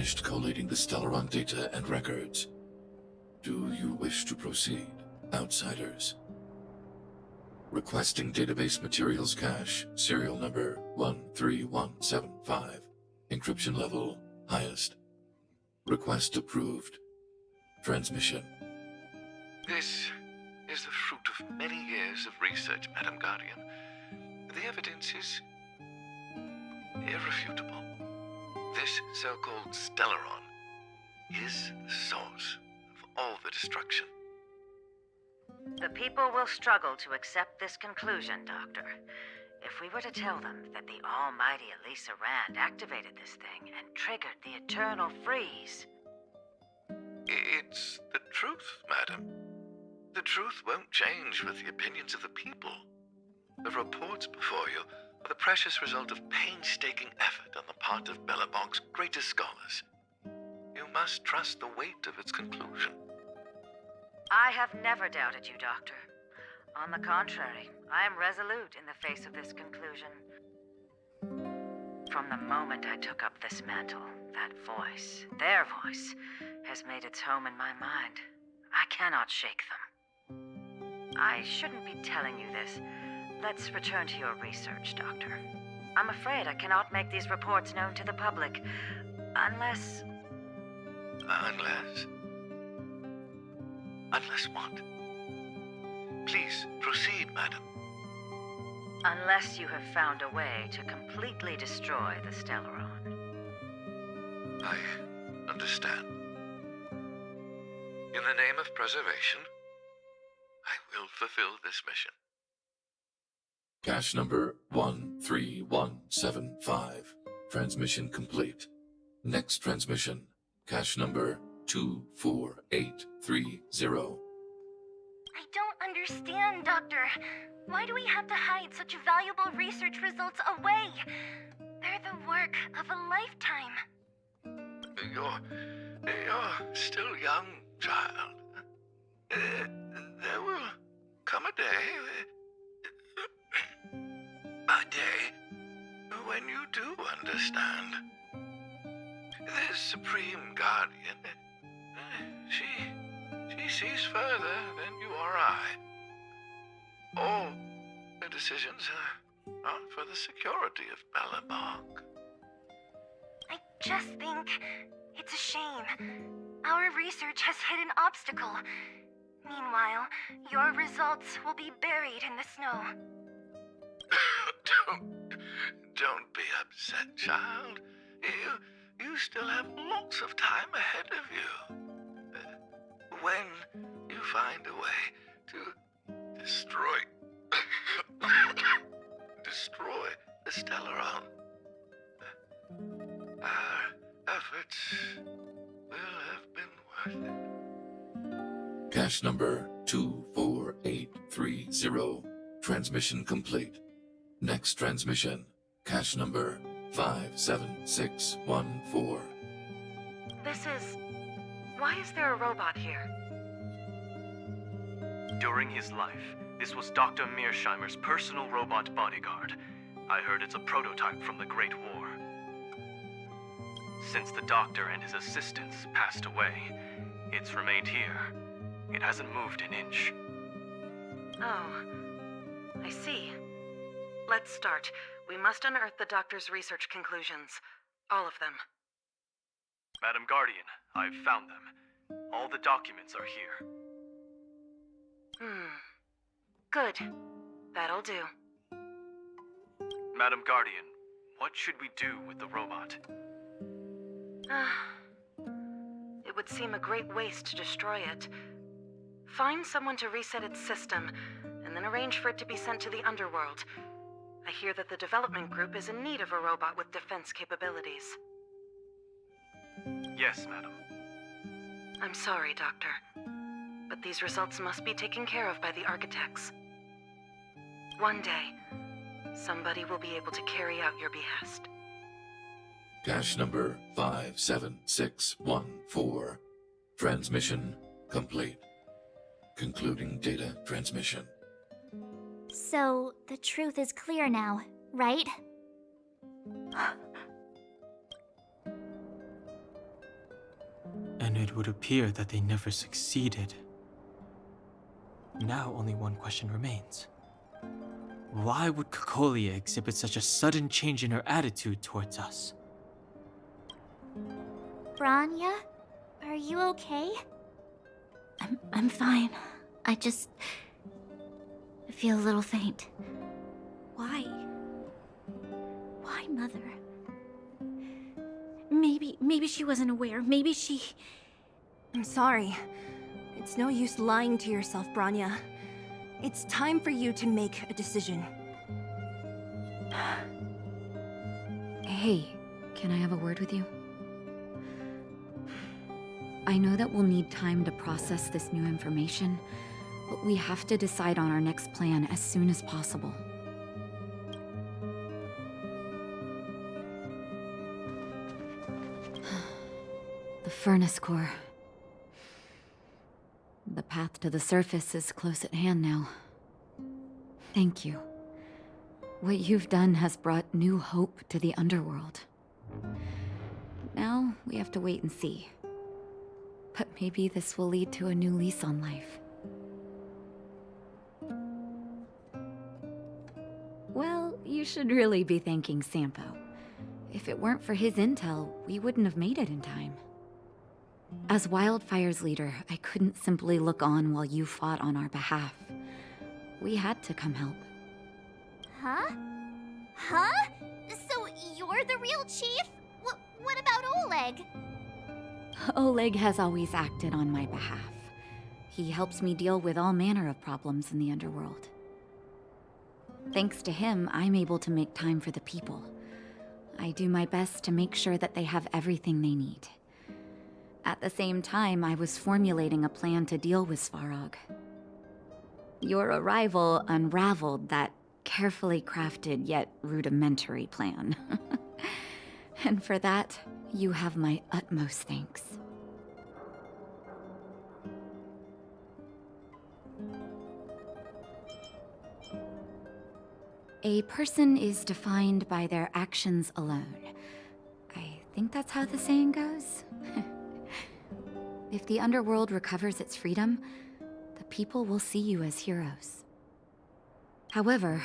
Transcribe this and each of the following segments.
finished collating the Stellaron data and records. Do you wish to proceed, outsiders? Requesting database materials cache, serial number 13175. Encryption level, highest. Request approved. Transmission. This is the fruit of many years of research, Madam Guardian. The evidence is irrefutable. This so-called Stellaron is the source of all the destruction. The people will struggle to accept this conclusion, Doctor. If we were to tell them that the almighty Elisa Rand activated this thing and triggered the eternal freeze. It's the truth, madam. The truth won't change with the opinions of the people. The reports before you are the precious result of painstaking effort on the part of Belobog's greatest scholars. You must trust the weight of its conclusion. I have never doubted you, Doctor. On the contrary, I am resolute in the face of this conclusion. From the moment I took up this mantle, that voice, their voice, has made its home in my mind. I cannot shake them. I shouldn't be telling you this. Let's return to your research, Doctor. I'm afraid I cannot make these reports known to the public, unless... Unless what? Please, proceed, madam. Unless you have found a way to completely destroy the Stellaron. I understand. In the name of preservation, I will fulfill this mission. Cache number 13175. Transmission complete. Next transmission. Cache number 24830. I don't understand, Doctor. Why do we have to hide such valuable research results away? They're the work of a lifetime. You're still young, child. There will come a day when you do understand. This Supreme Guardian, she sees further than you or I. All the decisions are for the security of Belobog. I just think it's a shame. Our research has hit an obstacle. Meanwhile, your results will be buried in the snow. Don't be upset, child. You still have lots of time ahead of you. When you find a way to destroy the Stellaron, our efforts will have been worth it. Cache number 24830. Transmission complete. Next transmission. Cache number 57614. Why is there a robot here? During his life, this was Dr. Mearsheimer's personal robot bodyguard. I heard it's a prototype from the Great War. Since the doctor and his assistants passed away, it's remained here. It hasn't moved an inch. Oh, I see. Let's start. We must unearth the doctor's research conclusions. All of them. Madam Guardian, I've found them. All the documents are here. Good. That'll do. Madam Guardian, what should we do with the robot? It would seem a great waste to destroy it. Find someone to reset its system, and then arrange for it to be sent to the underworld. I hear that the development group is in need of a robot with defense capabilities. Yes, madam. I'm sorry, Doctor, but these results must be taken care of by the architects. One day, somebody will be able to carry out your behest. Cache number 57614. Transmission complete. Concluding data transmission. So, the truth is clear now, right? and it would appear that they never succeeded. Now only one question remains. Why would Cocolia exhibit such a sudden change in her attitude towards us? Branya? Are you okay? I'm fine. I just feel a little faint. Why? Why, Mother? Maybe she wasn't aware. Maybe she... I'm sorry. It's no use lying to yourself, Branya. It's time for you to make a decision. Hey, can I have a word with you? I know that we'll need time to process this new information, but we have to decide on our next plan as soon as possible. The furnace core. The path to the surface is close at hand now. Thank you. What you've done has brought new hope to the underworld. Now, we have to wait and see. But maybe this will lead to a new lease on life. Well, you should really be thanking Sampo. If it weren't for his intel, we wouldn't have made it in time. As Wildfire's leader, I couldn't simply look on while you fought on our behalf. We had to come help. Huh? Huh? So you're the real chief? What about Oleg? Oleg has always acted on my behalf. He helps me deal with all manner of problems in the underworld. Thanks to him, I'm able to make time for the people. I do my best to make sure that they have everything they need. At the same time, I was formulating a plan to deal with Svarog. Your arrival unraveled that carefully crafted yet rudimentary plan. And for that, you have my utmost thanks. A person is defined by their actions alone. I think that's how the saying goes. If the underworld recovers its freedom, the people will see you as heroes. However,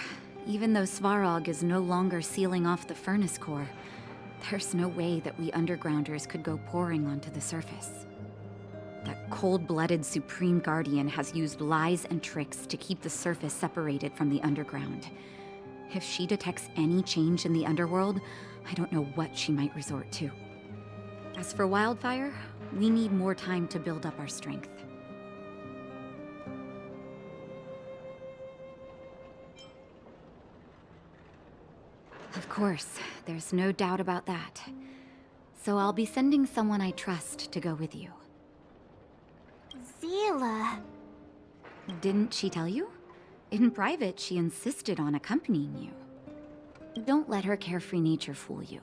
even though Svarog is no longer sealing off the furnace core, there's no way that we undergrounders could go pouring onto the surface. That cold-blooded Supreme Guardian has used lies and tricks to keep the surface separated from the underground. If she detects any change in the underworld, I don't know what she might resort to. As for Wildfire, we need more time to build up our strength. Of course, there's no doubt about that. So I'll be sending someone I trust to go with you. Zila. Didn't she tell you? In private, she insisted on accompanying you. Don't let her carefree nature fool you.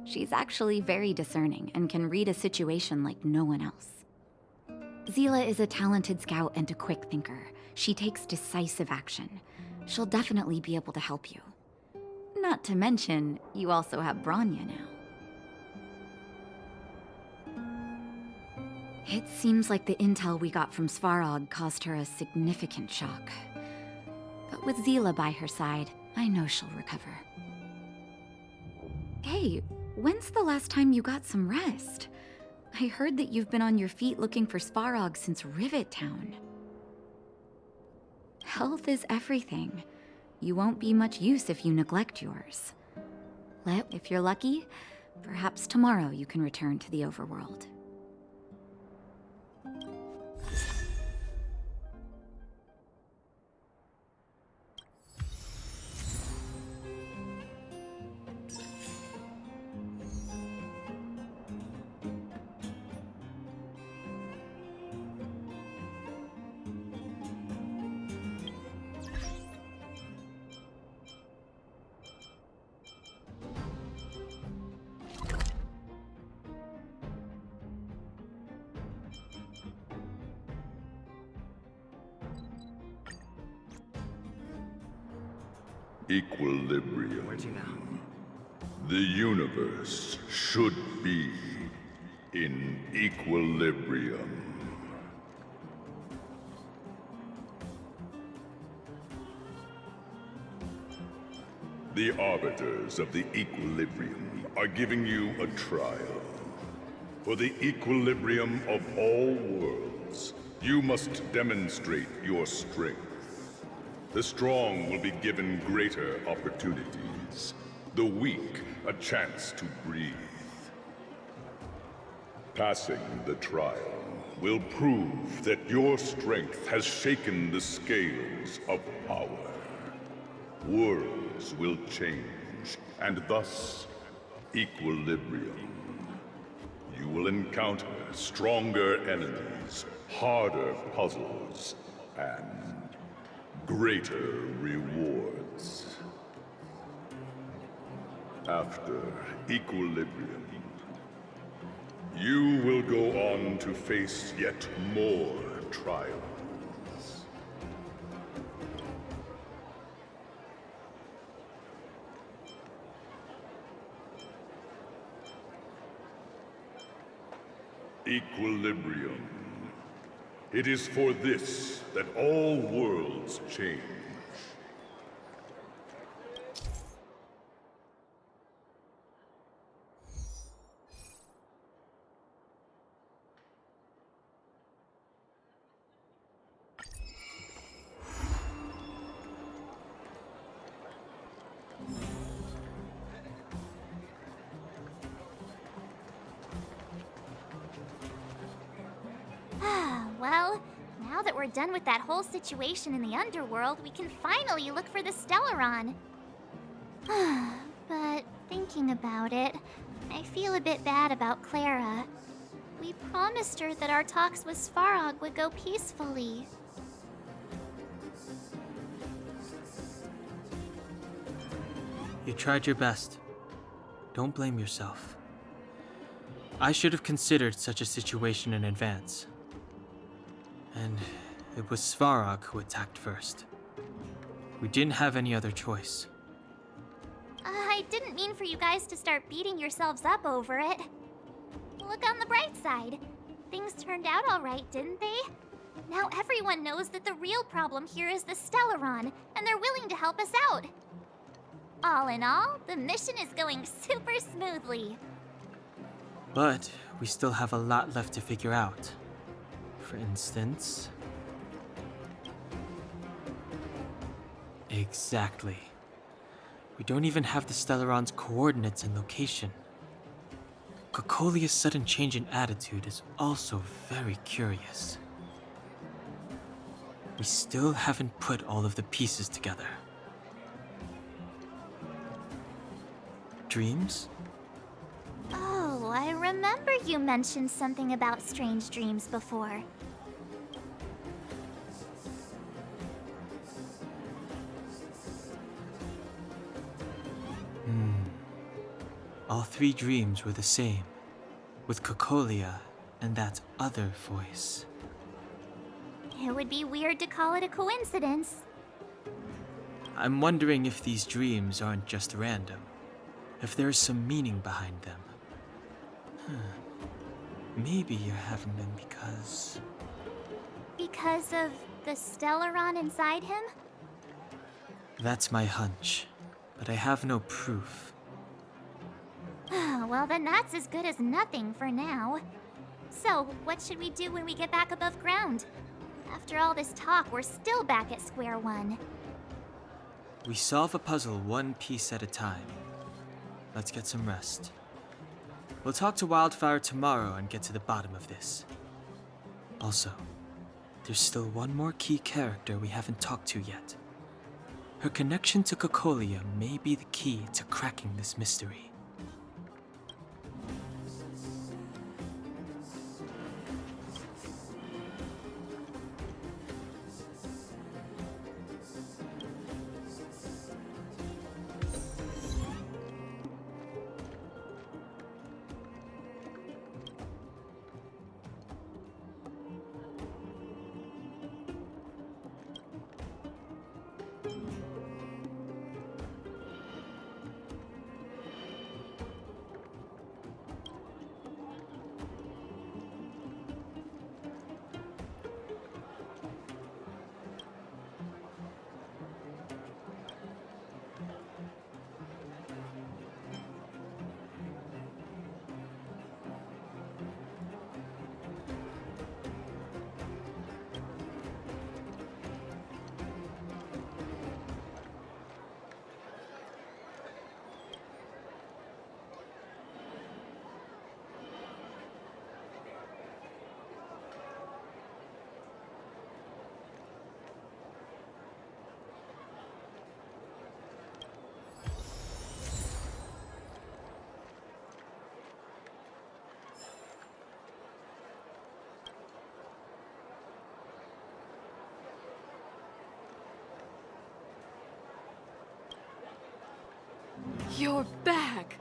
She's actually very discerning and can read a situation like no one else. Zila is a talented scout and a quick thinker. She takes decisive action. She'll definitely be able to help you. Not to mention, you also have Branya now. It seems like the intel we got from Svarog caused her a significant shock. But with Zila by her side, I know she'll recover. Hey, when's the last time you got some rest? I heard that you've been on your feet looking for Svarog since Rivet Town. Health is everything. You won't be much use if you neglect yours. If you're lucky, perhaps tomorrow you can return to the overworld. Equilibrium. The universe should be in equilibrium. The arbiters of the equilibrium are giving you a trial. For the equilibrium of all worlds, you must demonstrate your strength. The strong will be given greater opportunities. The weak, a chance to breathe. Passing the trial will prove that your strength has shaken the scales of power. Worlds will change, and thus, equilibrium. You will encounter stronger enemies, harder puzzles, and greater rewards. After equilibrium, you will go on to face yet more trials. Equilibrium. It is for this that all worlds change. Well, now that we're done with that whole situation in the underworld, we can finally look for the Stellaron. But thinking about it, I feel a bit bad about Clara. We promised her that our talks with Svarog would go peacefully. You tried your best. Don't blame yourself. I should have considered such a situation in advance. And it was Svarog who attacked first. We didn't have any other choice. I didn't mean for you guys to start beating yourselves up over it. Look on the bright side. Things turned out all right, didn't they? Now everyone knows that the real problem here is the Stellaron, and they're willing to help us out. All in all, the mission is going super smoothly. But we still have a lot left to figure out. For instance... Exactly. We don't even have the Stellaron's coordinates and location. Cocolia's sudden change in attitude is also very curious. We still haven't put all of the pieces together. Dreams? Oh, I remember you mentioned something about strange dreams before. All three dreams were the same, with Cocolia and that other voice. It would be weird to call it a coincidence. I'm wondering if these dreams aren't just random, if there's some meaning behind them. Maybe you're having them because... Because of the Stellaron inside him? That's my hunch, but I have no proof. Well, then that's as good as nothing for now. So, what should we do when we get back above ground? After all this talk, we're still back at square one. We solve a puzzle one piece at a time. Let's get some rest. We'll talk to Wildfire tomorrow and get to the bottom of this. Also, there's still one more key character we haven't talked to yet. Her connection to Cocolia may be the key to cracking this mystery. You're back!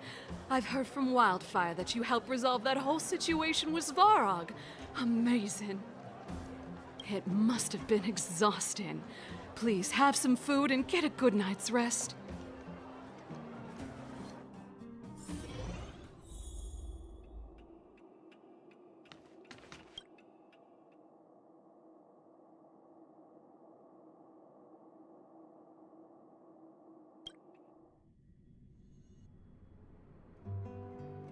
I've heard from Wildfire that you helped resolve that whole situation with Svarog. Amazing. It must have been exhausting. Please have some food and get a good night's rest.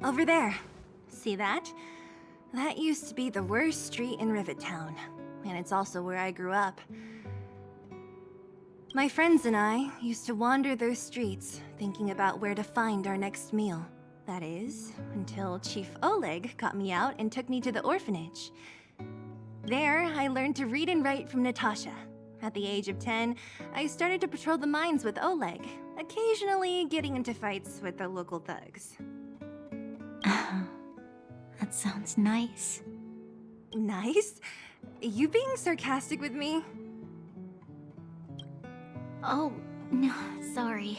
Over there. See that? That used to be the worst street in Rivet Town, and it's also where I grew up. My friends and I used to wander those streets, thinking about where to find our next meal. That is, until Chief Oleg got me out and took me to the orphanage. There, I learned to read and write from Natasha. At the age of 10, I started to patrol the mines with Oleg, occasionally getting into fights with the local thugs. That sounds nice. Nice? You being sarcastic with me? Oh, no, sorry.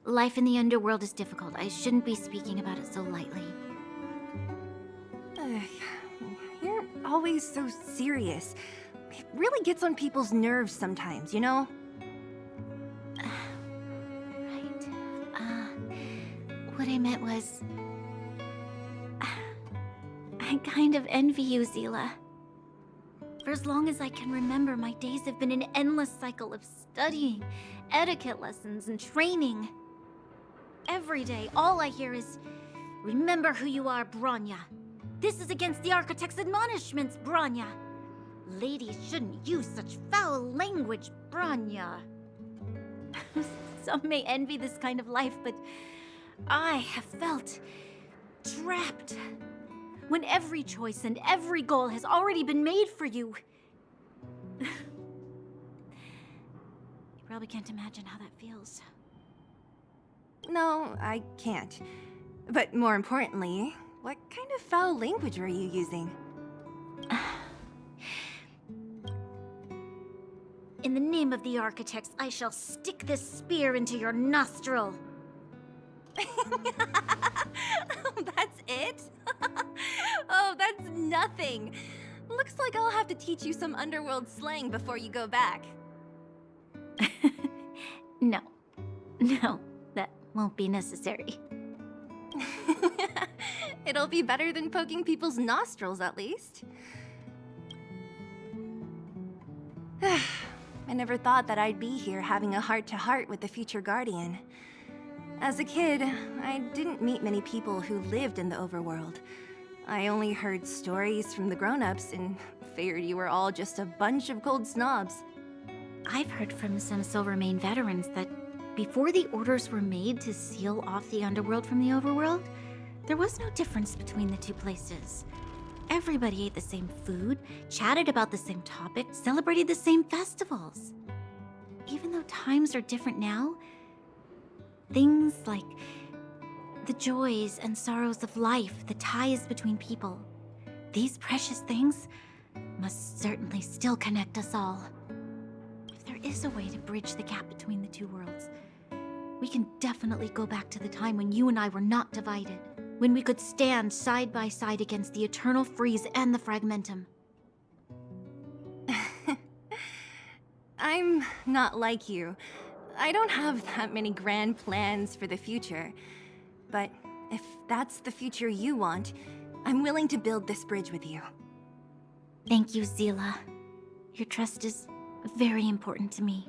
Life in the underworld is difficult. I shouldn't be speaking about it so lightly. You're always so serious. It really gets on people's nerves sometimes, you know? Right. What I meant was... I kind of envy you, Zila. For as long as I can remember, my days have been an endless cycle of studying, etiquette lessons, and training. Every day, all I hear is, "Remember who you are, Bronya. This is against the Architect's admonishments, Bronya. Ladies shouldn't use such foul language, Bronya." Some may envy this kind of life, but I have felt trapped. When every choice and every goal has already been made for you. You probably can't imagine how that feels. No, I can't. But more importantly, what kind of foul language are you using? In the name of the Architects, I shall stick this spear into your nostril. That's it? Oh, that's nothing. Looks like I'll have to teach you some underworld slang before you go back. No, that won't be necessary. It'll be better than poking people's nostrils, at least. I never thought that I'd be here having a heart-to-heart with the future Guardian. As a kid, I didn't meet many people who lived in the overworld. I only heard stories from the grown-ups and figured you were all just a bunch of cold snobs. I've heard from some Silvermane veterans that before the orders were made to seal off the underworld from the overworld, there was no difference between the two places. Everybody ate the same food, chatted about the same topics, celebrated the same festivals. Even though times are different now, things like the joys and sorrows of life, the ties between people, these precious things must certainly still connect us all. If there is a way to bridge the gap between the two worlds, we can definitely go back to the time when you and I were not divided, when we could stand side by side against the Eternal Freeze and the Fragmentum. I'm not like you. I don't have that many grand plans for the future. But if that's the future you want, I'm willing to build this bridge with you. Thank you, Zila. Your trust is very important to me.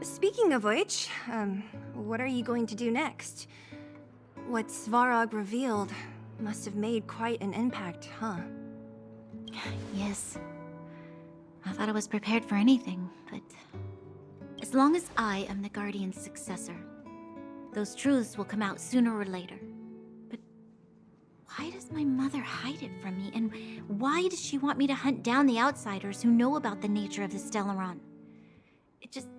Speaking of which, what are you going to do next? What Svarog revealed must have made quite an impact, huh? Yes. I thought I was prepared for anything, but... as long as I am the Guardian's successor, those truths will come out sooner or later. But why does my mother hide it from me? And why does she want me to hunt down the outsiders who know about the nature of the Stellaron? It just...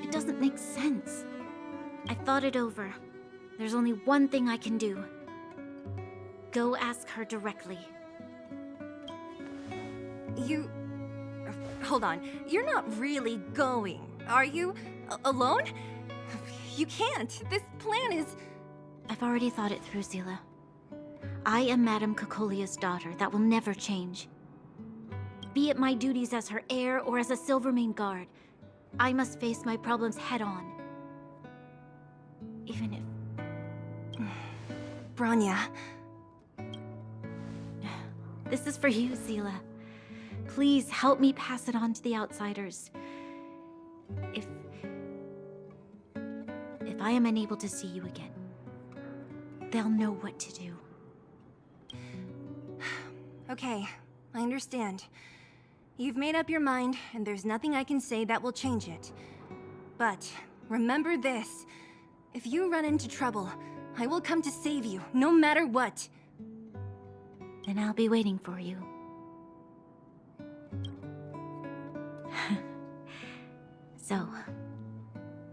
it doesn't make sense. I thought it over. There's only one thing I can do. Go ask her directly. Hold on. You're not really going, are you? Alone? You can't. This plan is... I've already thought it through, Zila. I am Madame Cocolia's daughter. That will never change. Be it my duties as her heir or as a Silvermane guard, I must face my problems head-on. Even if... Bronya. This is for you, Zila. Please help me pass it on to the outsiders. If I am unable to see you again, they'll know what to do. Okay, I understand. You've made up your mind, and there's nothing I can say that will change it. But remember this. If you run into trouble, I will come to save you, no matter what. Then I'll be waiting for you. So,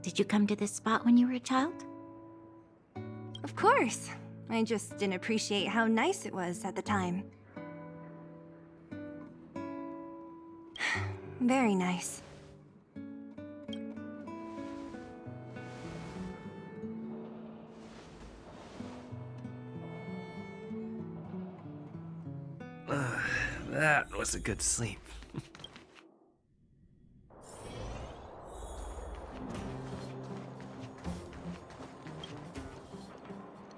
did you come to this spot when you were a child? Of course. I just didn't appreciate how nice it was at the time. Very nice. That was a good sleep.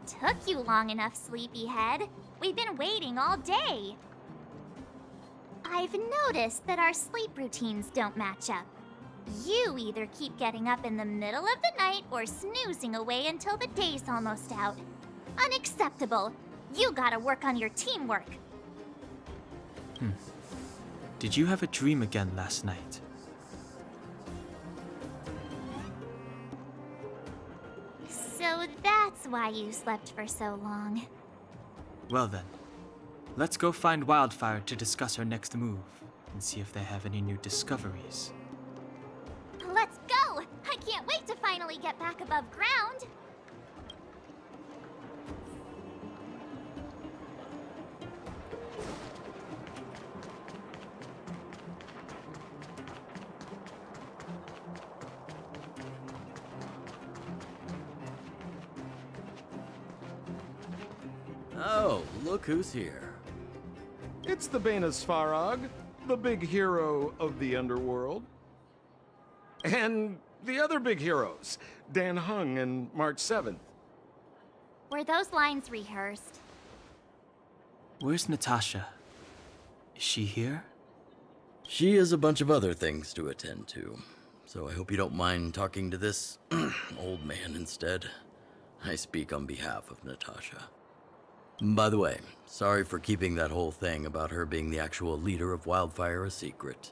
Took you long enough, sleepyhead. We've been waiting all day. I've noticed that our sleep routines don't match up. You either keep getting up in the middle of the night or snoozing away until the day's almost out. Unacceptable. You gotta work on your teamwork. Did you have a dream again last night? So that's why you slept for so long. Well then, let's go find Wildfire to discuss her next move and see if they have any new discoveries. Let's go! I can't wait to finally get back above ground. Oh, look who's here. It's the Bane of Svarog, the big hero of the underworld. And the other big heroes, Dan Hung and March 7th. Were those lines rehearsed? Where's Natasha? Is she here? She has a bunch of other things to attend to, so I hope you don't mind talking to this old man instead. I speak on behalf of Natasha. By the way, sorry for keeping that whole thing about her being the actual leader of Wildfire a secret.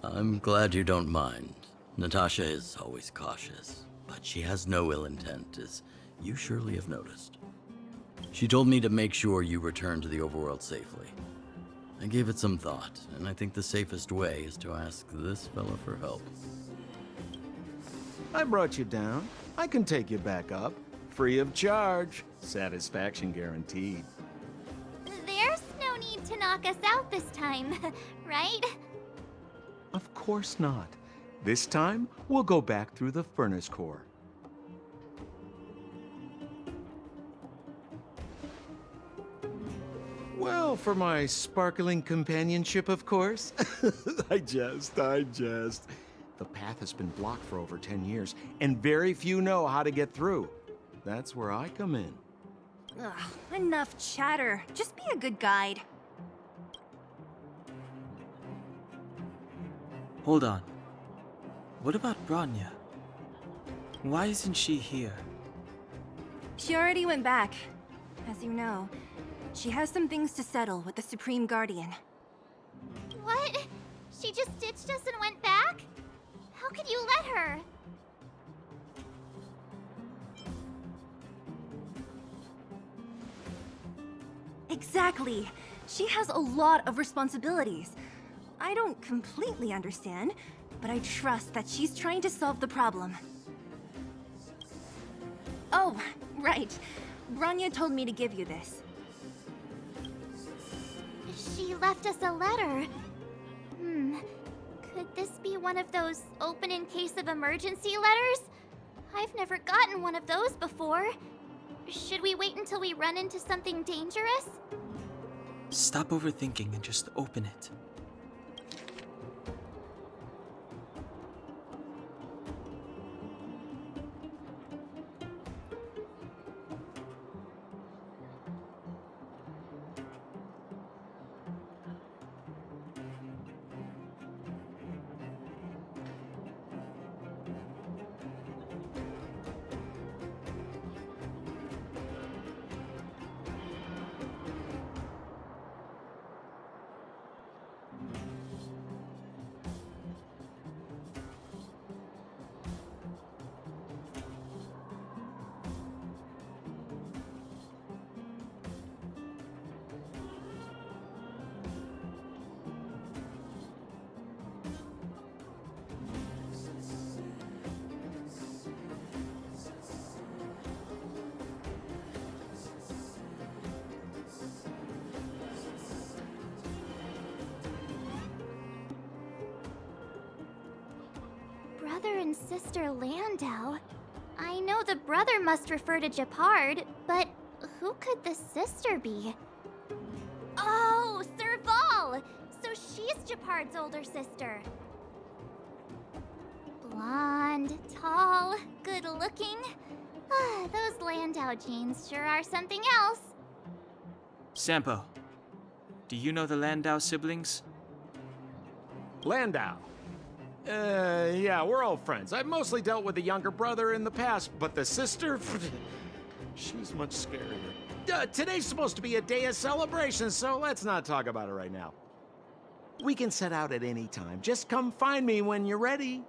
I'm glad you don't mind. Natasha is always cautious, but she has no ill intent, as you surely have noticed. She told me to make sure you return to the overworld safely. I gave it some thought, and I think the safest way is to ask this fella for help. I brought you down. I can take you back up. Free of charge. Satisfaction guaranteed. There's no need to knock us out this time, right? Of course not. This time, we'll go back through the furnace core. Well, for my sparkling companionship, of course. I jest. The path has been blocked for over 10 years, and very few know how to get through. That's where I come in. Ugh, enough chatter. Just be a good guide. Hold on. What about Bronya? Why isn't she here? She already went back. As you know, she has some things to settle with the Supreme Guardian. What? She just ditched us and went back? How could you let her? Exactly. She has a lot of responsibilities. I don't completely understand, but I trust that she's trying to solve the problem. Oh, right. Bronya told me to give you this. She left us a letter. one of those open in case of emergency letters? I've never gotten one of those before. Should we wait until we run into something dangerous? Stop overthinking and just open it. Brother and sister Landau? I know the brother must refer to Japard, but who could the sister be? Oh, Serval! So she's Japard's older sister. Blonde, tall, good-looking. Those Landau genes sure are something else. Sampo, do you know the Landau siblings? Landau. Yeah, we're old friends. I've mostly dealt with the younger brother in the past, but the sister, she's much scarier. Today's supposed to be a day of celebration, so let's not talk about it right now. We can set out at any time. Just come find me when you're ready.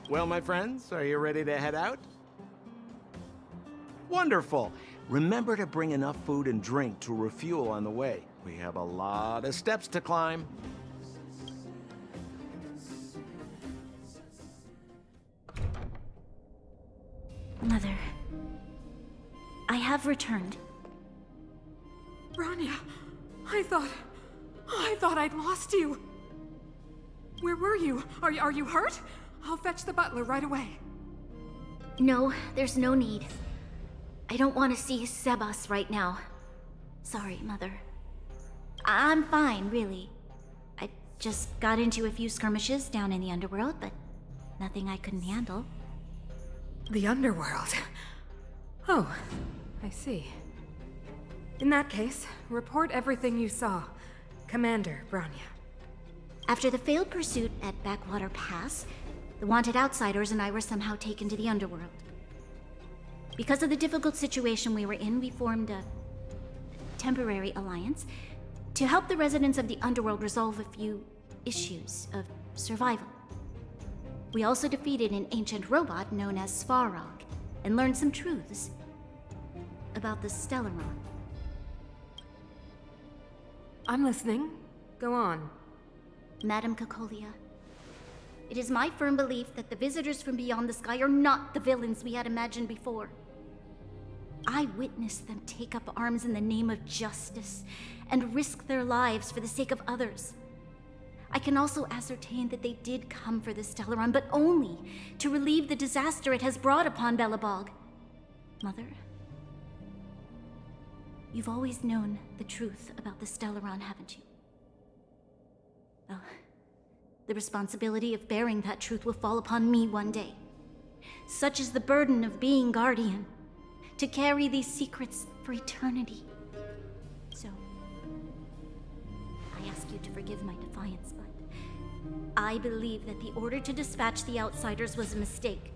Well, my friends, are you ready to head out? Wonderful. Remember to bring enough food and drink to refuel on the way. We have a lot of steps to climb. Mother, I have returned. Bronya, I thought I'd lost you. Where were you? Are you hurt? I'll fetch the butler right away. No, there's no need. I don't want to see Sebas right now. Sorry, Mother. I'm fine, really. I just got into a few skirmishes down in the underworld, but nothing I couldn't handle. The underworld? Oh, I see. In that case, report everything you saw. Commander Bronya. After the failed pursuit at Backwater Pass, the wanted outsiders and I were somehow taken to the underworld. Because of the difficult situation we were in, we formed a temporary alliance to help the residents of the underworld resolve a few issues of survival. We also defeated an ancient robot known as Svarog and learned some truths about the Stellaron. I'm listening. Go on. Madam Cocolia, it is my firm belief that the visitors from beyond the sky are not the villains we had imagined before. I witnessed them take up arms in the name of justice and risk their lives for the sake of others. I can also ascertain that they did come for the Stellaron, but only to relieve the disaster it has brought upon Belobog. Mother, you've always known the truth about the Stellaron, haven't you? Well, the responsibility of bearing that truth will fall upon me one day. Such is the burden of being Guardian, to carry these secrets for eternity. So, I ask you to forgive my defiance, but I believe that the order to dispatch the outsiders was a mistake.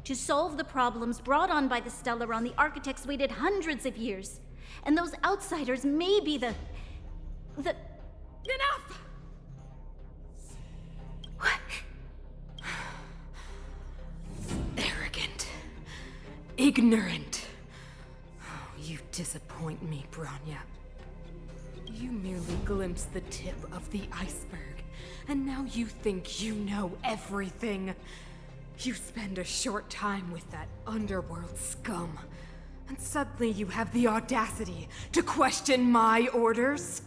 To solve the problems brought on by the Stellaron, the architects waited hundreds of years. And those outsiders may be the... Enough! What? Arrogant. Ignorant. Oh, you disappoint me, Bronya. You merely glimpsed the tip of the iceberg, and now you think you know everything. You spend a short time with that underworld scum, and suddenly you have the audacity to question my orders?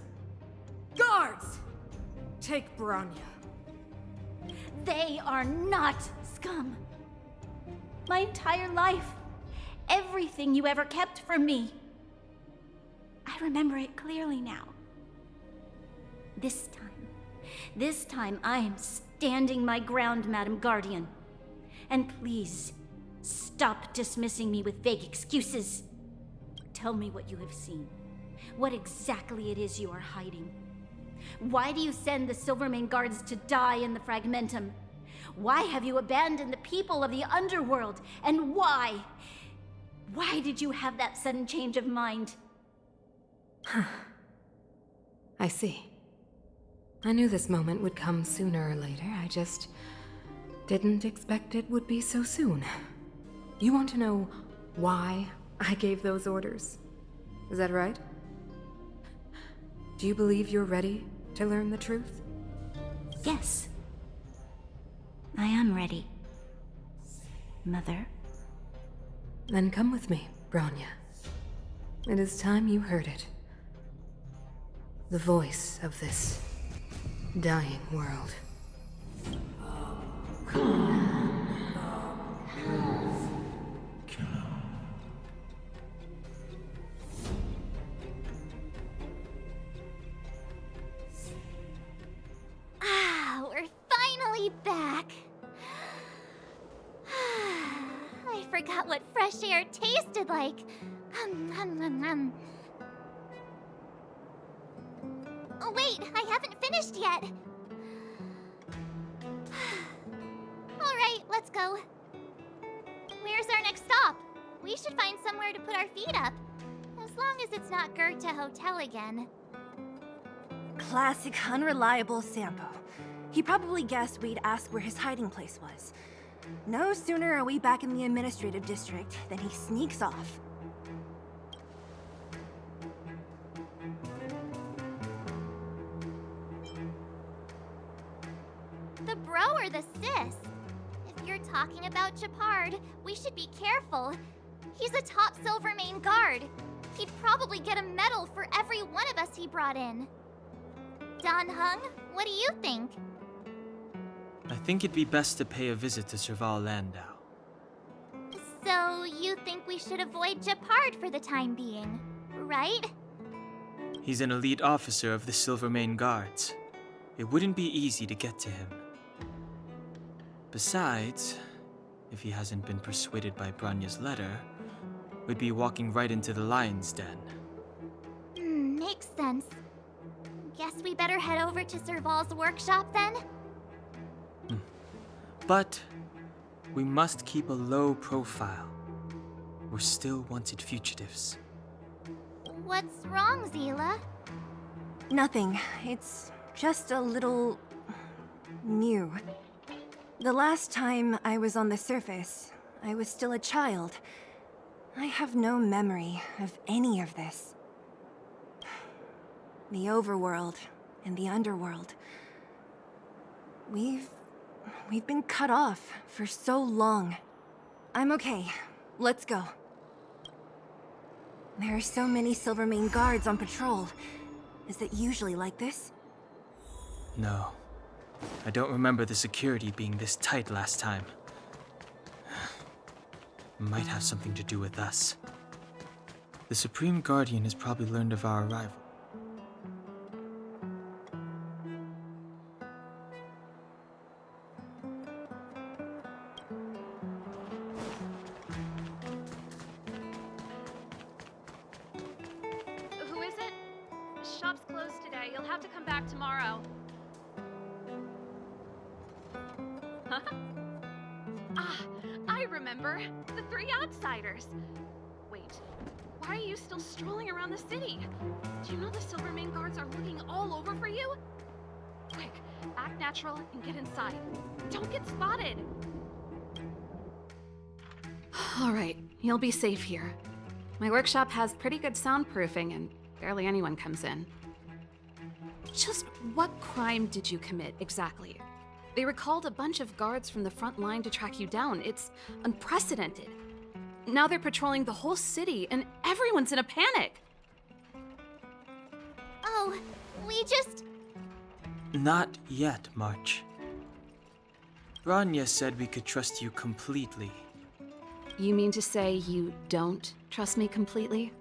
Guards! Take Bronya. They are not scum. My entire life, everything you ever kept from me. I remember it clearly now. This time I am standing my ground, Madam Guardian. And please, stop dismissing me with vague excuses. Tell me what you have seen. What exactly it is you are hiding. Why do you send the Silvermane guards to die in the Fragmentum? Why have you abandoned the people of the underworld? And why? Why did you have that sudden change of mind? I see. I knew this moment would come sooner or later. I just didn't expect it would be so soon. You want to know why I gave those orders? Is that right? Do you believe you're ready to learn the truth? Yes. I am ready, Mother. Then come with me, Bronya. It is time you heard it. The voice of this dying world. We're finally back. I forgot what fresh air tasted like. Oh wait, I haven't finished yet. Alright, let's go. Where's our next stop? We should find somewhere to put our feet up. As long as it's not Goethe Hotel again. Classic unreliable Sampo. He probably guessed we'd ask where his hiding place was. No sooner are we back in the administrative district than he sneaks off. The bro or the sis? If you're talking about Chapard, we should be careful. He's a top Silvermane guard. He'd probably get a medal for every one of us he brought in. Don Hung, what do you think? I think it'd be best to pay a visit to Serval Landau. So, you think we should avoid Chapard for the time being, right? He's an elite officer of the Silvermane Guards. It wouldn't be easy to get to him. Besides, if he hasn't been persuaded by Branya's letter, we'd be walking right into the lion's den. Makes sense. Guess we better head over to Serval's workshop then? But we must keep a low profile. We're still wanted fugitives. What's wrong, Zila? Nothing. It's just a little... new. The last time I was on the surface, I was still a child. I have no memory of any of this. The overworld and the underworld. We've been cut off for so long. I'm okay. Let's go. There are so many Silvermane guards on patrol. Is it usually like this? No. I don't remember the security being this tight last time. Might have something to do with us. The Supreme Guardian has probably learned of our arrival. Who is it? The shop's closed today. You'll have to come back tomorrow. Huh? I remember. The three outsiders. Wait, why are you still strolling around the city? Do you know the Silvermane guards are looking all over for you? Quick, act natural and get inside. Don't get spotted. All right, you'll be safe here. My workshop has pretty good soundproofing and barely anyone comes in. Just what crime did you commit, exactly? They recalled a bunch of guards from the front line to track you down. It's unprecedented. Now they're patrolling the whole city, and everyone's in a panic! Oh, we just... Not yet, March. Rania said we could trust you completely. You mean to say you don't trust me completely?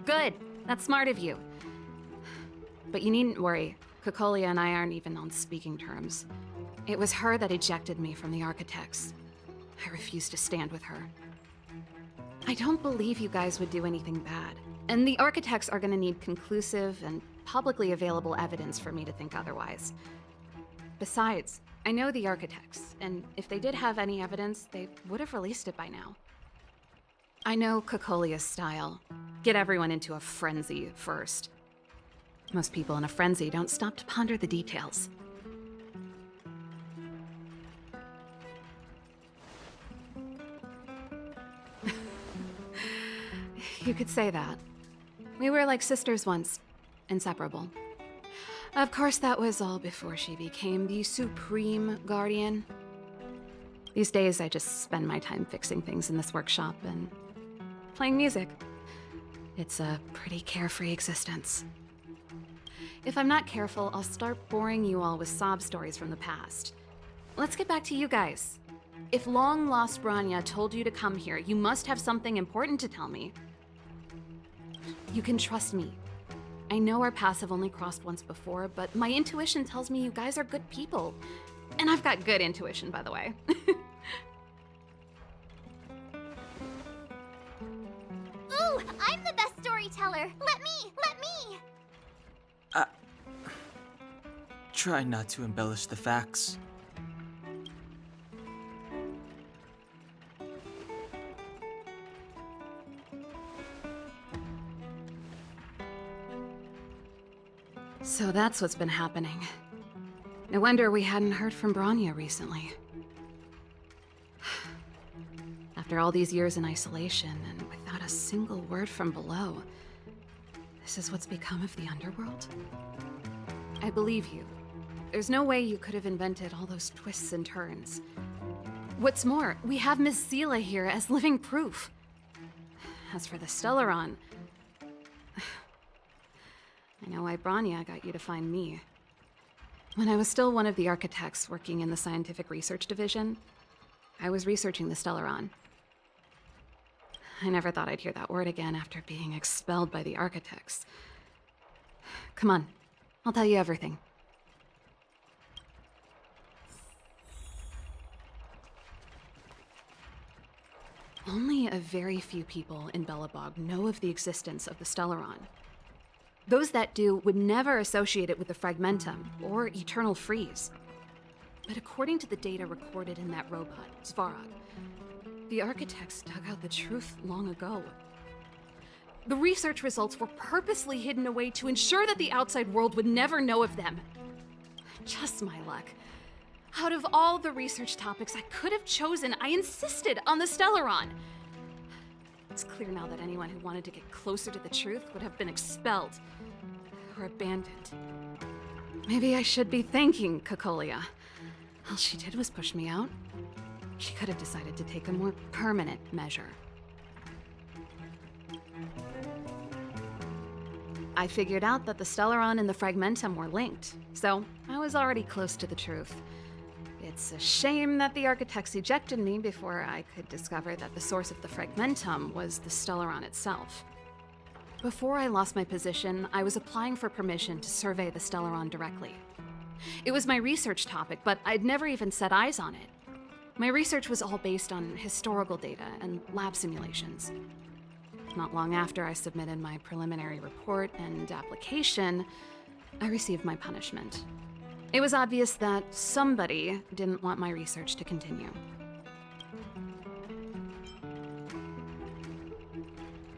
Good! That's smart of you. But you needn't worry. Kokolia and I aren't even on speaking terms. It was her that ejected me from the Architects. I refuse to stand with her. I don't believe you guys would do anything bad. And the Architects are gonna need conclusive and publicly available evidence for me to think otherwise. Besides, I know the Architects, and if they did have any evidence, they would have released it by now. I know Kokolia's style. Get everyone into a frenzy first. Most people in a frenzy don't stop to ponder the details. You could say that. We were like sisters once, inseparable. Of course, that was all before she became the Supreme Guardian. These days, I just spend my time fixing things in this workshop and playing music. It's a pretty carefree existence. If I'm not careful, I'll start boring you all with sob stories from the past. Let's get back to you guys. If long-lost Branya told you to come here, you must have something important to tell me. You can trust me. I know our paths have only crossed once before, but my intuition tells me you guys are good people. And I've got good intuition, by the way. Ooh, I'm the best storyteller! Let me! Try not to embellish the facts. So that's what's been happening. No wonder we hadn't heard from Branya recently. After all these years in isolation and without a single word from below, this is what's become of the underworld? I believe you. There's no way you could have invented all those twists and turns. What's more, we have Miss Zila here as living proof. As for the Stellaron, I know why Branya got you to find me. When I was still one of the Architects working in the Scientific Research Division, I was researching the Stellaron. I never thought I'd hear that word again after being expelled by the Architects. Come on, I'll tell you everything. Only a very few people in Belobog know of the existence of the Stellaron. Those that do would never associate it with the Fragmentum or Eternal Freeze. But according to the data recorded in that robot, Svarog, the Architects dug out the truth long ago. The research results were purposely hidden away to ensure that the outside world would never know of them. Just my luck. Out of all the research topics I could have chosen, I insisted on the Stellaron. It's clear now that anyone who wanted to get closer to the truth would have been expelled or abandoned. Maybe I should be thanking Kokolia. All she did was push me out. She could have decided to take a more permanent measure. I figured out that the Stellaron and the Fragmentum were linked, so I was already close to the truth. It's a shame that the Architects ejected me before I could discover that the source of the Fragmentum was the Stellaron itself. Before I lost my position, I was applying for permission to survey the Stellaron directly. It was my research topic, but I'd never even set eyes on it. My research was all based on historical data and lab simulations. Not long after I submitted my preliminary report and application, I received my punishment. It was obvious that somebody didn't want my research to continue.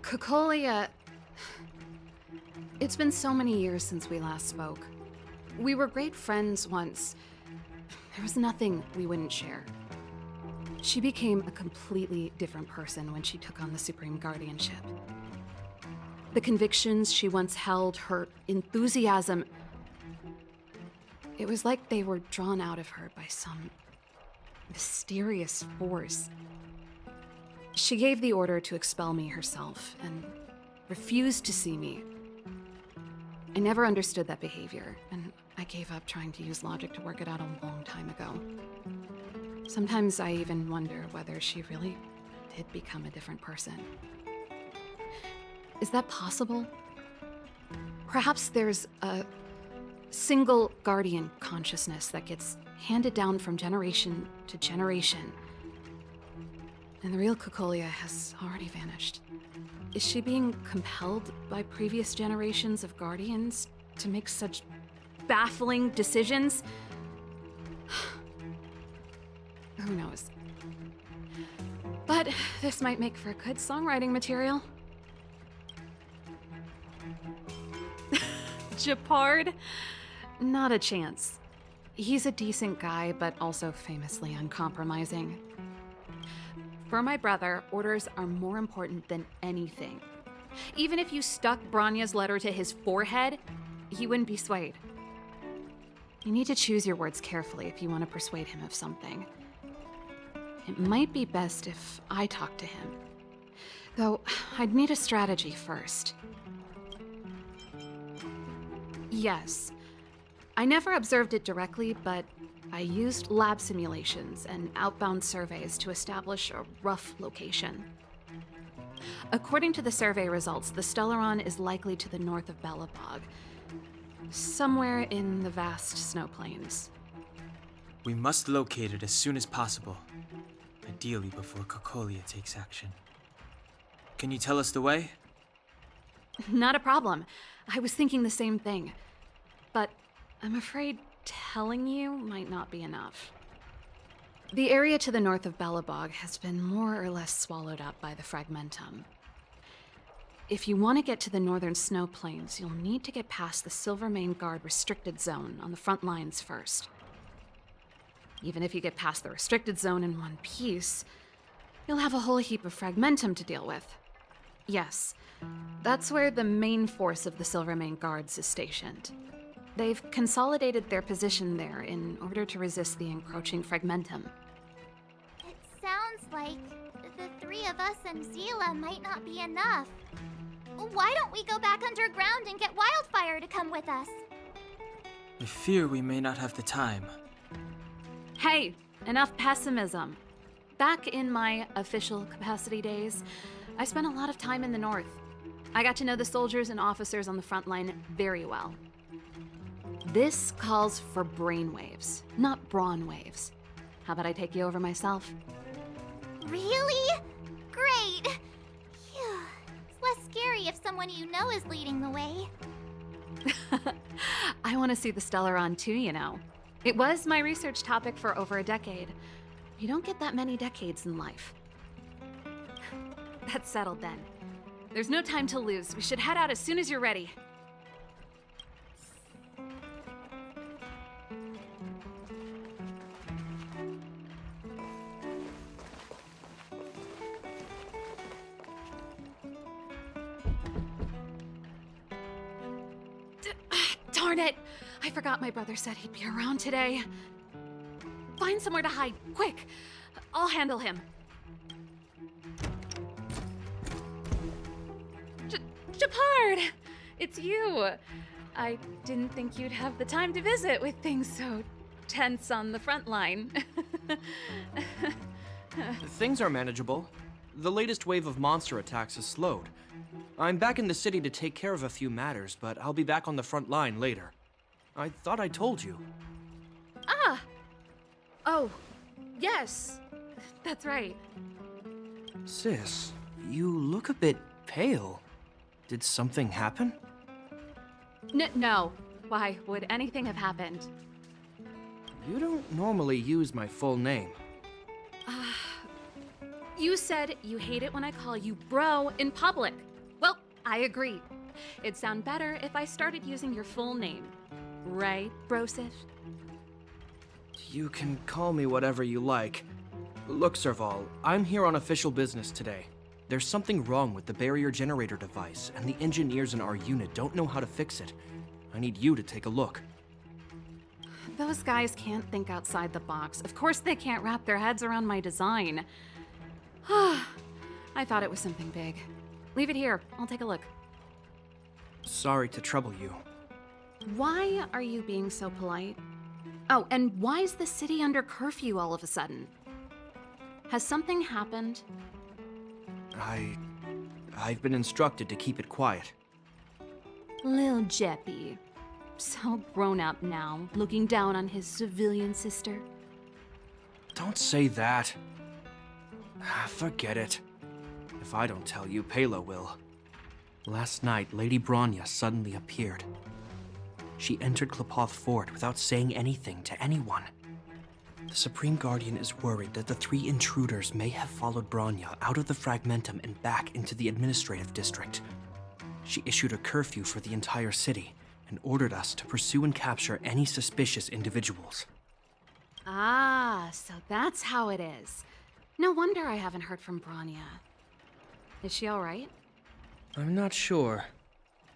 Kokolia... It's been so many years since we last spoke. We were great friends once. There was nothing we wouldn't share. She became a completely different person when she took on the Supreme Guardianship. The convictions she once held, her enthusiasm, it was like they were drawn out of her by some mysterious force. She gave the order to expel me herself and refused to see me. I never understood that behavior, and I gave up trying to use logic to work it out a long time ago. Sometimes I even wonder whether she really did become a different person. Is that possible? Perhaps there's a single guardian consciousness that gets handed down from generation to generation, and the real Cocolia has already vanished. Is she being compelled by previous generations of guardians to make such baffling decisions? Who knows? But this might make for good songwriting material. Japard? Not a chance. He's a decent guy, but also famously uncompromising. For my brother, orders are more important than anything. Even if you stuck Branya's letter to his forehead, he wouldn't be swayed. You need to choose your words carefully if you want to persuade him of something. It might be best if I talk to him. Though, I'd need a strategy first. Yes. I never observed it directly, but I used lab simulations and outbound surveys to establish a rough location. According to the survey results, the Stellaron is likely to the north of Belobog, somewhere in the vast snow plains. We must locate it as soon as possible, ideally before Cocolia takes action. Can you tell us the way? Not a problem. I was thinking the same thing. But I'm afraid telling you might not be enough. The area to the north of Belobog has been more or less swallowed up by the Fragmentum. If you want to get to the northern snow plains, you'll need to get past the Silvermane Guard restricted zone on the front lines first. Even if you get past the restricted zone in one piece, you'll have a whole heap of Fragmentum to deal with. Yes, that's where the main force of the Silvermane Guards is stationed. They've consolidated their position there in order to resist the encroaching Fragmentum. It sounds like the three of us and Zila might not be enough. Why don't we go back underground and get Wildfire to come with us? I fear we may not have the time. Hey, enough pessimism. Back in my official capacity days, I spent a lot of time in the north. I got to know the soldiers and officers on the front line very well. This calls for brainwaves, not brawn waves. How about I take you over myself? Really? Great! Phew. It's less scary if someone you know is leading the way. I want to see the Stellaron too, you know. It was my research topic for over a decade. You don't get that many decades in life. That's settled then. There's no time to lose. We should head out as soon as you're ready. Darn it! I forgot my brother said he'd be around today. Find somewhere to hide, quick! I'll handle him. Japard! It's you! I didn't think you'd have the time to visit with things so tense on the front line. Things are manageable. The latest wave of monster attacks has slowed. I'm back in the city to take care of a few matters, but I'll be back on the front line later. I thought I told you. Ah! Oh, yes. That's right. Sis, you look a bit pale. Did something happen? No. Why would anything have happened? You don't normally use my full name. You said you hate it when I call you bro in public. Well, I agree. It'd sound better if I started using your full name. Right, Brosif? You can call me whatever you like. Look, Serval, I'm here on official business today. There's something wrong with the barrier generator device, and the engineers in our unit don't know how to fix it. I need you to take a look. Those guys can't think outside the box. Of course they can't wrap their heads around my design. I thought it was something big. Leave it here. I'll take a look. Sorry to trouble you. Why are you being so polite? Oh, and why is the city under curfew all of a sudden? Has something happened? I've been instructed to keep it quiet. Lil Jeppy. So grown up now, looking down on his civilian sister. Don't say that. Forget it. If I don't tell you, Pela will. Last night, Lady Bronya suddenly appeared. She entered Klapoth Fort without saying anything to anyone. The Supreme Guardian is worried that the 3 intruders may have followed Bronya out of the Fragmentum and back into the administrative district. She issued a curfew for the entire city and ordered us to pursue and capture any suspicious individuals. Ah, so that's how it is. No wonder I haven't heard from Bronya. Is she all right? I'm not sure.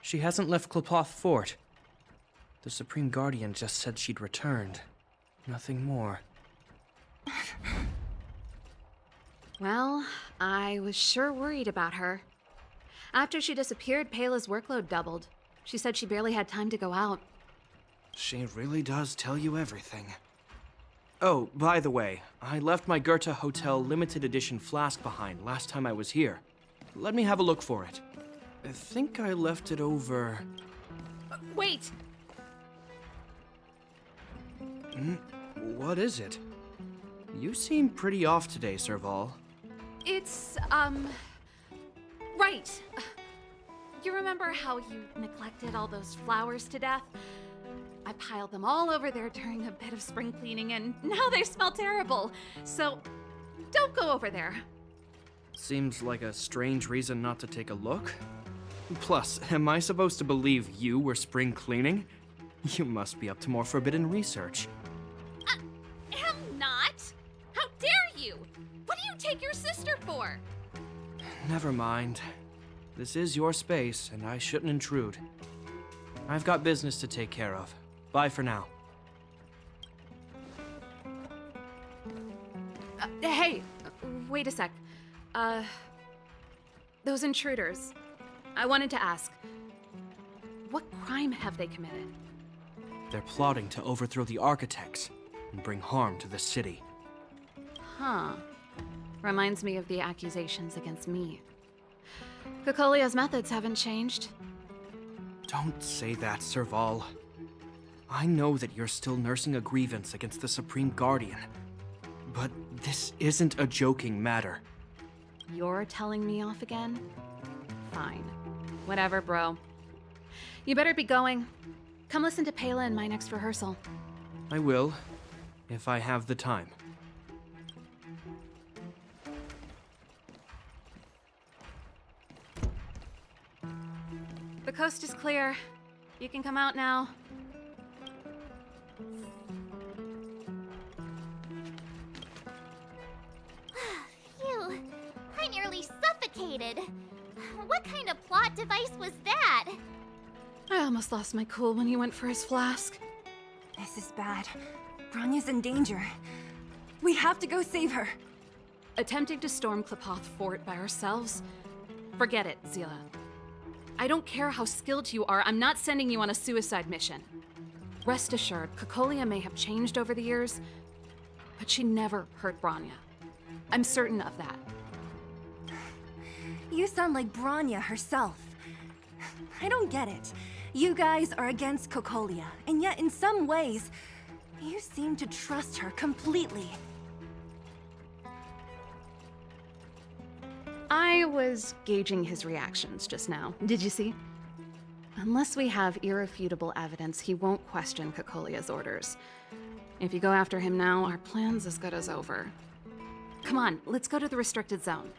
She hasn't left Klapoth Fort. The Supreme Guardian just said she'd returned. Nothing more. Well, I was sure worried about her. After she disappeared, Pela's workload doubled. She said she barely had time to go out. She really does tell you everything. Oh, by the way, I left my Goethe Hotel limited edition flask behind last time I was here. Let me have a look for it. I think I left it over... Wait! What is it? You seem pretty off today, Serval. It's, right. You remember how you neglected all those flowers to death? I piled them all over there during a bit of spring cleaning, and now they smell terrible. So, don't go over there. Seems like a strange reason not to take a look. Plus, am I supposed to believe you were spring cleaning? You must be up to more forbidden research. Am not! How dare you! What do you take your sister for? Never mind. This is your space, and I shouldn't intrude. I've got business to take care of. Bye for now. Hey, wait a sec. Those intruders. I wanted to ask, what crime have they committed? They're plotting to overthrow the architects and bring harm to the city. Huh. Reminds me of the accusations against me. Kokolia's methods haven't changed. Don't say that, Serval. I know that you're still nursing a grievance against the Supreme Guardian, but this isn't a joking matter. You're telling me off again? Fine. Whatever, bro. You better be going. Come listen to Pela in my next rehearsal. I will, if I have the time. The coast is clear. You can come out now. Phew, I nearly suffocated. What kind of plot device was that? I almost lost my cool when he went for his flask. This is bad. Bronya's in danger. We have to go save her. Attempting to storm Klapoth Fort by ourselves? Forget it, Zila. I don't care how skilled you are, I'm not sending you on a suicide mission. Rest assured, Kokolia may have changed over the years, but she never hurt Bronya. I'm certain of that. You sound like Bronya herself. I don't get it. You guys are against Kokolia, and yet in some ways, you seem to trust her completely. I was gauging his reactions just now. Did you see? Unless we have irrefutable evidence, he won't question Kokolia's orders. If you go after him now, our plan's as good as over. Come on, let's go to the restricted zone.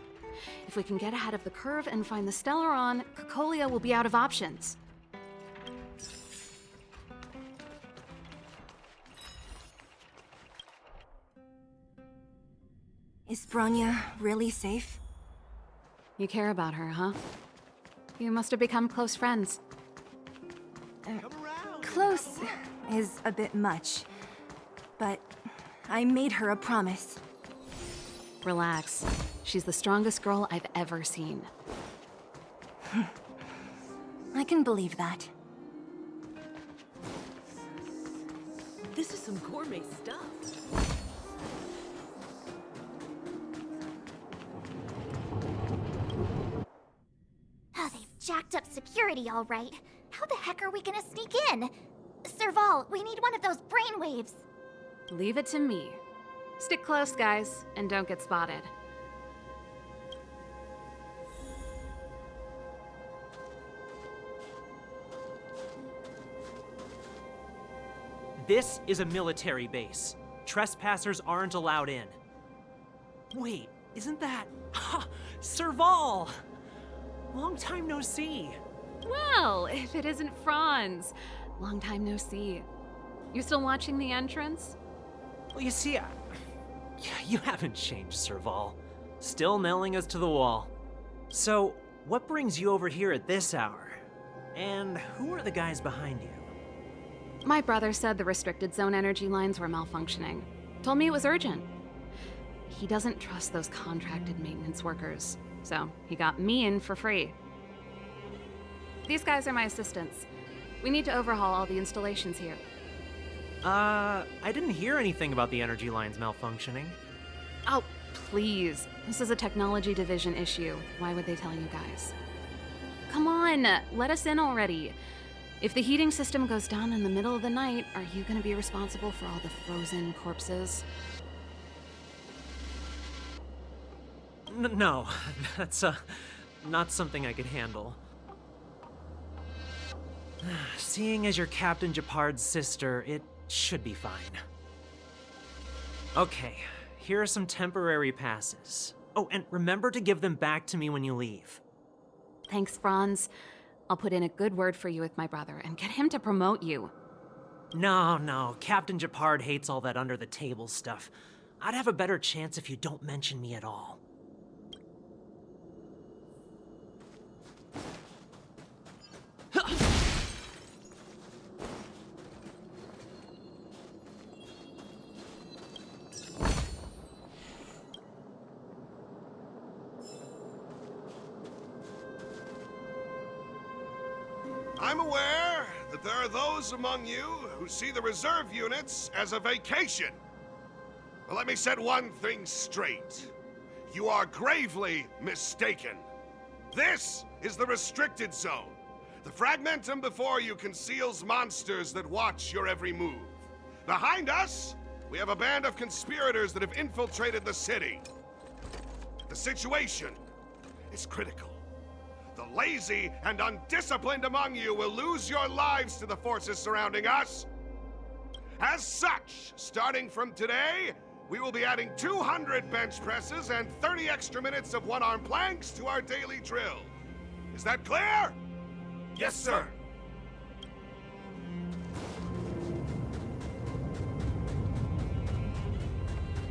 If we can get ahead of the curve and find the Stellaron, Kokolia will be out of options. Is Bronya really safe? You care about her, huh? You must have become close friends. Close is a bit much, but I made her a promise. Relax. She's the strongest girl I've ever seen. I can believe that. This is some gourmet stuff. Oh, they've jacked up security all right. How the heck are we gonna sneak in? Serval, we need one of those brainwaves. Leave it to me. Stick close, guys, and don't get spotted. This is a military base. Trespassers aren't allowed in. Wait, isn't that... Serval! Long time no see. Well, if it isn't Franz. Long time no see. You still watching the entrance? Well, you see, you haven't changed, Serval. Still nailing us to the wall. So, what brings you over here at this hour? And who are the guys behind you? My brother said the restricted zone energy lines were malfunctioning. Told me it was urgent. He doesn't trust those contracted maintenance workers, so he got me in for free. These guys are my assistants. We need to overhaul all the installations here. I didn't hear anything about the energy lines malfunctioning. Oh, please. This is a technology division issue. Why would they tell you guys? Come on, let us in already. If the heating system goes down in the middle of the night, are you gonna be responsible for all the frozen corpses? No, that's, not something I could handle. Seeing as you're Captain Japard's sister, it should be fine. Okay, here are some temporary passes. Oh, and remember to give them back to me when you leave. Thanks, Franz. I'll put in a good word for you with my brother and get him to promote you. No, Captain Japard hates all that under-the-table stuff. I'd have a better chance if you don't mention me at all. I'm aware that there are those among you who see the reserve units as a vacation. But let me set one thing straight. You are gravely mistaken. This is the restricted zone. The fragmentum before you conceals monsters that watch your every move. Behind us, we have a band of conspirators that have infiltrated the city. The situation is critical. The lazy and undisciplined among you will lose your lives to the forces surrounding us. As such, starting from today, we will be adding 200 bench presses and 30 extra minutes of one-arm planks to our daily drill. Is that clear? Yes, sir.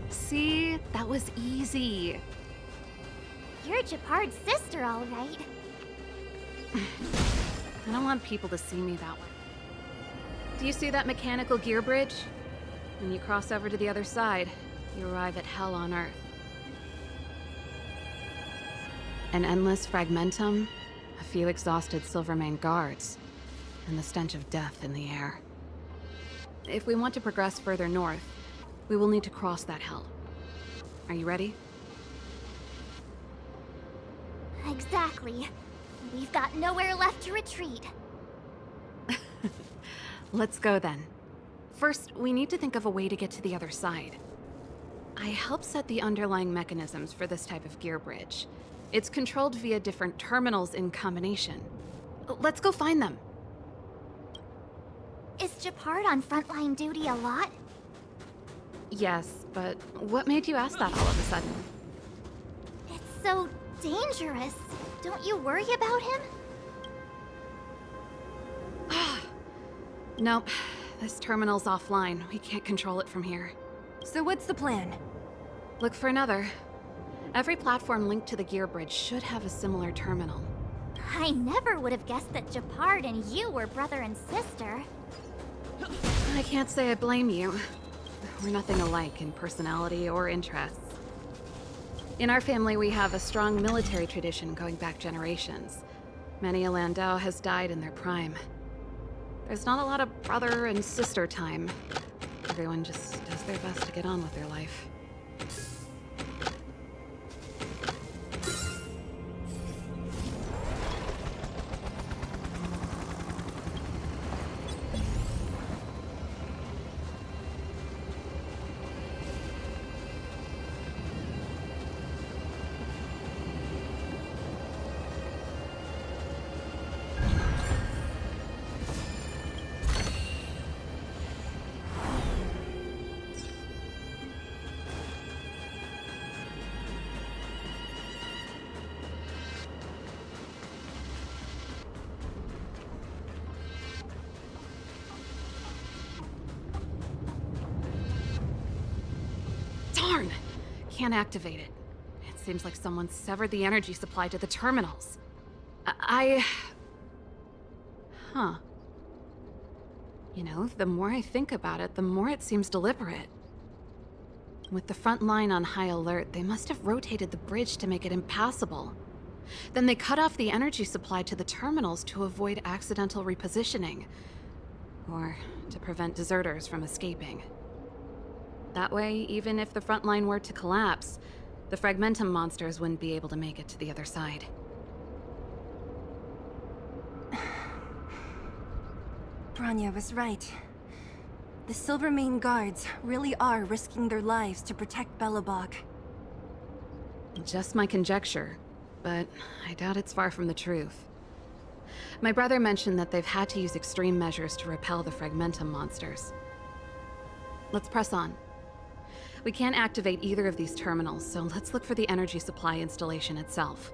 See? That was easy. You're Japard's sister, all right. I don't want people to see me that way. Do you see that mechanical gear bridge? When you cross over to the other side, you arrive at hell on Earth. An endless fragmentum, a few exhausted Silvermane guards, and the stench of death in the air. If we want to progress further north, we will need to cross that hell. Are you ready? Exactly. We've got nowhere left to retreat. Let's go then. First, we need to think of a way to get to the other side. I helped set the underlying mechanisms for this type of gear bridge. It's controlled via different terminals in combination. Let's go find them. Is Japard on frontline duty a lot? Yes, but what made you ask that all of a sudden? It's so dangerous. Don't you worry about him? Nope. This terminal's offline. We can't control it from here. So what's the plan? Look for another. Every platform linked to the gear bridge should have a similar terminal. I never would have guessed that Japard and you were brother and sister. I can't say I blame you. We're nothing alike in personality or interests. In our family, we have a strong military tradition going back generations. Many a Landau has died in their prime. There's not a lot of brother and sister time. Everyone just does their best to get on with their life. Darn! Can't activate it. It seems like someone severed the energy supply to the terminals. Huh. You know, the more I think about it, the more it seems deliberate. With the front line on high alert, they must have rotated the bridge to make it impassable. Then they cut off the energy supply to the terminals to avoid accidental repositioning. Or to prevent deserters from escaping. That way, even if the front line were to collapse, the Fragmentum monsters wouldn't be able to make it to the other side. Bronya was right. The Silvermane guards really are risking their lives to protect Belobog. Just my conjecture, but I doubt it's far from the truth. My brother mentioned that they've had to use extreme measures to repel the Fragmentum monsters. Let's press on. We can't activate either of these terminals, so let's look for the energy supply installation itself.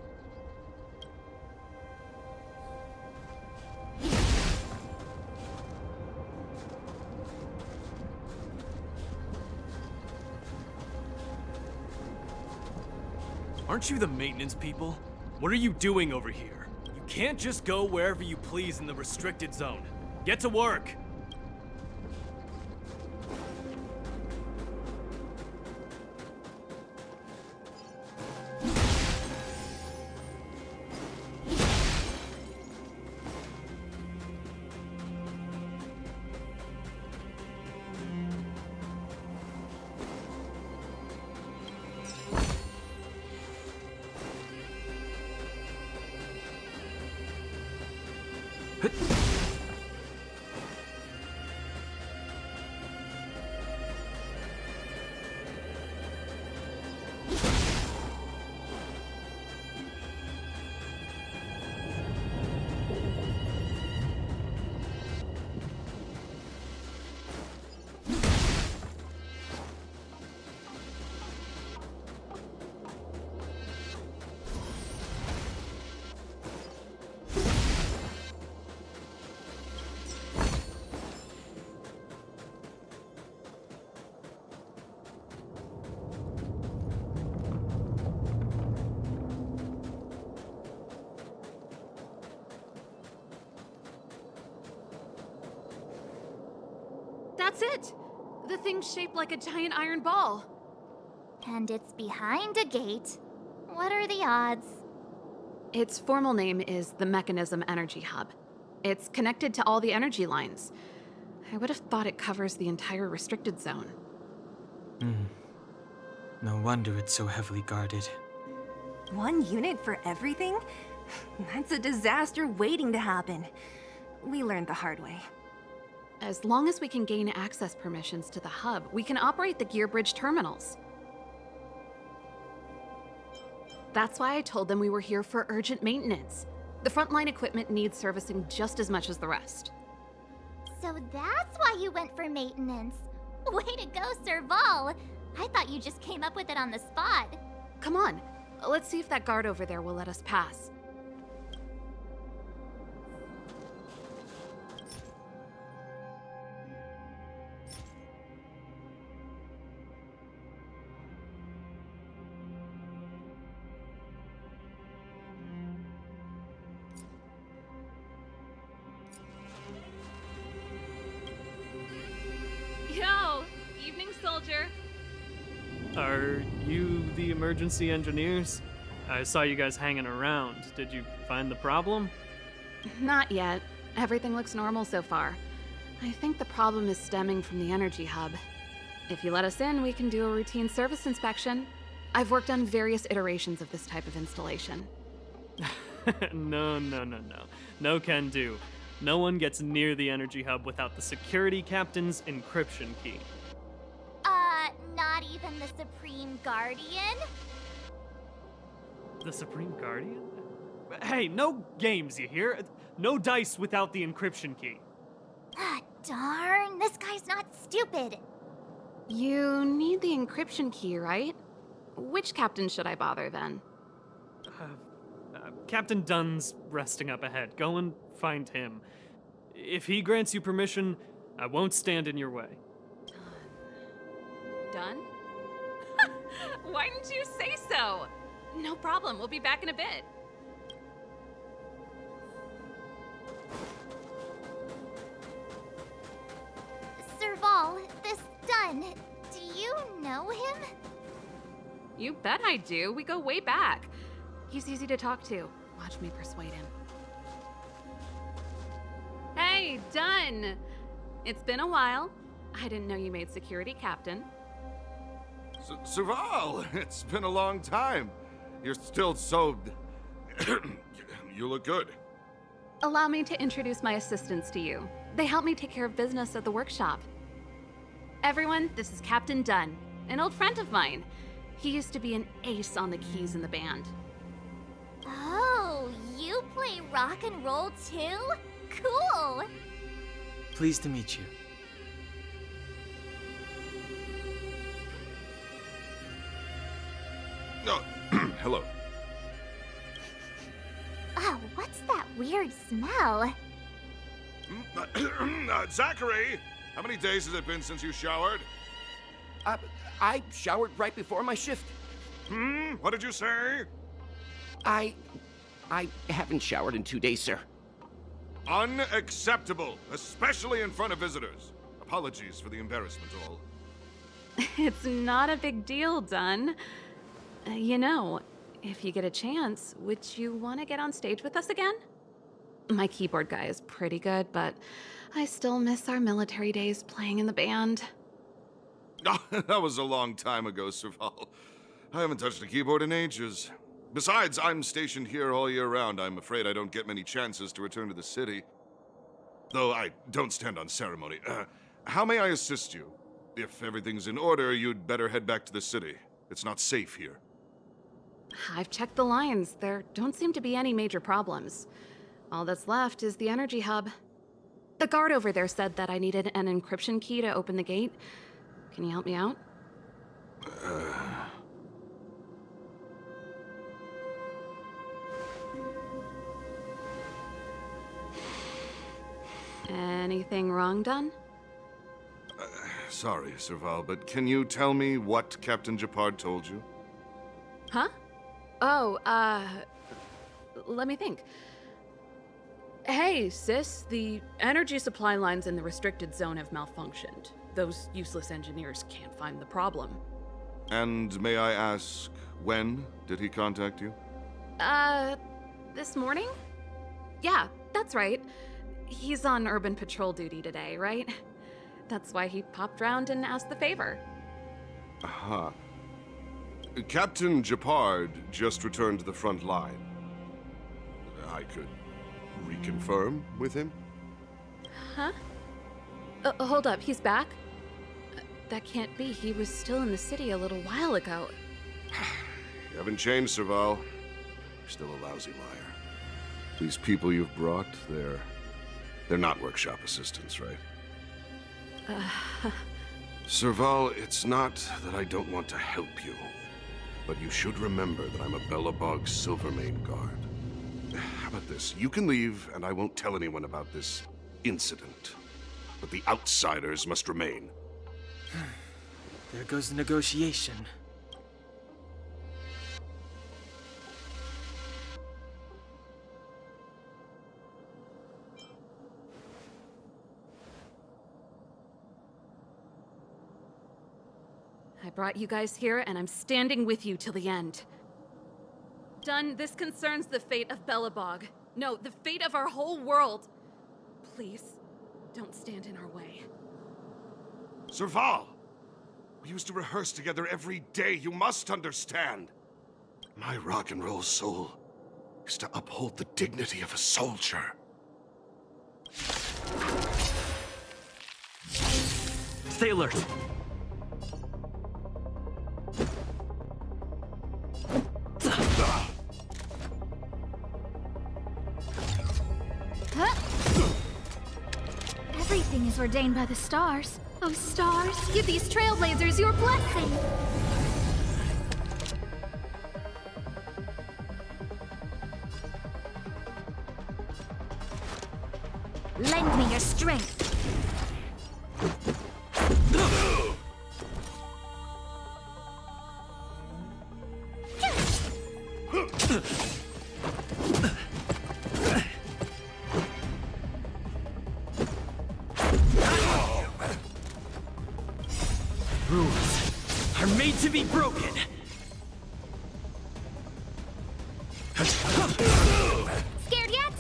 Aren't you the maintenance people? What are you doing over here? You can't just go wherever you please in the restricted zone. Get to work! That's it! The thing's shaped like a giant iron ball. And it's behind a gate. What are the odds? Its formal name is the Mechanism Energy Hub. It's connected to all the energy lines. I would have thought it covers the entire restricted zone. No wonder it's so heavily guarded. One unit for everything? That's a disaster waiting to happen. We learned the hard way. As long as we can gain access permissions to the hub, we can operate the gear bridge terminals. That's why I told them we were here for urgent maintenance. The frontline equipment needs servicing just as much as the rest. So that's why you went for maintenance. Way to go, Serval! I thought you just came up with it on the spot. Come on, let's see if that guard over there will let us pass. soldier. Are you the emergency engineers? I saw you guys hanging around. Did you find the problem? Not yet. Everything looks normal so far. I think the problem is stemming from the energy hub. If you let us in, we can do a routine service inspection. I've worked on various iterations of this type of installation. No. No can do. No one gets near the energy hub without the security captain's encryption key. Not even the Supreme Guardian? The Supreme Guardian? Hey, no games, you hear? No dice without the encryption key. Ah, darn, this guy's not stupid. You need the encryption key, right? Which captain should I bother then? Captain Dunn's resting up ahead. Go and find him. If he grants you permission, I won't stand in your way. Done? Why didn't you say so? No problem, we'll be back in a bit. Serval, this Dunn, do you know him? You bet I do. We go way back. He's easy to talk to. Watch me persuade him. Hey, Dunn! It's been a while. I didn't know you made security captain. Serval, it's been a long time. You're still so... You look good. Allow me to introduce my assistants to you. They help me take care of business at the workshop. Everyone, this is Captain Dunn, an old friend of mine. He used to be an ace on the keys in the band. Oh, you play rock and roll too? Cool! Pleased to meet you. No, hello. Oh, what's that weird smell? Zachary, how many days has it been since you showered? I showered right before my shift. What did you say? I haven't showered in 2 days, sir. Unacceptable, especially in front of visitors. Apologies for the embarrassment, all. It's not a big deal, Dunn. You know, if you get a chance, would you want to get on stage with us again? My keyboard guy is pretty good, but I still miss our military days playing in the band. That was a long time ago, Serval. I haven't touched a keyboard in ages. Besides, I'm stationed here all year round. I'm afraid I don't get many chances to return to the city. Though I don't stand on ceremony. How may I assist you? If everything's in order, you'd better head back to the city. It's not safe here. I've checked the lines. There don't seem to be any major problems. All that's left is the energy hub. The guard over there said that I needed an encryption key to open the gate. Can you help me out? Anything wrong, Dunn? Sorry, Serval, but can you tell me what Captain Japard told you? Huh? Oh, let me think. Hey, sis, the energy supply lines in the restricted zone have malfunctioned. Those useless engineers can't find the problem. And may I ask, when did he contact you? This morning? Yeah, that's right. He's on urban patrol duty today, right? That's why he popped round and asked the favor. Aha. Captain Japard just returned to the front line. I could reconfirm with him? Huh? Hold up, he's back? That can't be. He was still in the city a little while ago. You haven't changed, Serval. You're still a lousy liar. These people you've brought, they're not workshop assistants, right? Serval, it's not that I don't want to help you, but you should remember that I'm a Belobog Silvermane guard. How about this? You can leave, and I won't tell anyone about this incident. But the outsiders must remain. There goes the negotiation. I brought you guys here, and I'm standing with you till the end. Done, this concerns the fate of Belobog. No, the fate of our whole world. Please, don't stand in our way. Serval! We used to rehearse together every day, you must understand. My rock and roll soul is to uphold the dignity of a soldier. Stay alert. Everything is ordained by the stars. Oh, stars, give these trailblazers your blessing! Lend me your strength. Rules are made to be broken. Scared yet?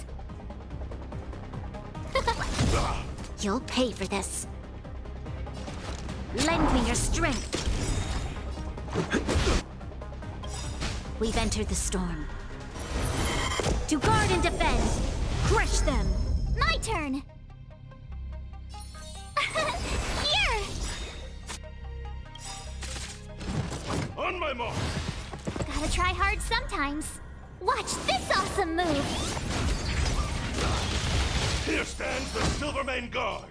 You'll pay for this. Lend me your strength. We've entered the storm. To guard and defend. Crush them. My turn! Here! On my mark! Gotta try hard sometimes. Watch this awesome move! Here stands the Silvermane Guard!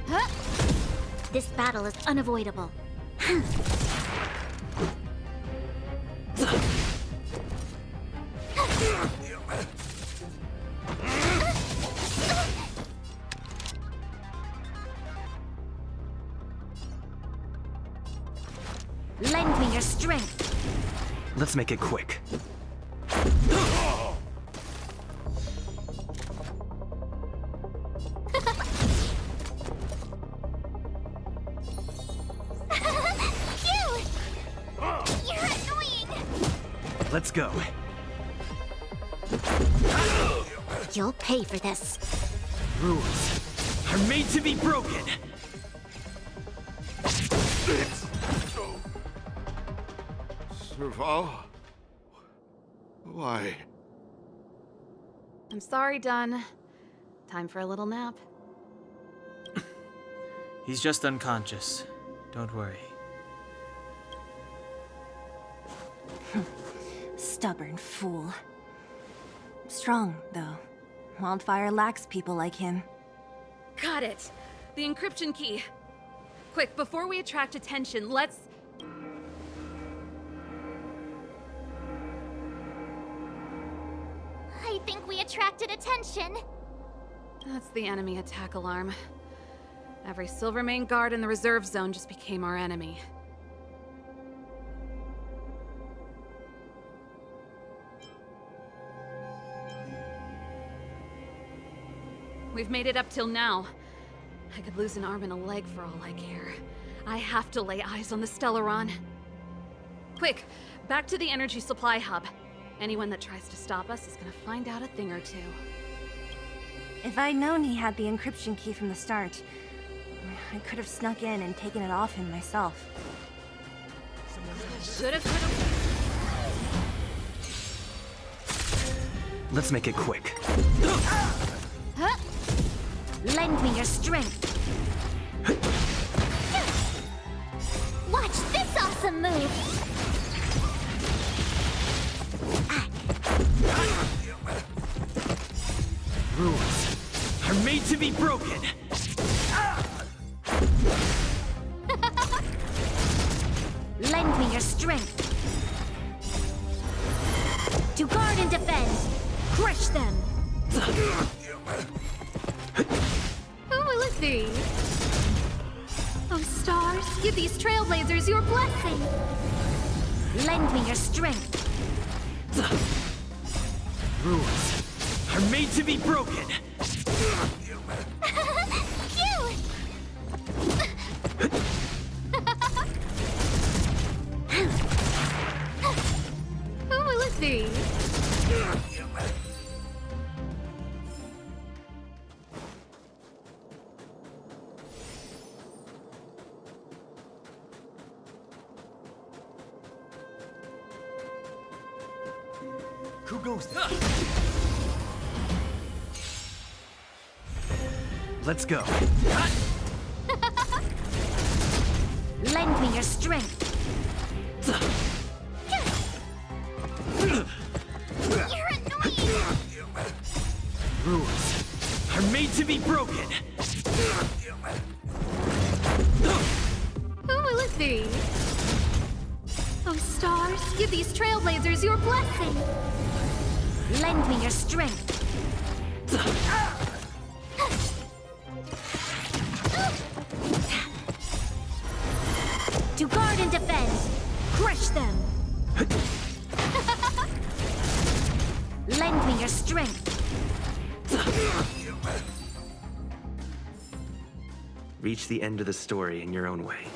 Huh? This battle is unavoidable. Lend me your strength. Let's make it quick. Cute! You're annoying! Let's go. You'll pay for this. Rules are made to be broken. Serval? Why? I'm sorry, Dunn. Time for a little nap. He's just unconscious. Don't worry. Stubborn fool. Strong, though. Wildfire lacks people like him. Got it! The encryption key. Quick, before we attract attention, let's... I think we attracted attention. That's the enemy attack alarm. Every Silvermane guard in the reserve zone just became our enemy. We've made it up till now. I could lose an arm and a leg for all I care. I have to lay eyes on the Stellaron. Quick, back to the energy supply hub. Anyone that tries to stop us is gonna find out a thing or two. If I'd known he had the encryption key from the start, I could have snuck in and taken it off him myself. Shoulda, coulda... Let's make it quick. Huh? Lend me your strength. Watch this awesome move! Rules are made to be broken. Lend me your strength. To guard and defend. Crush them. Who will it be? Oh, stars, give these trailblazers your blessing! Lend me your strength. Rules are made to be broken. Cute! Who goes there? Let's go. Lend me your strength. You're annoying! Rules are made to be broken. Who will it be? Oh, stars, give these trailblazers your blessing. Lend me your strength. To guard and defend. Crush them. Lend me your strength. Reach the end of the story in your own way.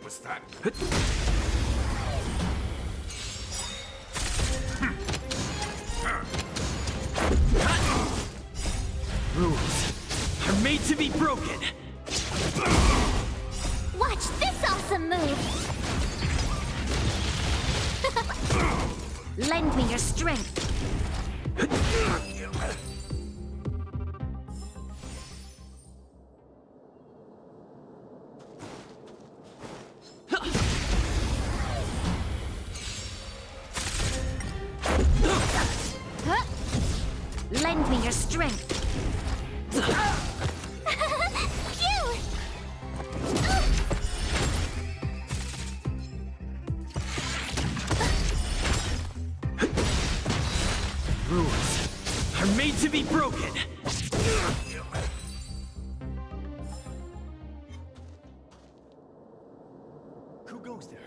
What's that? Rules are made to be broken. Watch this awesome move! Lend me your strength. Lend me your strength. Cute! Rules are made to be broken. Who goes there?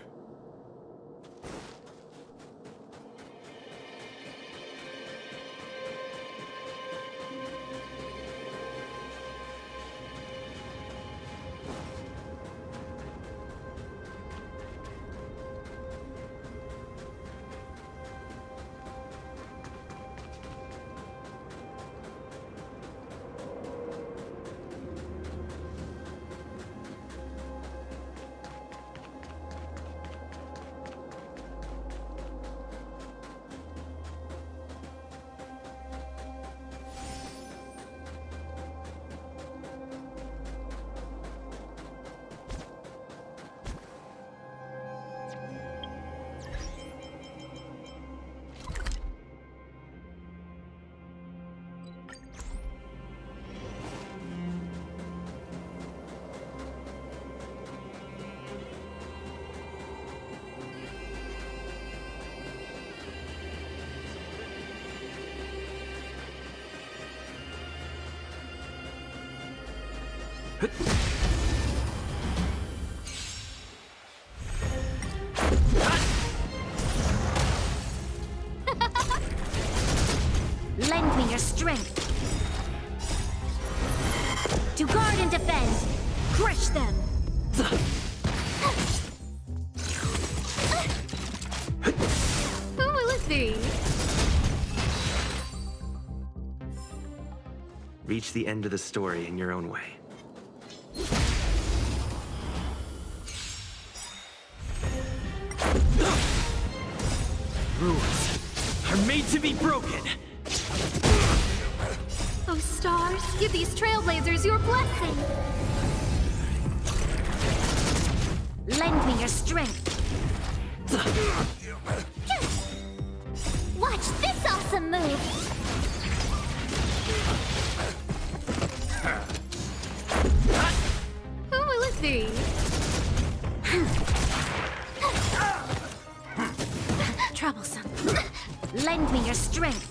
Lend me your strength. To guard and defend. reach the end of the story in your own way. Rules are made to be broken. Oh, stars, give these trailblazers your blessing. Lend me your strength. Watch this awesome move! Who will it be? Troublesome. Lend me your strength.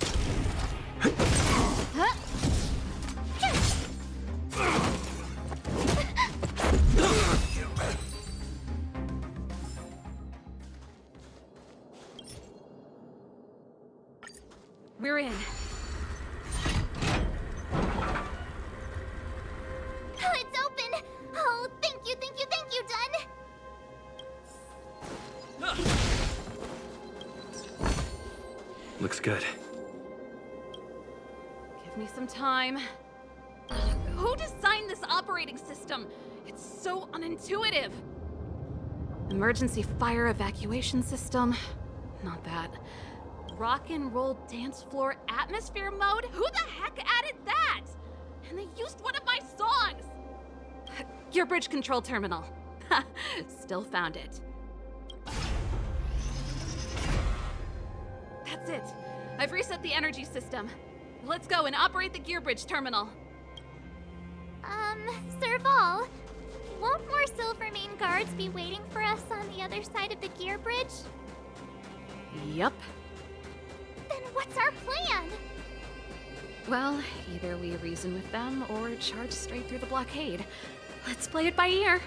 We're in. Oh, it's open! Oh, thank you, Dun! Looks good. Give me some time. Who designed this operating system? It's so unintuitive. Emergency fire evacuation system? Not that. Rock and roll dance floor atmosphere mode? Who the heck added that? And they used one of my songs! Gear bridge control terminal. Still found it. That's it. I've reset the energy system. Let's go and operate the gear bridge terminal. Serval, won't more Silvermane guards be waiting for us on the other side of the gear bridge? Yup. Then what's our plan? Well, either we reason with them or charge straight through the blockade. Let's play it by ear.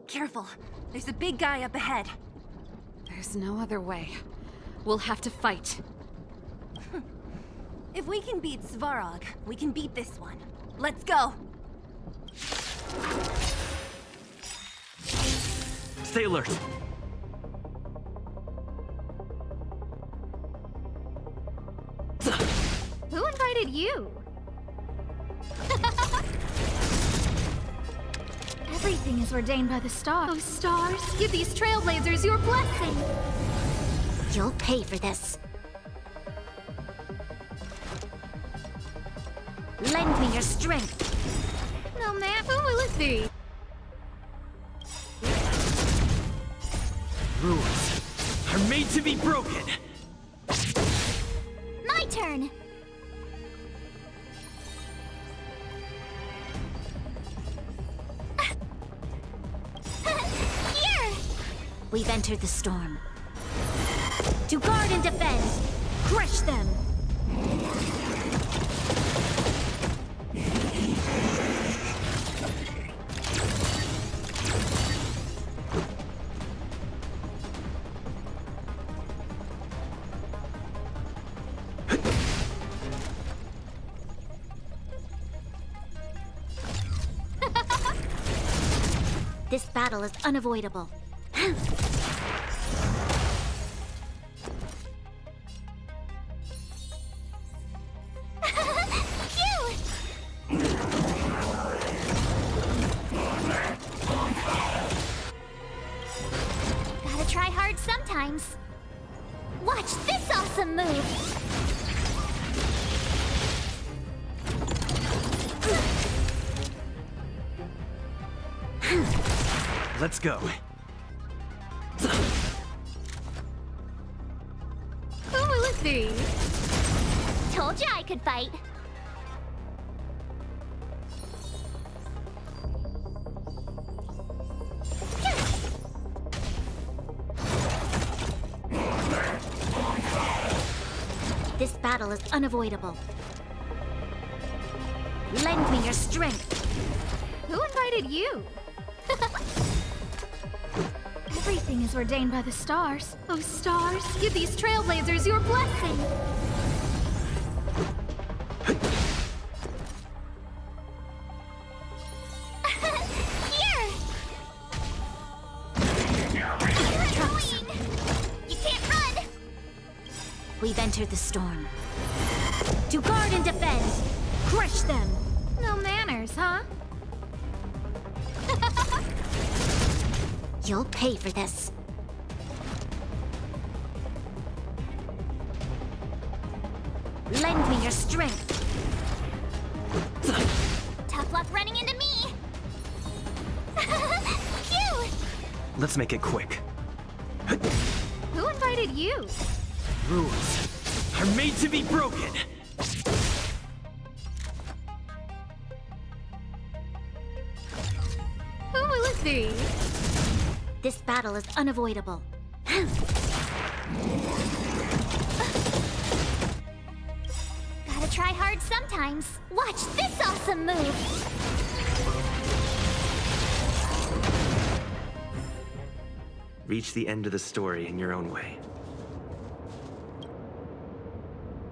Careful. There's a big guy up ahead. There's no other way. We'll have to fight. If we can beat Svarog, we can beat this one. Let's go! Stay alert. Who invited you? Everything is ordained by the stars. Oh, stars, give these trailblazers your blessing. You'll pay for this. Lend me your strength. No, ma'am. Who will it be? Rules are made to be broken. My turn! Here! We've entered the storm. To guard and defend! Crush them! This battle is unavoidable. Gotta try hard sometimes. Watch this awesome move! Let's go. Who will it be? Told ya I could fight. battle is unavoidable. Lend me your strength. Who invited you? Everything is ordained by the stars. Oh, stars, give these trailblazers your blessing. Here! Annoying! You can't run! We've entered the storm. To guard and defend! Crush them! No manners, huh? You'll pay for this. Lend me your strength. Tough luck running into me! Phew! Let's make it quick. Who invited you? Rules are made to be broken. Who will it be? This battle is unavoidable. Gotta try hard sometimes. Watch this awesome move! Reach the end of the story in your own way.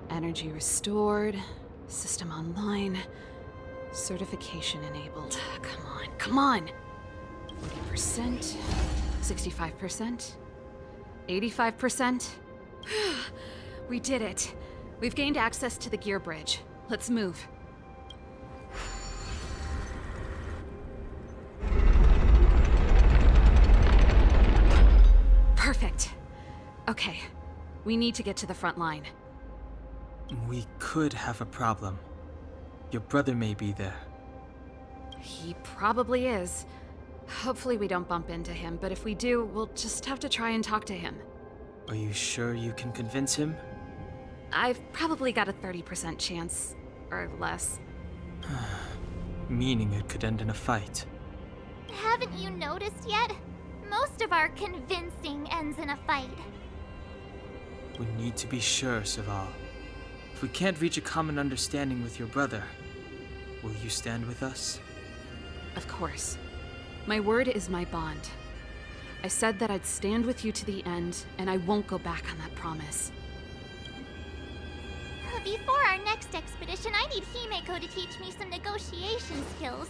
Energy restored, system online, certification enabled. Come on, come on! 40%, 65%, 85%. We did it. We've gained access to the gear bridge. Let's move. Perfect. Okay, we need to get to the front line. We could have a problem. Your brother may be there. He probably is. Hopefully we don't bump into him, but if we do, we'll just have to try and talk to him. Are you sure you can convince him? I've probably got a 30% chance, or less. Meaning it could end in a fight. Haven't you noticed yet? Most of our convincing ends in a fight. We need to be sure, Saval. If we can't reach a common understanding with your brother, will you stand with us? Of course. My word is my bond. I said that I'd stand with you to the end, and I won't go back on that promise. Before our next expedition, I need Himeko to teach me some negotiation skills.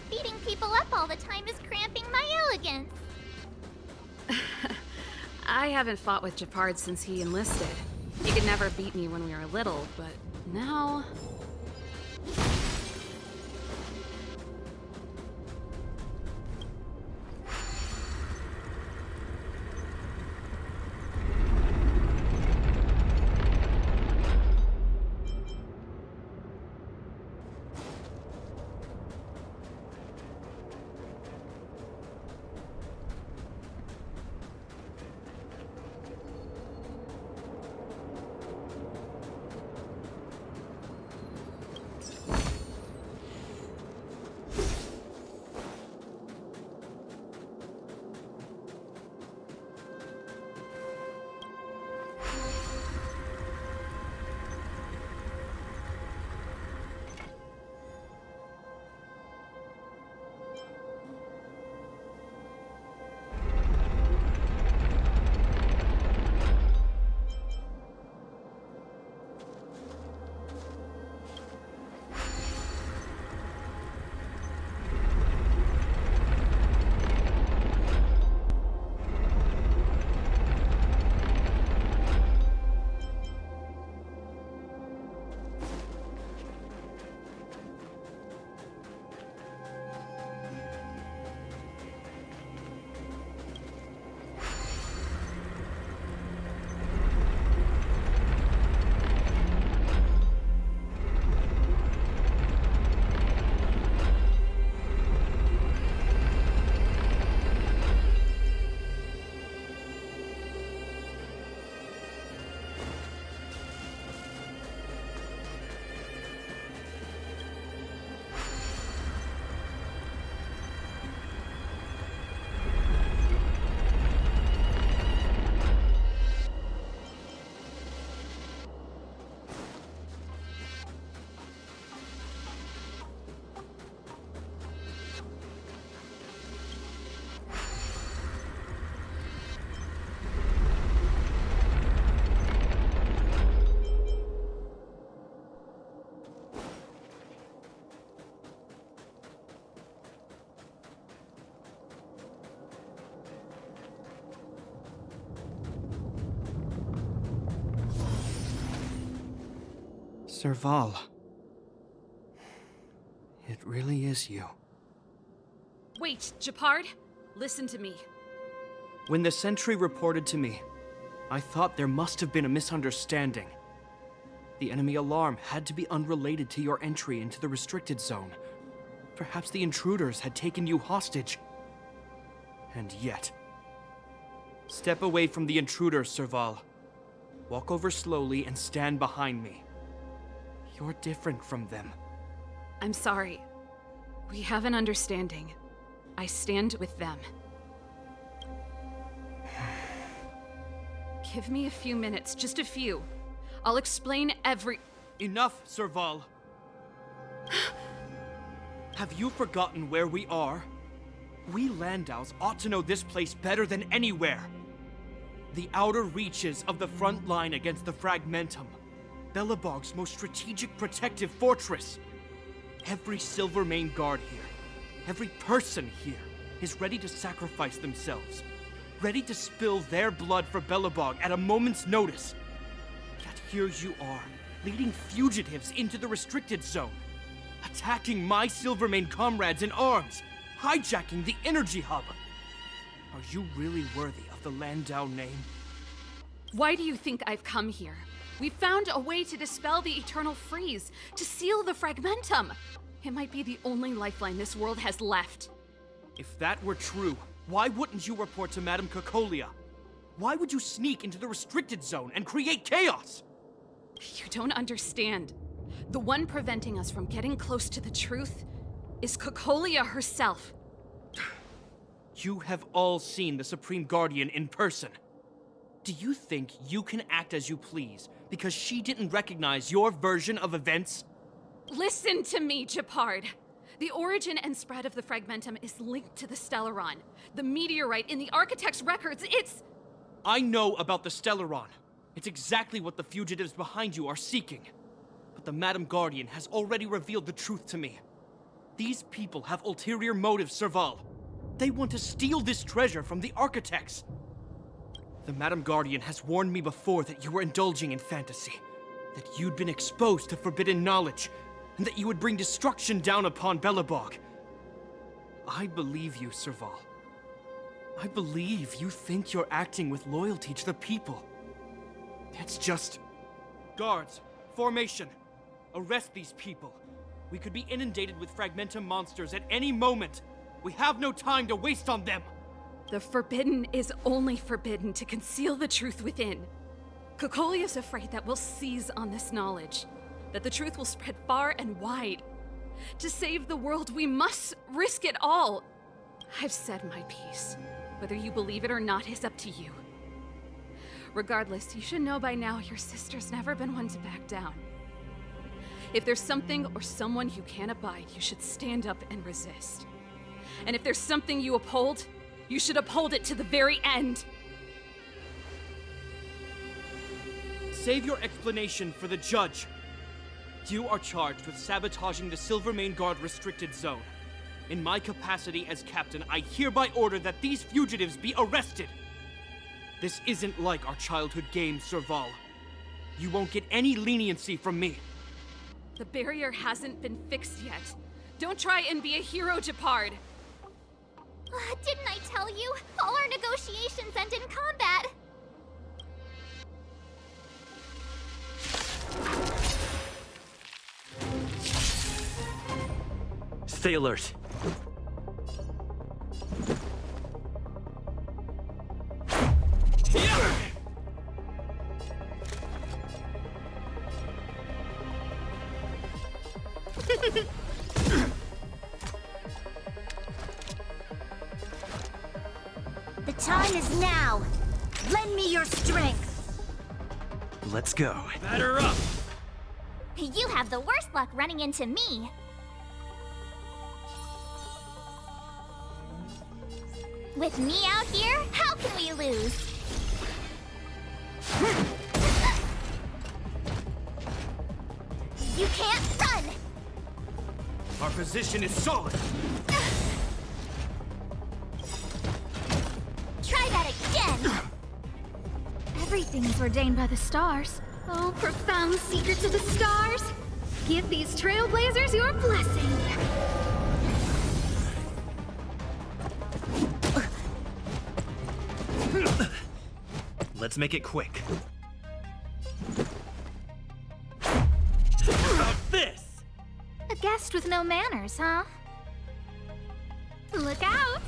Beating people up all the time is cramping my elegance. I haven't fought with Japard since he enlisted. He could never beat me when we were little, but now... Serval. It really is you. Wait, Japard, listen to me. When the sentry reported to me, I thought there must have been a misunderstanding. The enemy alarm had to be unrelated to your entry into the restricted zone. Perhaps the intruders had taken you hostage. And yet... Step away from the intruders, Serval. Walk over slowly and stand behind me. You're different from them. I'm sorry. We have an understanding. I stand with them. Give me a few minutes, just a few. I'll explain every... Enough, Serval. Have you forgotten where we are? We Landaus ought to know this place better than anywhere. The outer reaches of the front line against the Fragmentum. Belobog's most strategic protective fortress. Every Silvermane guard here, every person here, is ready to sacrifice themselves. Ready to spill their blood for Belobog at a moment's notice. Yet here you are, leading fugitives into the restricted zone. Attacking my Silvermane comrades in arms. Hijacking the energy hub. Are you really worthy of the Landau name? Why do you think I've come here? We found a way to dispel the eternal freeze, to seal the Fragmentum. It might be the only lifeline this world has left. If that were true, why wouldn't you report to Madame Cocolia? Why would you sneak into the restricted zone and create chaos? You don't understand. The one preventing us from getting close to the truth is Cocolia herself. You have all seen the Supreme Guardian in person. Do you think you can act as you please because she didn't recognize your version of events? Listen to me, Japard. The origin and spread of the Fragmentum is linked to the Stellaron. The meteorite in the Architect's records, it's... I know about the Stellaron. It's exactly what the fugitives behind you are seeking. But the Madam Guardian has already revealed the truth to me. These people have ulterior motives, Serval. They want to steal this treasure from the Architects. The Madam Guardian has warned me before that you were indulging in fantasy. That you'd been exposed to forbidden knowledge. And that you would bring destruction down upon Belobog. I believe you, Serval. I believe you think you're acting with loyalty to the people. It's just... Guards, formation. Arrest these people. We could be inundated with Fragmentum monsters at any moment. We have no time to waste on them. The forbidden is only forbidden to conceal the truth within. Cocolia's afraid that we'll seize on this knowledge. That the truth will spread far and wide. To save the world, we must risk it all. I've said my piece. Whether you believe it or not is up to you. Regardless, you should know by now your sister's never been one to back down. If there's something or someone you can't abide, you should stand up and resist. And if there's something you uphold, you should uphold it to the very end. Save your explanation for the judge. You are charged with sabotaging the Silvermane Guard restricted zone. In my capacity as captain, I hereby order that these fugitives be arrested. This isn't like our childhood game, Serval. You won't get any leniency from me. The barrier hasn't been fixed yet. Don't try and be a hero, Japard. Didn't I tell you? All our negotiations end in combat. Stay alert. The time is now. Lend me your strength. Let's go. Batter up! You have the worst luck running into me. With me out here, how can we lose? You can't run! Our position is solid. Try that again! Everything is ordained by the stars. Oh, profound secrets of the stars! Give these trailblazers your blessing! Let's make it quick. This! A guest with no manners, huh? Look out!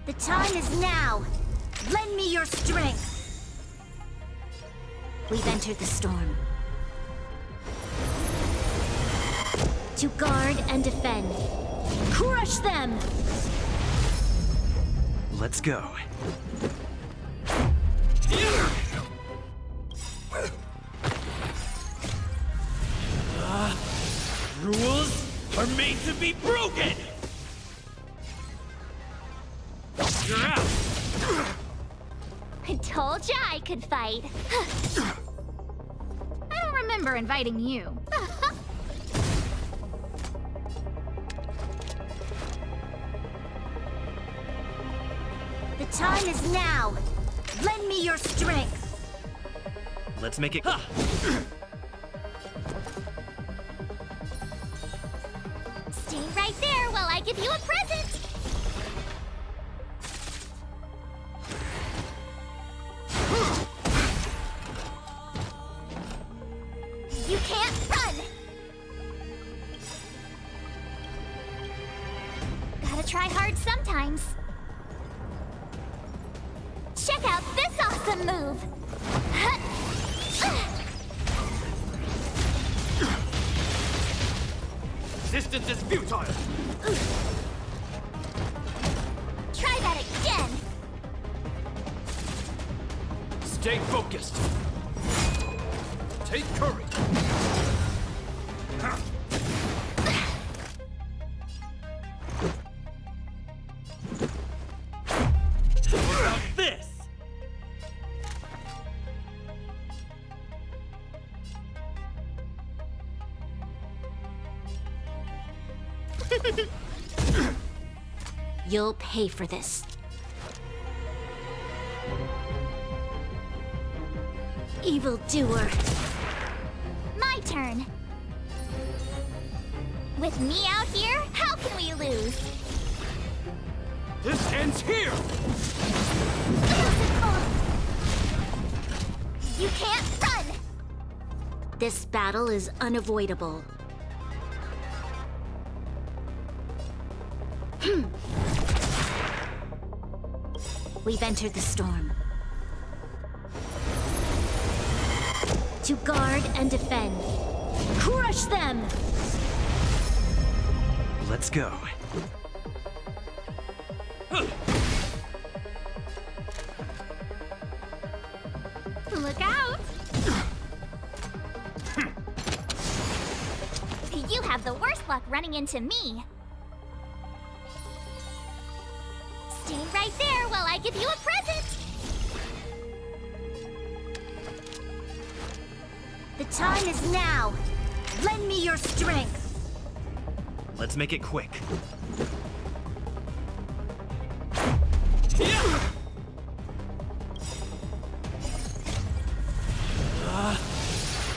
The time is now. Lend me your strength. We've entered the storm. To guard and defend. Crush them! Let's go. Rules are made to be broken! You're out! I told ya I could fight. I don't remember inviting you. The time is now. Lend me your strength. Let's make it. Stay right there while I give you a present. You can't run. Gotta try hard sometimes. Check out this awesome move! Resistance is futile! Try that again! Stay focused! Take courage! What about this? You'll pay for this. Evildoer. My turn. With me out here, how can we lose? This ends here! You can't run! This battle is unavoidable. We've entered the storm. To guard and defend. Crush them! Let's go. Look out! You have the worst luck running into me. Stay right there while I give you a present! The time is now. Lend me your strength. Let's make it quick.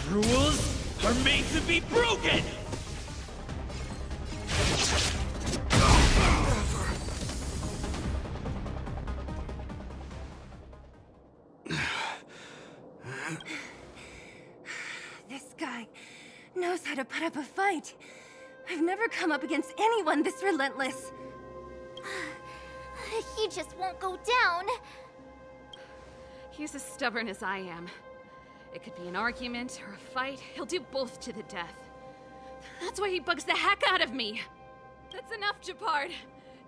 Rules are made to be broken! This guy knows how to put up a fight. I've never come up against anyone this relentless. He just won't go down. He's as stubborn as I am. It could be an argument or a fight. He'll do both to the death. That's why he bugs the heck out of me. That's enough, Japard.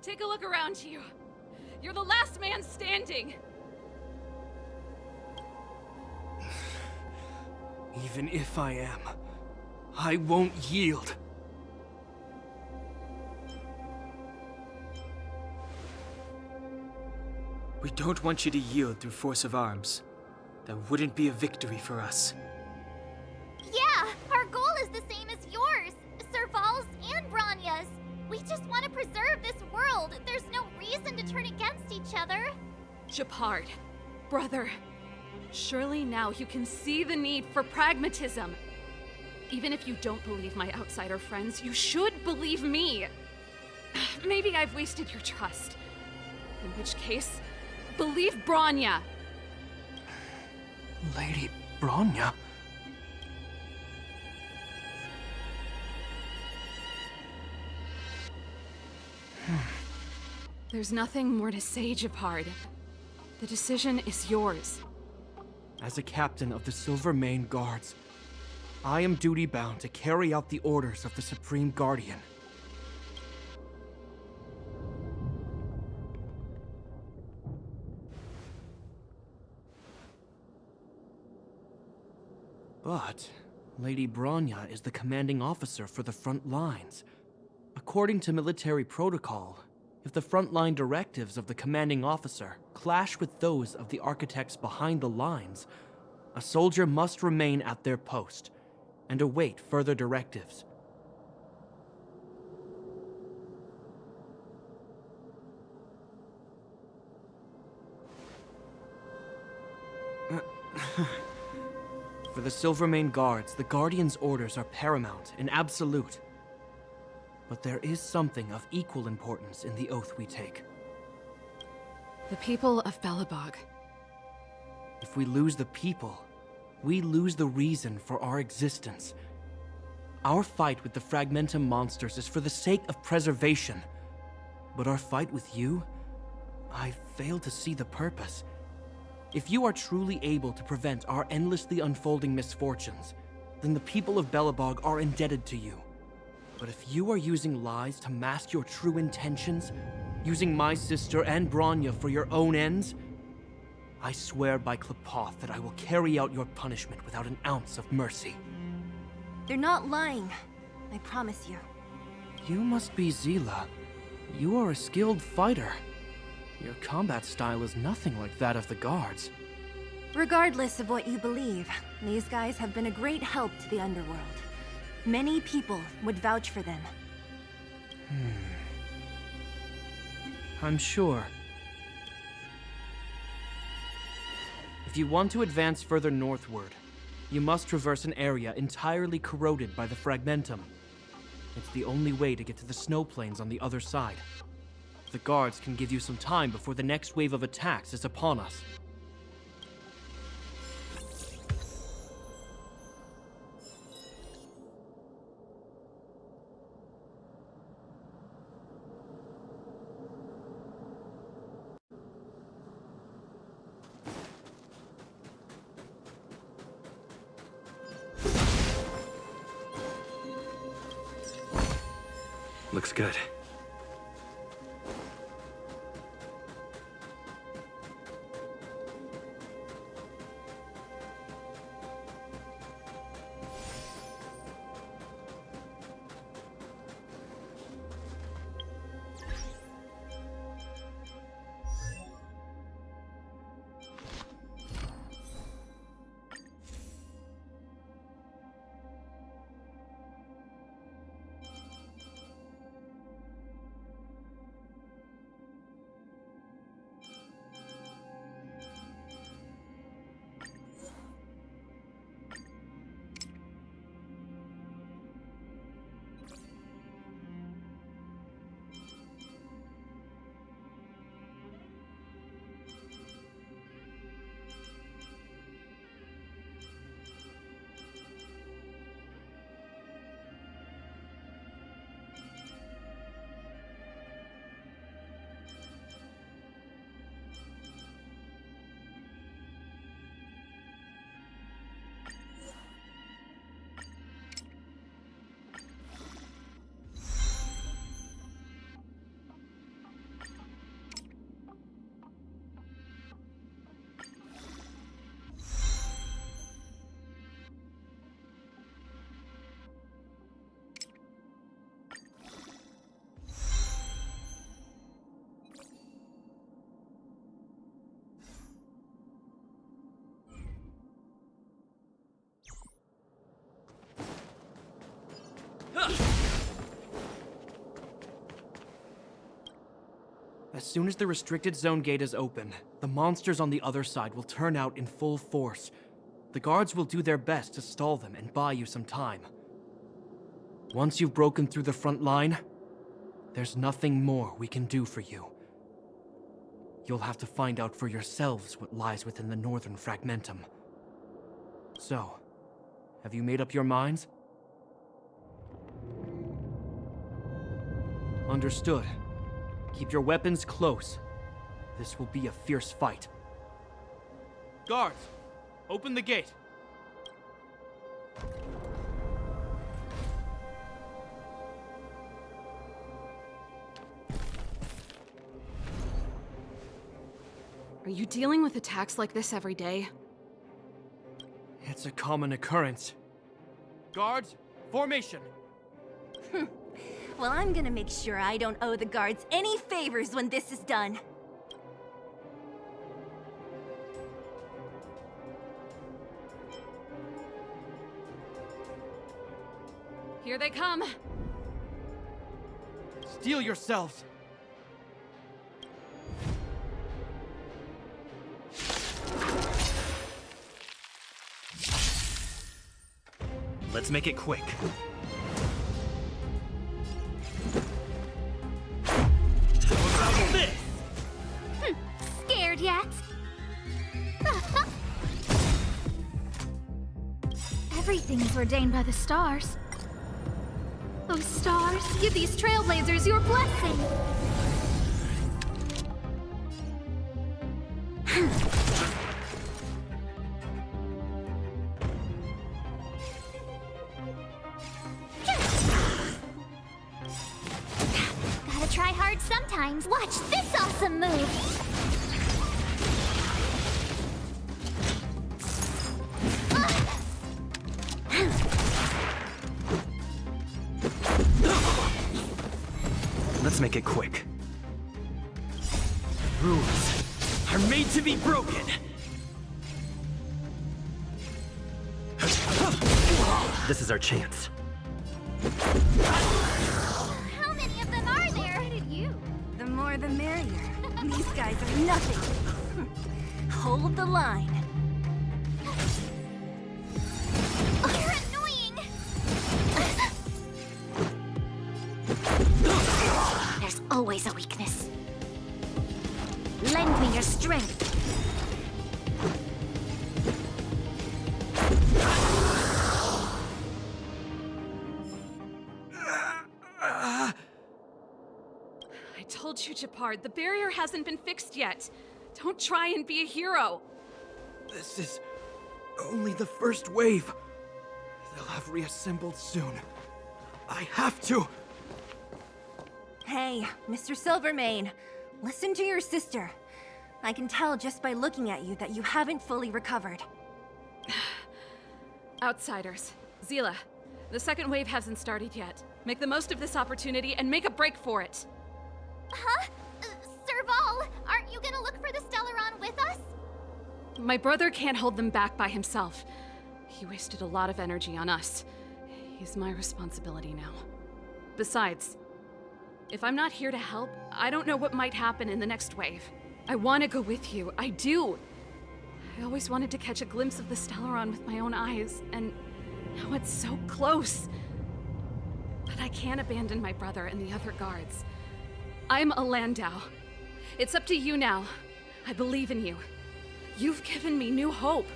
Take a look around you. You're the last man standing. Even if I am, I won't yield. We don't want you to yield through force of arms. That wouldn't be a victory for us. Yeah, our goal is the same as yours, Serval's and Branya's. We just want to preserve this world. There's no reason to turn against each other. Japard, brother, surely now you can see the need for pragmatism. Even if you don't believe my outsider friends, you should believe me. Maybe I've wasted your trust. In which case, believe Bronya. Lady Bronya? There's nothing more to say, Japard. The decision is yours. As a captain of the Silvermane Guards, I am duty-bound to carry out the orders of the Supreme Guardian. But Lady Bronya is the commanding officer for the front lines. According to military protocol, if the frontline directives of the commanding officer clash with those of the architects behind the lines, a soldier must remain at their post and await further directives. For the Silvermane Guards, the Guardian's orders are paramount and absolute. But there is something of equal importance in the oath we take. The people of Belobog. If we lose the people, we lose the reason for our existence. Our fight with the Fragmentum monsters is for the sake of preservation. But our fight with you, I fail to see the purpose. If you are truly able to prevent our endlessly unfolding misfortunes, then the people of Belobog are indebted to you. But if you are using lies to mask your true intentions, using my sister and Bronya for your own ends, I swear by Klepoth that I will carry out your punishment without an ounce of mercy. They're not lying. I promise you. You must be Zila. You are a skilled fighter. Your combat style is nothing like that of the guards. Regardless of what you believe, these guys have been a great help to the underworld. Many people would vouch for them. I'm sure. If you want to advance further northward, you must traverse an area entirely corroded by the Fragmentum. It's the only way to get to the snow plains on the other side. The guards can give you some time before the next wave of attacks is upon us. Looks good. As soon as the restricted zone gate is open, the monsters on the other side will turn out in full force. The guards will do their best to stall them and buy you some time. Once you've broken through the front line, there's nothing more we can do for you. You'll have to find out for yourselves what lies within the northern fragmentum. So, have you made up your minds? Understood. Keep your weapons close. This will be a fierce fight. Guards, open the gate. Are you dealing with attacks like this every day? It's a common occurrence. Guards, formation! Well, I'm gonna make sure I don't owe the guards any favors when this is done. Here they come. Steel yourselves! Let's make it quick. Scared yet? Everything's ordained by the stars. Those stars give these trailblazers your blessing. Gotta try hard sometimes. Watch this awesome move. Let's make it quick. Rules are made to be broken. This is our chance. How many of them are there? Why did you? The more the merrier. These guys are nothing. Hold the line. You're annoying. There's always a weakness. Lend me your strength. I told you, Japard, the barrier hasn't been fixed yet. Don't try and be a hero. This is only the first wave. They'll have reassembled soon. I have to. Hey, Mr. Silvermane, listen to your sister. I can tell just by looking at you that you haven't fully recovered. Outsiders. Zila, the second wave hasn't started yet. Make the most of this opportunity and make a break for it. Huh? Serval, aren't you gonna look for the Stellaron with us? My brother can't hold them back by himself. He wasted a lot of energy on us. He's my responsibility now. Besides, if I'm not here to help, I don't know what might happen in the next wave. I want to go with you. I do. I always wanted to catch a glimpse of the Stellaron with my own eyes, and now it's so close. But I can't abandon my brother and the other guards. I'm a Landau. It's up to you now. I believe in you. You've given me new hope.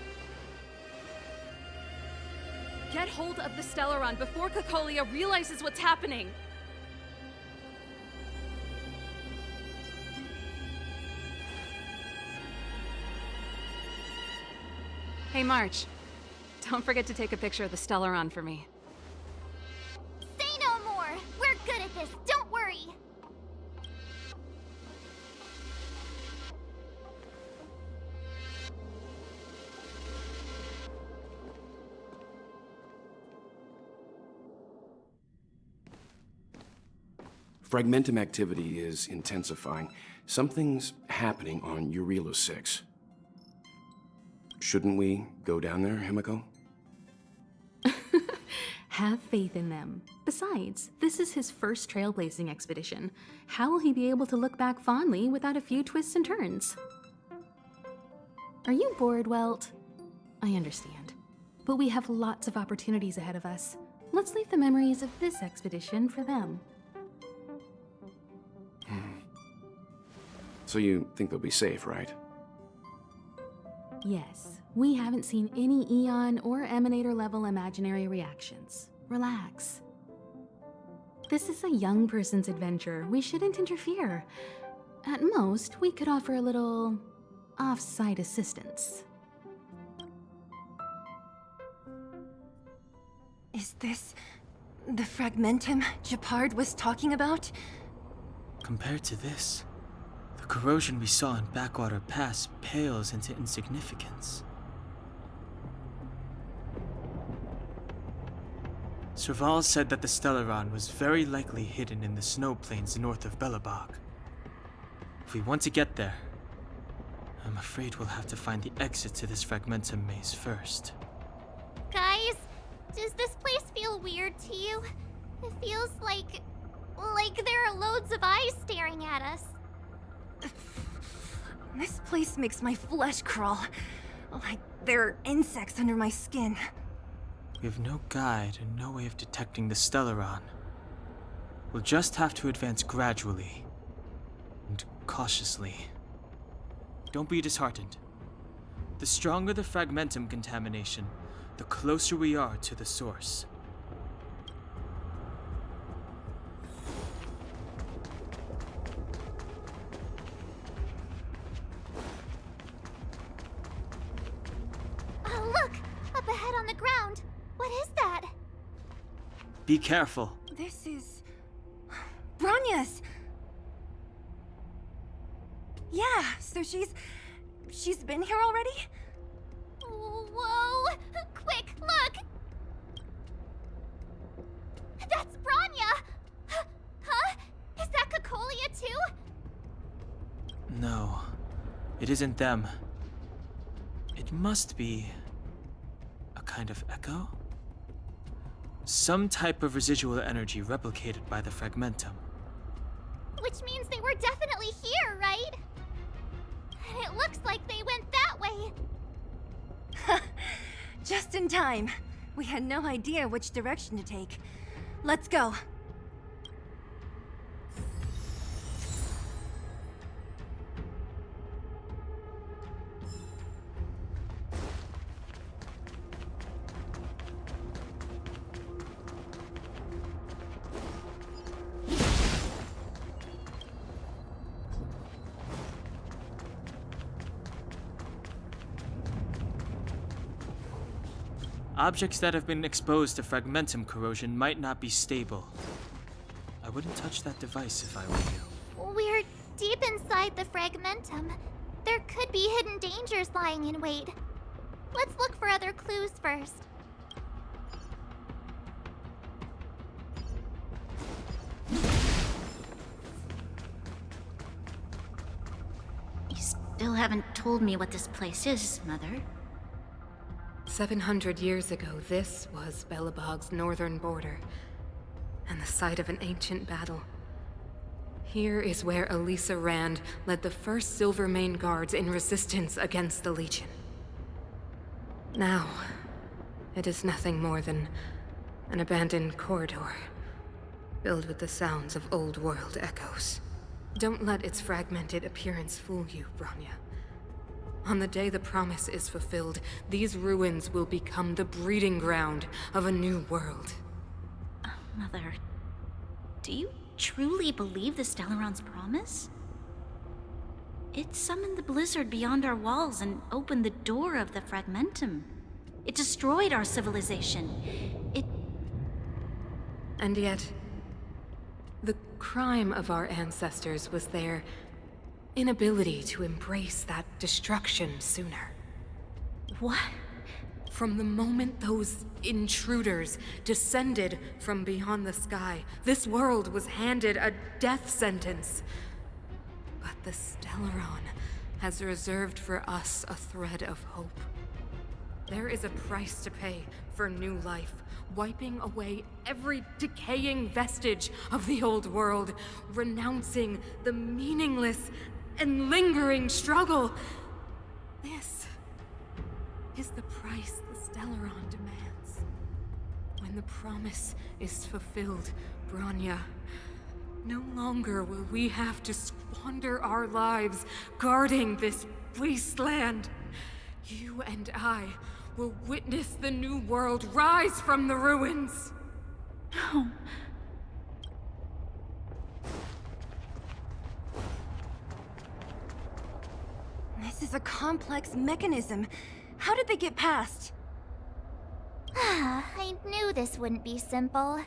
Get hold of the Stellaron before Cocolia realizes what's happening. Hey, March. Don't forget to take a picture of the Stellaron for me. Say no more! We're good at this, don't worry! Fragmentum activity is intensifying. Something's happening on Urilo 6. Shouldn't we go down there, Himiko? Have faith in them. Besides, this is his first trailblazing expedition. How will he be able to look back fondly without a few twists and turns? Are you bored, Welt? I understand. But we have lots of opportunities ahead of us. Let's leave the memories of this expedition for them. So you think they'll be safe, right? Yes, we haven't seen any Eon or Emanator level imaginary reactions. Relax. This is a young person's adventure. We shouldn't interfere. At most, we could offer a little off-site assistance. Is this the fragmentum Gepard was talking about? Compared to this, the corrosion we saw in Backwater Pass pales into insignificance. Serval said that the Stellaron was very likely hidden in the snow plains north of Belobog. If we want to get there, I'm afraid we'll have to find the exit to this fragmentum maze first. Guys, does this place feel weird to you? It feels like there are loads of eyes staring at us. This place makes my flesh crawl. Like there are insects under my skin. We have no guide and no way of detecting the Stellaron. We'll just have to advance gradually and cautiously. Don't be disheartened. The stronger the fragmentum contamination, the closer we are to the source. Oh, look! Up ahead on the ground! What is that? Be careful. This is... Bronya's! Yeah, so she's been here already? Whoa! Quick, look! That's Bronya! Huh? Is that Cocolia too? No, it isn't them. It must be a kind of echo? Some type of residual energy replicated by the fragmentum. Which means they were definitely here, right? And it looks like they went that way. Just in time. We had no idea which direction to take. Let's go. Objects that have been exposed to fragmentum corrosion might not be stable. I wouldn't touch that device if I were you. We're deep inside the fragmentum. There could be hidden dangers lying in wait. Let's look for other clues first. You still haven't told me what this place is, Mother. 700 years ago, this was Belobog's northern border, and the site of an ancient battle. Here is where Elisa Rand led the first Silvermane Guards in resistance against the Legion. Now, it is nothing more than an abandoned corridor, filled with the sounds of old world echoes. Don't let its fragmented appearance fool you, Bronya. On the day the promise is fulfilled, these ruins will become the breeding ground of a new world. Mother, do you truly believe the Stellaron's promise? It summoned the blizzard beyond our walls and opened the door of the fragmentum. It destroyed our civilization. And yet, the crime of our ancestors was their inability to embrace that destruction sooner. What? From the moment those intruders descended from beyond the sky, this world was handed a death sentence. But the Stellaron has reserved for us a thread of hope. There is a price to pay for new life, wiping away every decaying vestige of the old world, renouncing the meaningless and lingering struggle. This is the price the Stellaron demands. When the promise is fulfilled, Bronya, no longer will we have to squander our lives guarding this wasteland. You and I will witness the new world rise from the ruins. No. This is a complex mechanism. How did they get past? I knew this wouldn't be simple.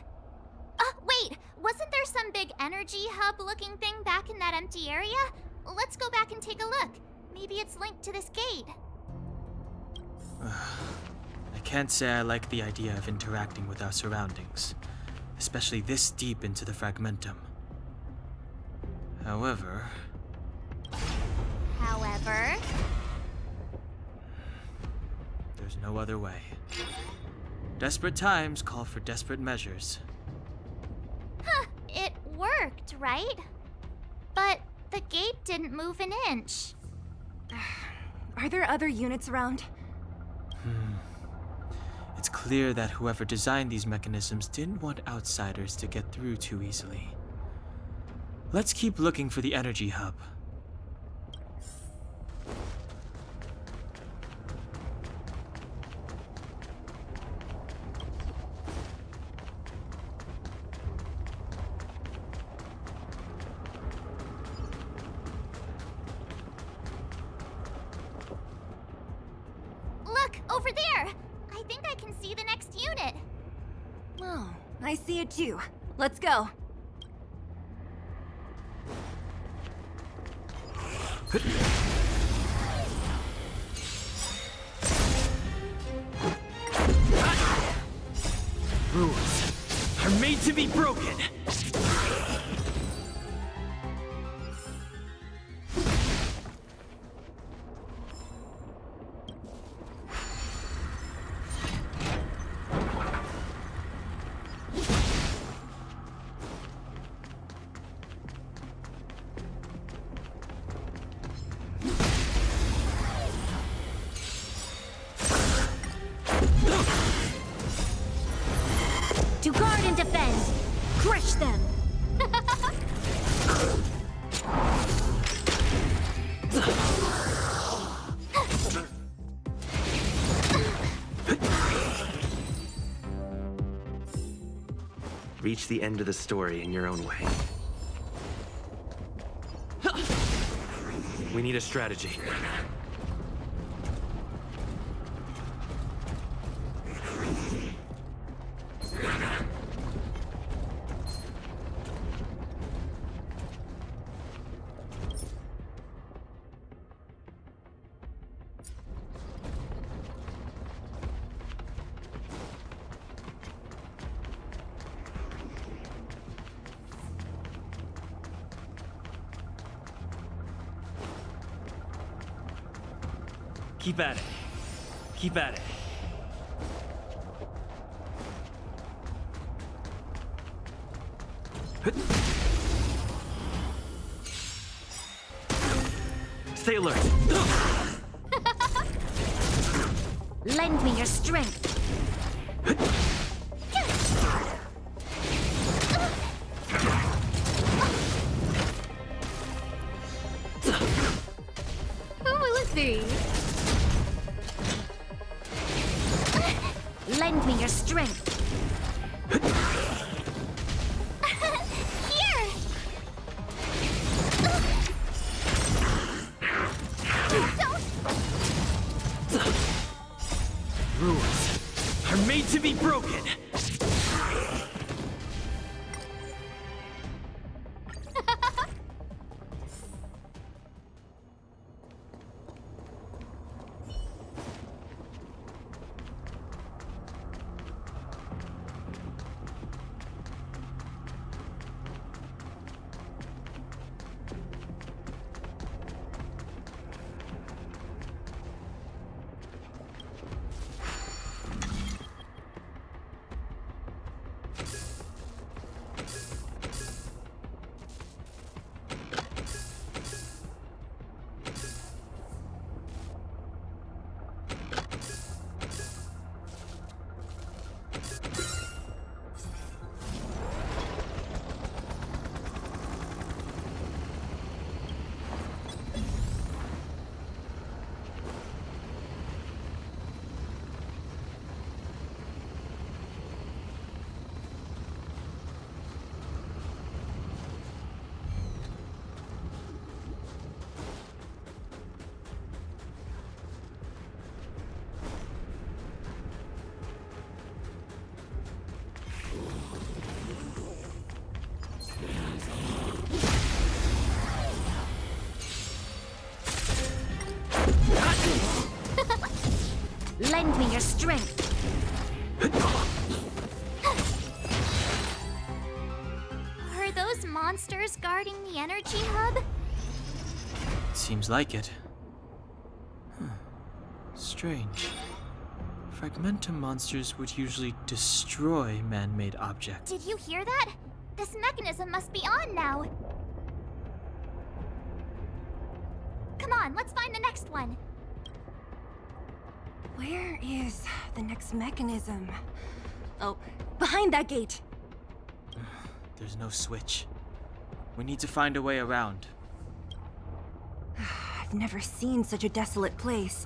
Wait! Wasn't there some big energy hub-looking thing back in that empty area? Let's go back and take a look. Maybe it's linked to this gate. I can't say I like the idea of interacting with our surroundings, especially this deep into the fragmentum. However, there's no other way. Desperate times call for desperate measures. It worked, right? But the gate didn't move an inch. Are there other units around? It's clear that whoever designed these mechanisms didn't want outsiders to get through too easily. Let's keep looking for the energy hub. Look, over there! I think I can see the next unit. Oh, I see it too. Let's go. Rules are made to be broken. To guard and defend! Crush them! Reach the end of the story in your own way. We need a strategy. Keep at it. Keep at it. Stay alert. Lend me your strength! Who will it be? Lend me your strength! Here! Rules are made to be broken. Lend me your strength. Are those monsters guarding the energy hub? Seems like it. Huh. Strange. Fragmentum monsters would usually destroy man-made objects. Did you hear that? This mechanism must be on now. Come on, let's find the next one. Where is the next mechanism? Oh, behind that gate. There's no switch. We need to find a way around. I've never seen such a desolate place.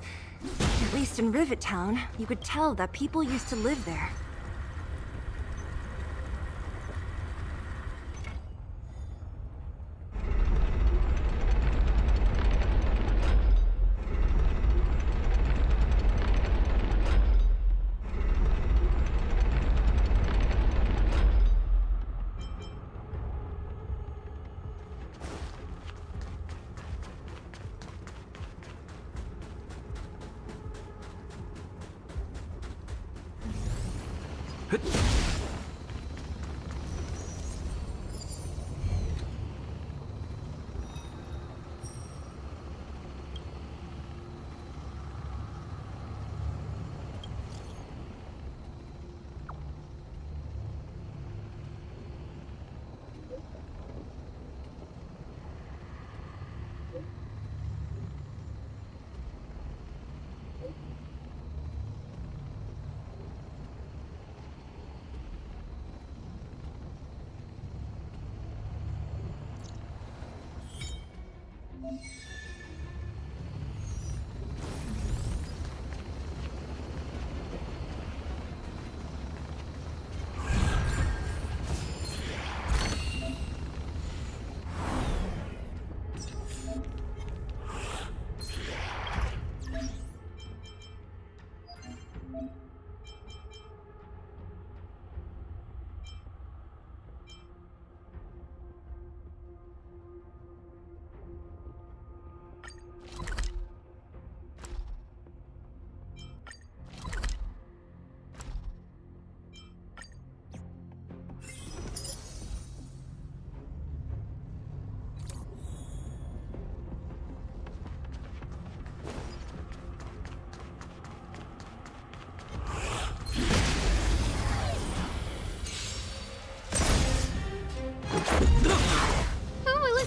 At least in Rivet Town, you could tell that people used to live there.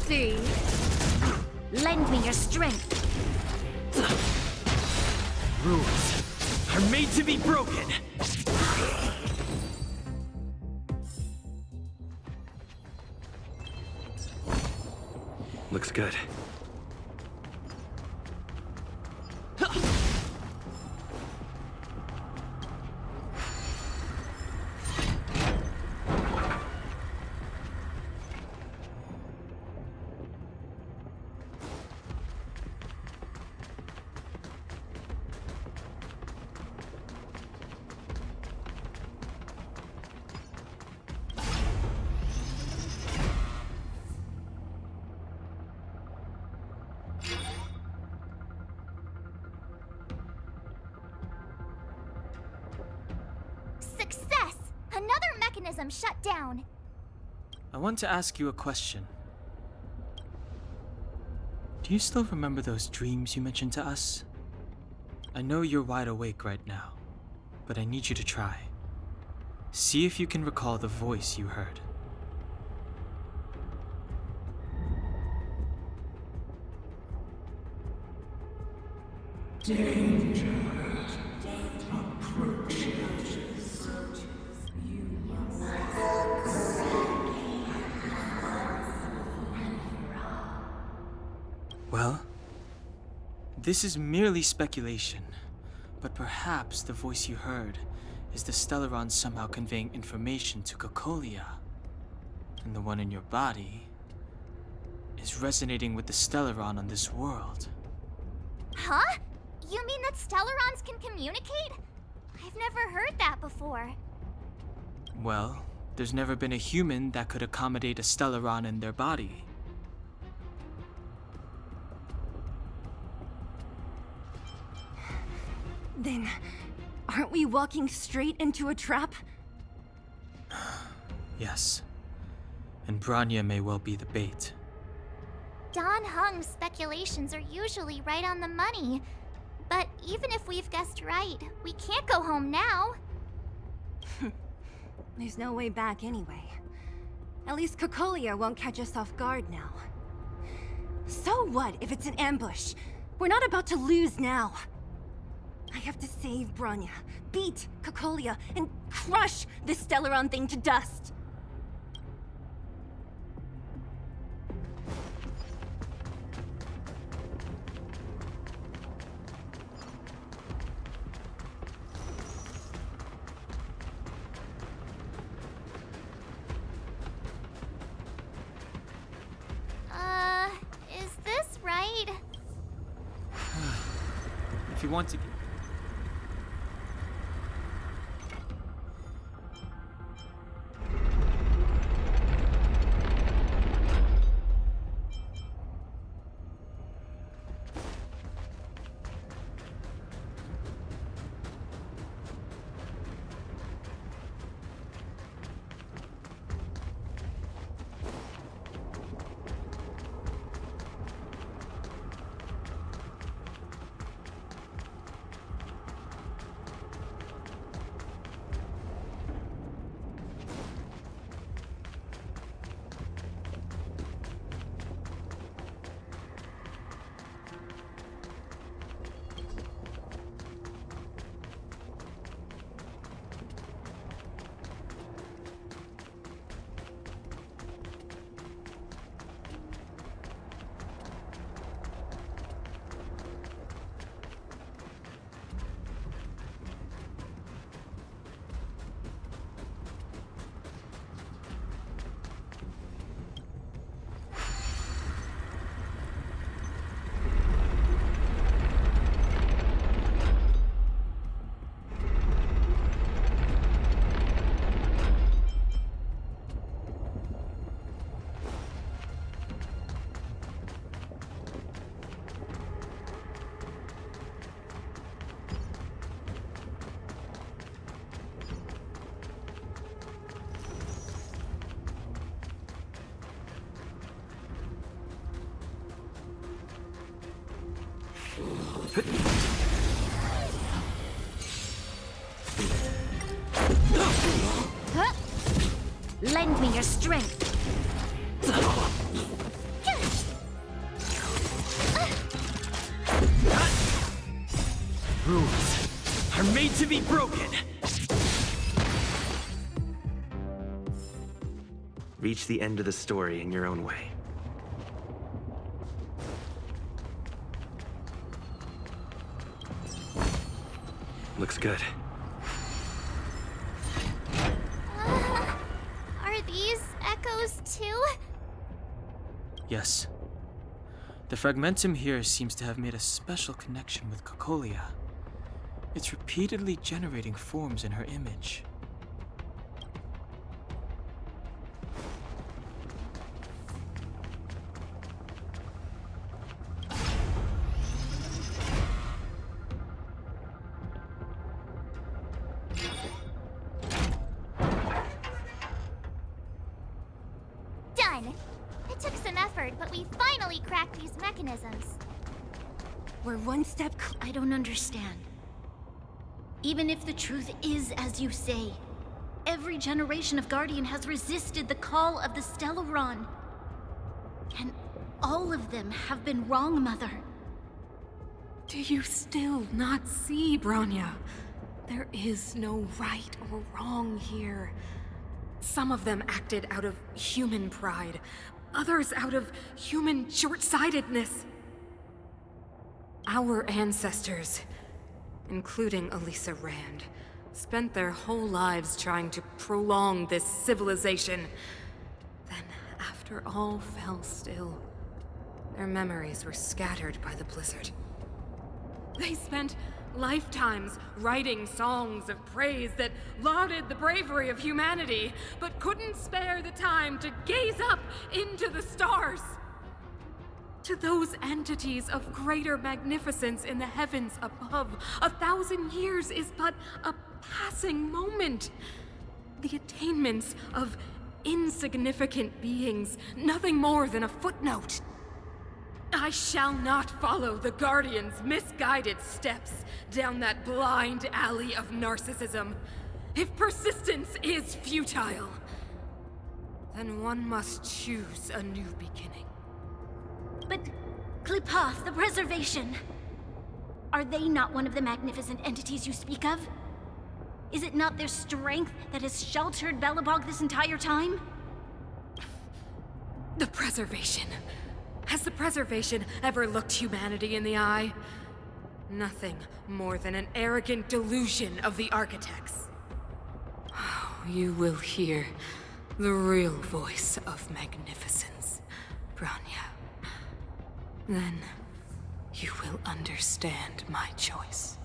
See? Lend me your strength. Rules are made to be broken. Looks good. Success! Another mechanism shut down. I want to ask you a question. Do you still remember those dreams you mentioned to us? I know you're wide awake right now, but I need you to try. See if you can recall the voice you heard. Danger approaches. Well, this is merely speculation, but perhaps the voice you heard is the Stellaron somehow conveying information to Cocolia, and the one in your body is resonating with the Stellaron on this world. Huh? You mean that Stellarons can communicate? I've never heard that before. Well, there's never been a human that could accommodate a Stellaron in their body. Then, aren't we walking straight into a trap? Yes. And Bronya may well be the bait. Don Hung's speculations are usually right on the money. But even if we've guessed right, we can't go home now. There's no way back anyway. At least Cocolia won't catch us off guard now. So what if it's an ambush? We're not about to lose now. I have to save Bronya, beat Cocolia, and crush this Stellaron thing to dust. Is this right? If you want to... Lend me your strength. Rules are made to be broken. Reach the end of the story in your own way. Looks good. Are these echoes too? Yes. The fragmentum here seems to have made a special connection with Cocolia. It's repeatedly generating forms in her image. Done! It took some effort, but we finally cracked these mechanisms. We're one step I don't understand. Even if the truth is as you say, every generation of Guardian has resisted the call of the Stellaron. Can all of them have been wrong, Mother? Do you still not see, Bronya? There is no right or wrong here. Some of them acted out of human pride, others out of human short-sightedness. Our ancestors, including Elisa Rand, spent their whole lives trying to prolong this civilization. Then, after all fell still, their memories were scattered by the blizzard. They spent lifetimes writing songs of praise that lauded the bravery of humanity, but couldn't spare the time to gaze up into the stars. To those entities of greater magnificence in the heavens above, 1,000 years is but a passing moment. The attainments of insignificant beings, nothing more than a footnote. I shall not follow the Guardian's misguided steps down that blind alley of narcissism. If persistence is futile, then one must choose a new beginning. But Klipoth, the preservation. Are they not one of the magnificent entities you speak of? Is it not their strength that has sheltered Belobog this entire time? The preservation. Has the preservation ever looked humanity in the eye? Nothing more than an arrogant delusion of the architects. Oh, you will hear the real voice of magnificence, Bronya. Then you will understand my choice.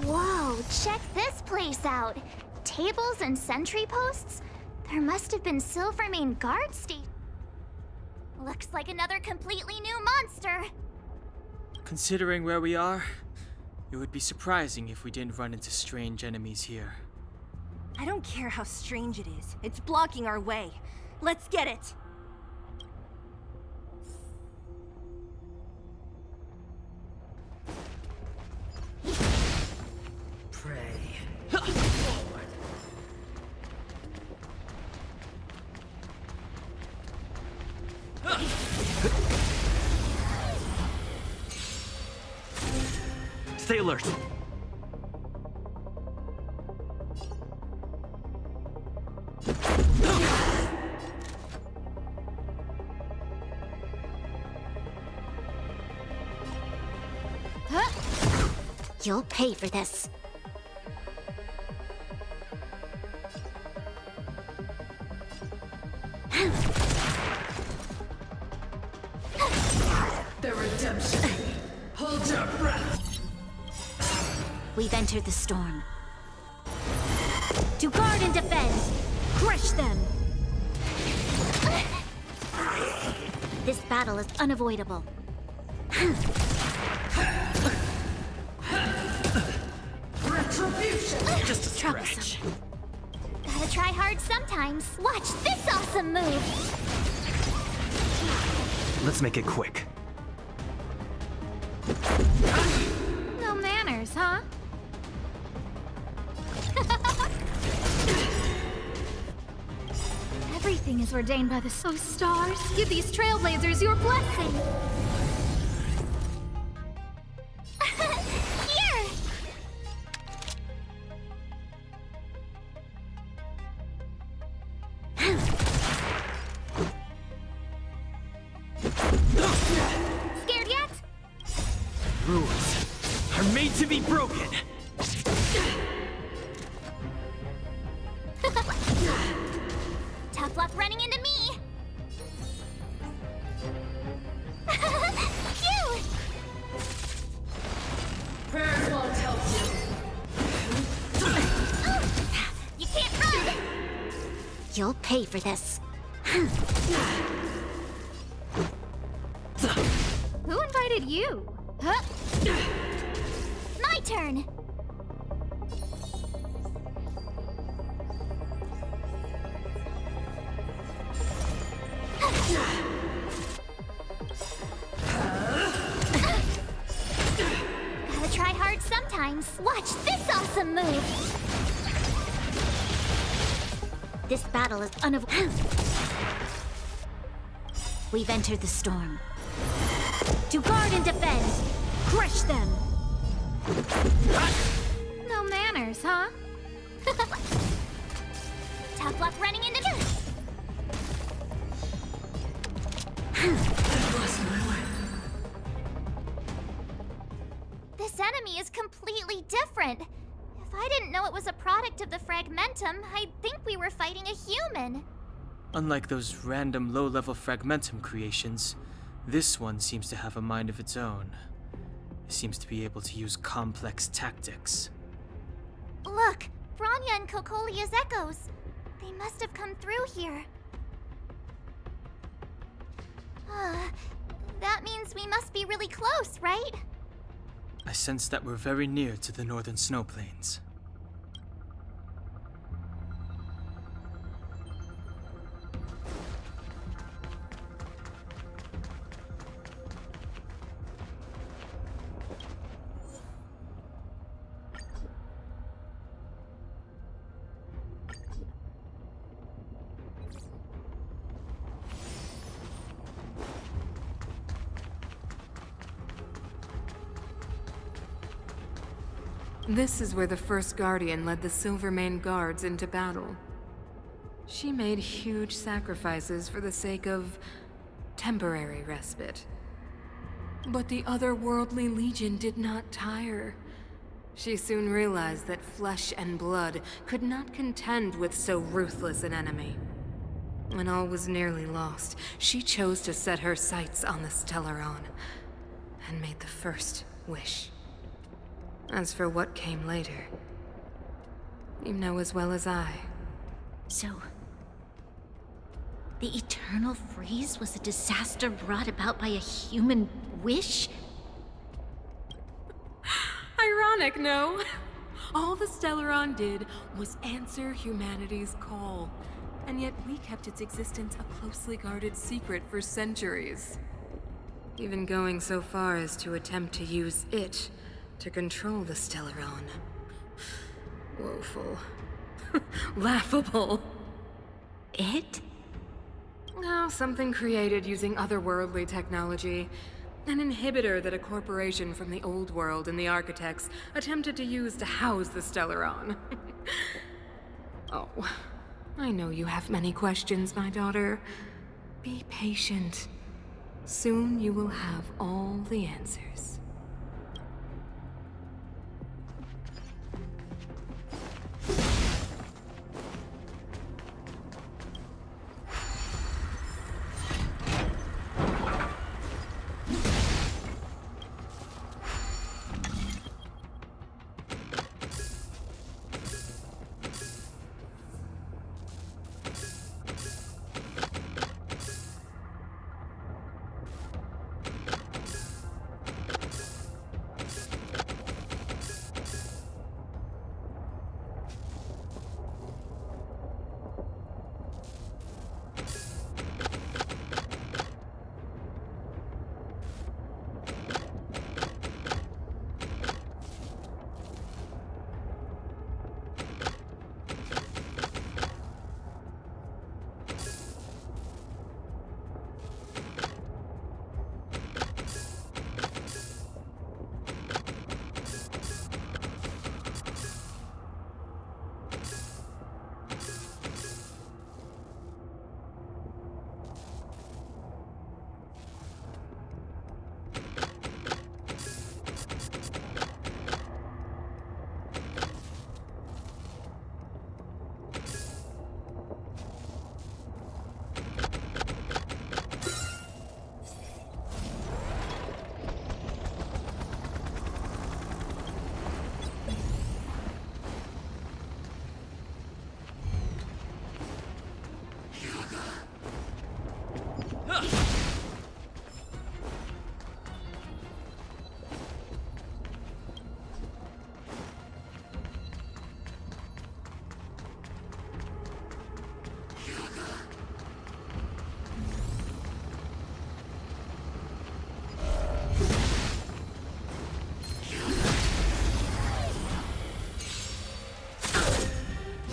Whoa, check this place out. Tables and sentry posts? There must have been Silvermane guard state. Looks like another completely new monster. Considering where we are, it would be surprising if we didn't run into strange enemies here. I don't care how strange it is. It's blocking our way. Let's get it! Pray. Stay alert. You'll pay for this. The redemption. Hold your breath. We've entered the storm. To guard and defend! Crush them! This battle is unavoidable. Retribution! Just a stretch. Gotta try hard sometimes. Watch this awesome move! Let's make it quick. No manners, huh? Everything is ordained by the stars. Give these trailblazers your blessing. Here! Scared yet? Rules are made to be broken. Tough luck running into me! Phew! Prayers won't help you. You can't run! You'll pay for this. Who invited you? Huh? My turn! Gotta try hard sometimes. Watch this awesome move! This battle is unavoidable. We've entered the storm. To guard and defend! Crush them! No manners, huh? Tough luck running into me! This enemy is completely different. If I didn't know it was a product of the Fragmentum, I'd think we were fighting a human. Unlike those random low-level fragmentum creations, this one seems to have a mind of its own. It seems to be able to use complex tactics. Look! Bronya and Kokolia's echoes! They must have come through here. That means we must be really close, right? I sense that we're very near to the northern snow plains. This is where the first Guardian led the Silvermane Guards into battle. She made huge sacrifices for the sake of temporary respite. But the otherworldly Legion did not tire. She soon realized that flesh and blood could not contend with so ruthless an enemy. When all was nearly lost, she chose to set her sights on the Stellaron and made the first wish. As for what came later, you know as well as I. So, the eternal freeze was a disaster brought about by a human wish? Ironic, no? All the Stellaron did was answer humanity's call, and yet we kept its existence a closely guarded secret for centuries. Even going so far as to attempt to use it to control the Stellaron. Woeful. Laughable. It? Oh, something created using otherworldly technology. An inhibitor that a corporation from the old world and the Architects attempted to use to house the Stellaron. Oh, I know you have many questions, my daughter. Be patient. Soon you will have all the answers.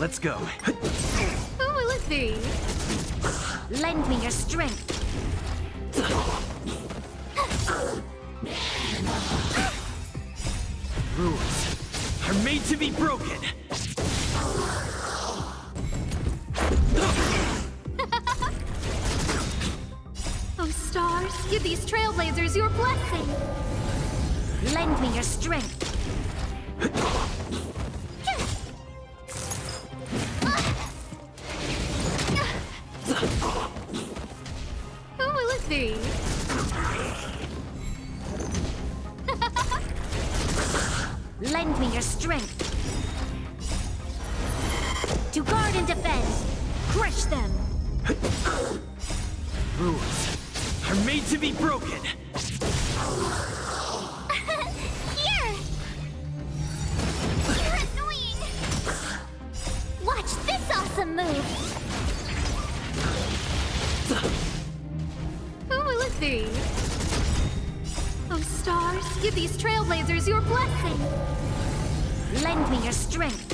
Let's go. Who will it be? Lend me your strength. Rules are made to be broken. Oh, stars, give these trailblazers your blessing. Lend me your strength. thee? Lend me your strength. To guard and defend. Crush them. Rules are made to be broken. Here! You're annoying! Watch this awesome move! Who will it be? Oh, stars, give these trailblazers your blessing. Lend me your strength.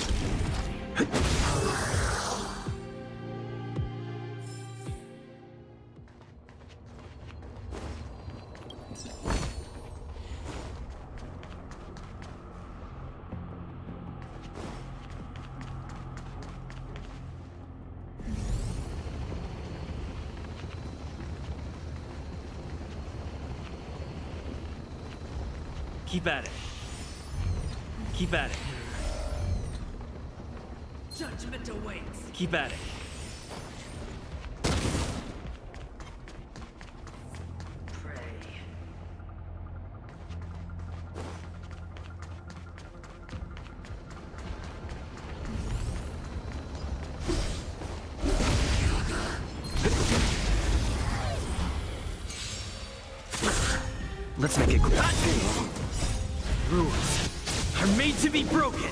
Keep at it. Keep at it. Judgment awaits. Keep at it. Pray. Let's make it quick. Rules are made to be broken.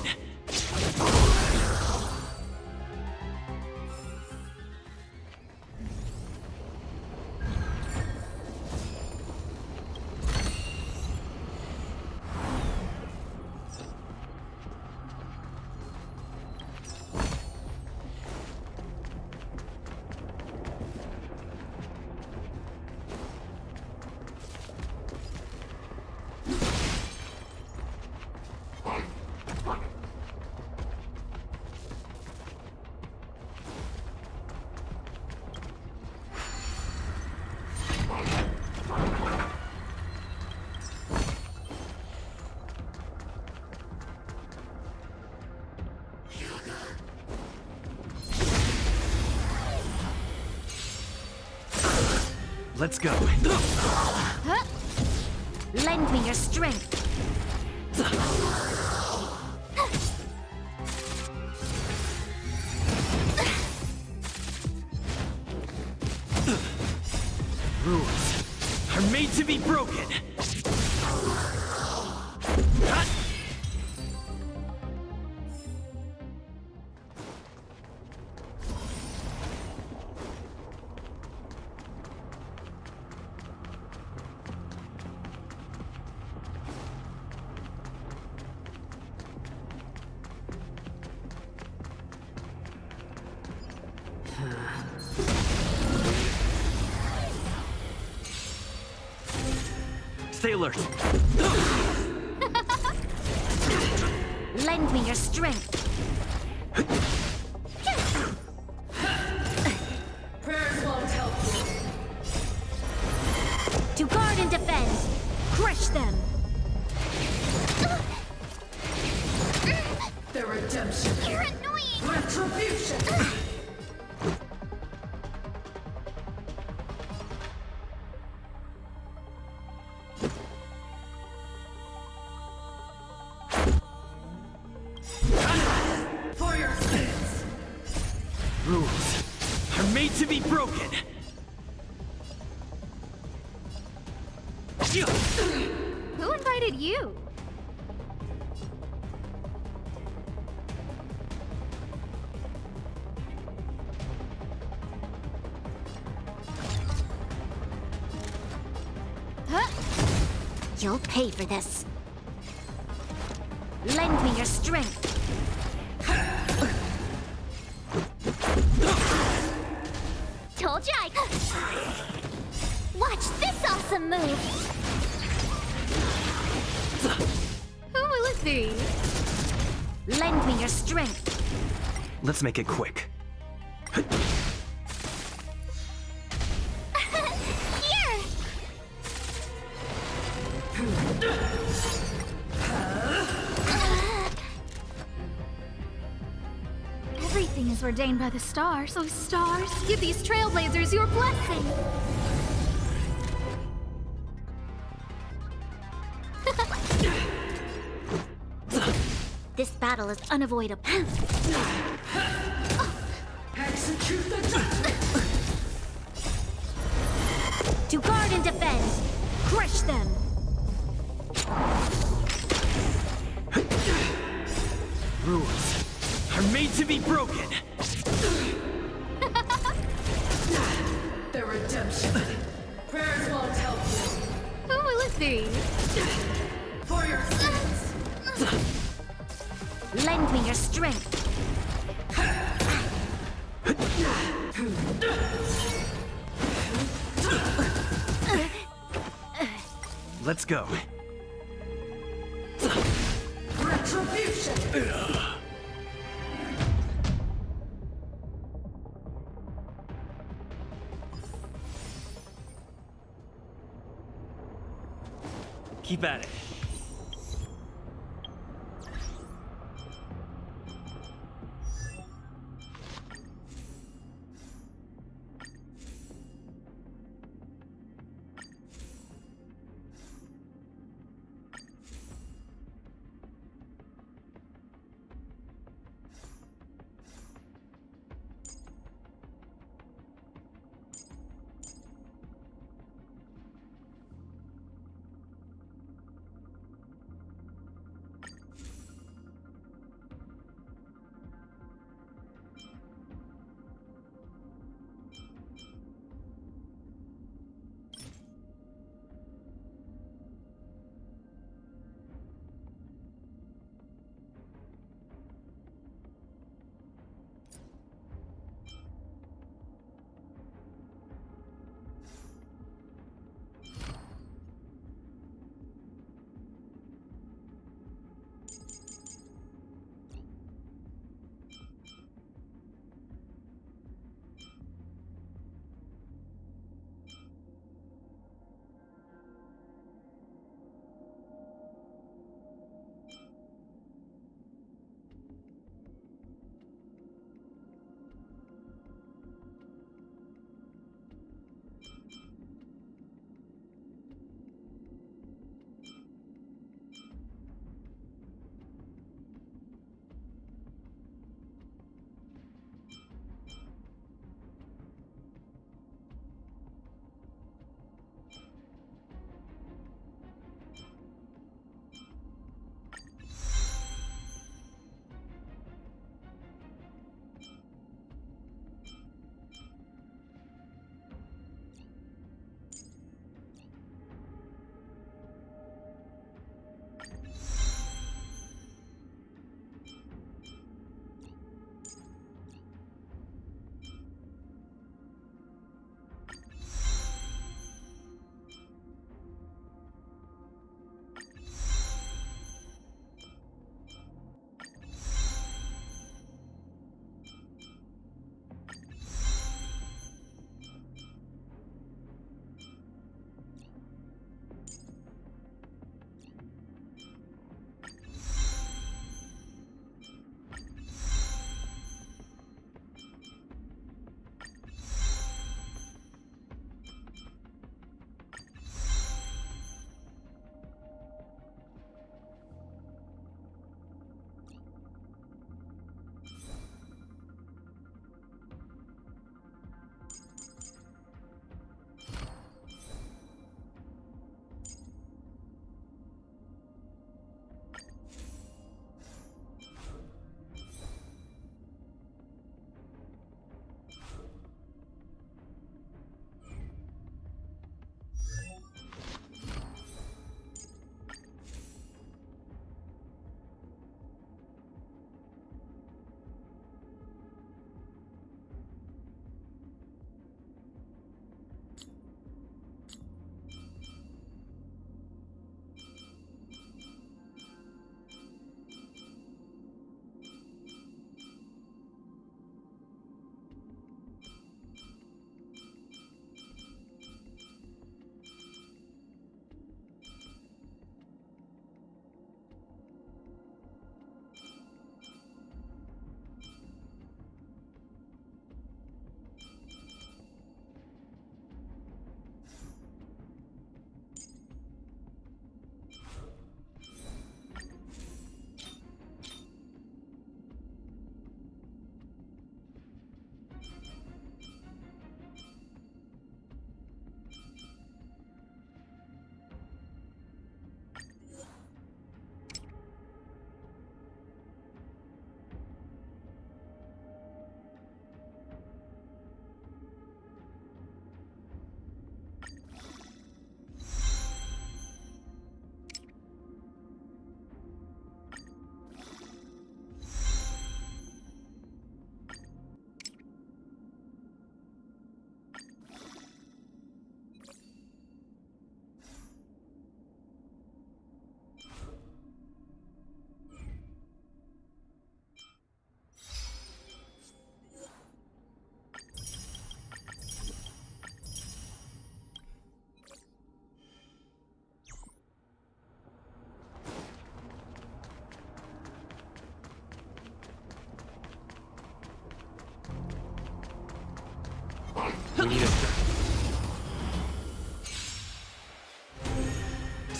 Let's go. Huh? Lend me your strength. Rules are made to be broken. Stay alert. Lend me your strength. Prayers won't help you. To guard and defend. Crush them. The redemption. You're annoying! Retribution. For your sins. Rules are made to be broken. Who invited you? Huh? You'll pay for this. Lend me your strength. Told ya I could. Watch this awesome move! Who will it be? Lend me your strength. Let's make it quick. Here! Everything is ordained by the stars. Oh, stars, give these trailblazers your blessing. This battle is unavoidable. Execute the judgment! To guard and defend! Crush them! Rules are made to be broken. The redemption. Prayers won't help you. Who will it be? For your sins. Lend me your strength. Let's go. Retribution. Keep at it.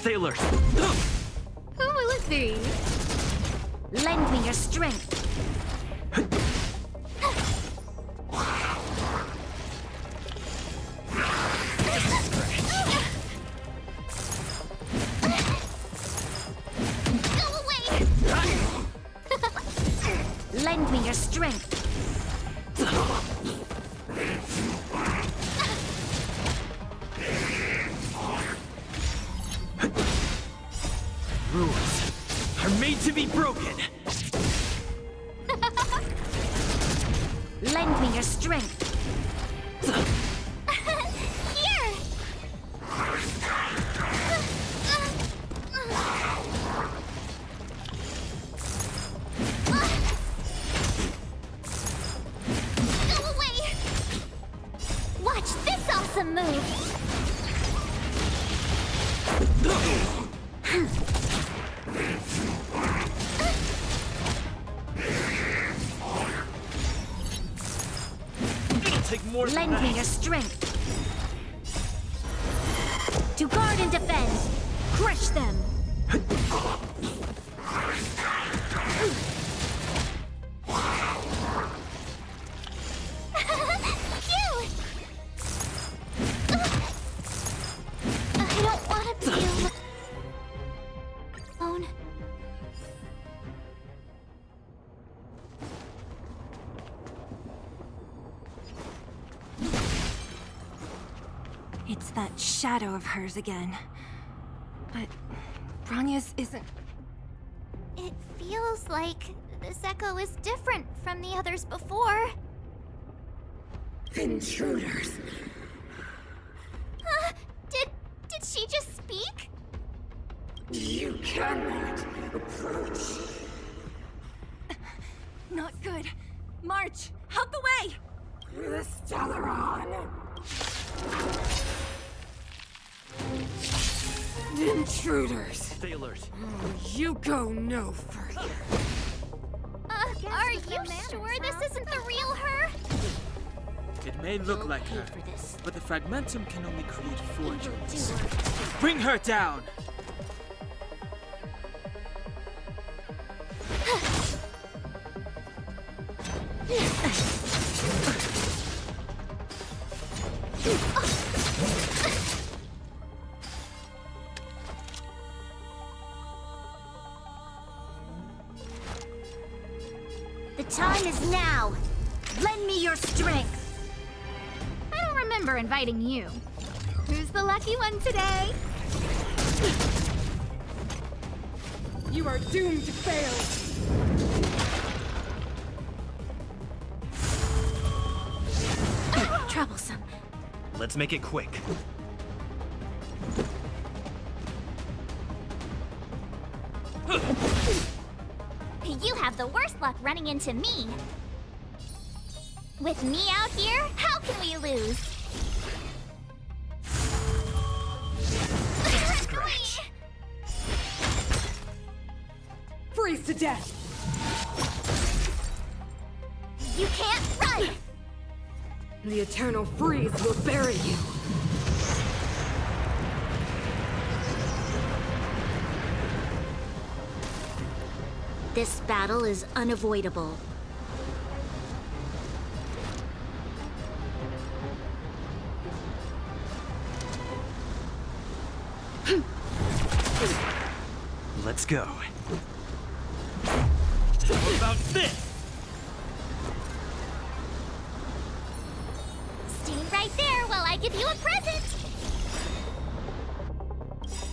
Sailors! Who will it be? Lend me your strength. Go away! Lend me your strength. Rules are made to be broken! Lend me your strength. Here! Go away! Watch this awesome move! It'll take more than Lend that. me your strength. To guard and defend. Crush them. Phew! I don't want to be alone. It's that shadow of hers again. But Bronya's isn't... It feels like this echo is different from the others before. Intruders. Did she just speak? You cannot approach. Not good. March! Out the way! The Stellaron. Intruders. Sailors. You go no further. Are you sure this isn't the real her? It may look like her, but the fragmentum can only create fortunes. Bring her down! The time is now. Lend me your strength. I don't remember inviting you. Who's the lucky one today? You are doomed to fail. Troublesome. Let's make it quick. You have the worst luck running into me. With me out here, how can we lose? Freeze to death. You can't run! The eternal freeze will bury you. This battle is unavoidable. Let's go. How about this? Stay right there while I give you a present!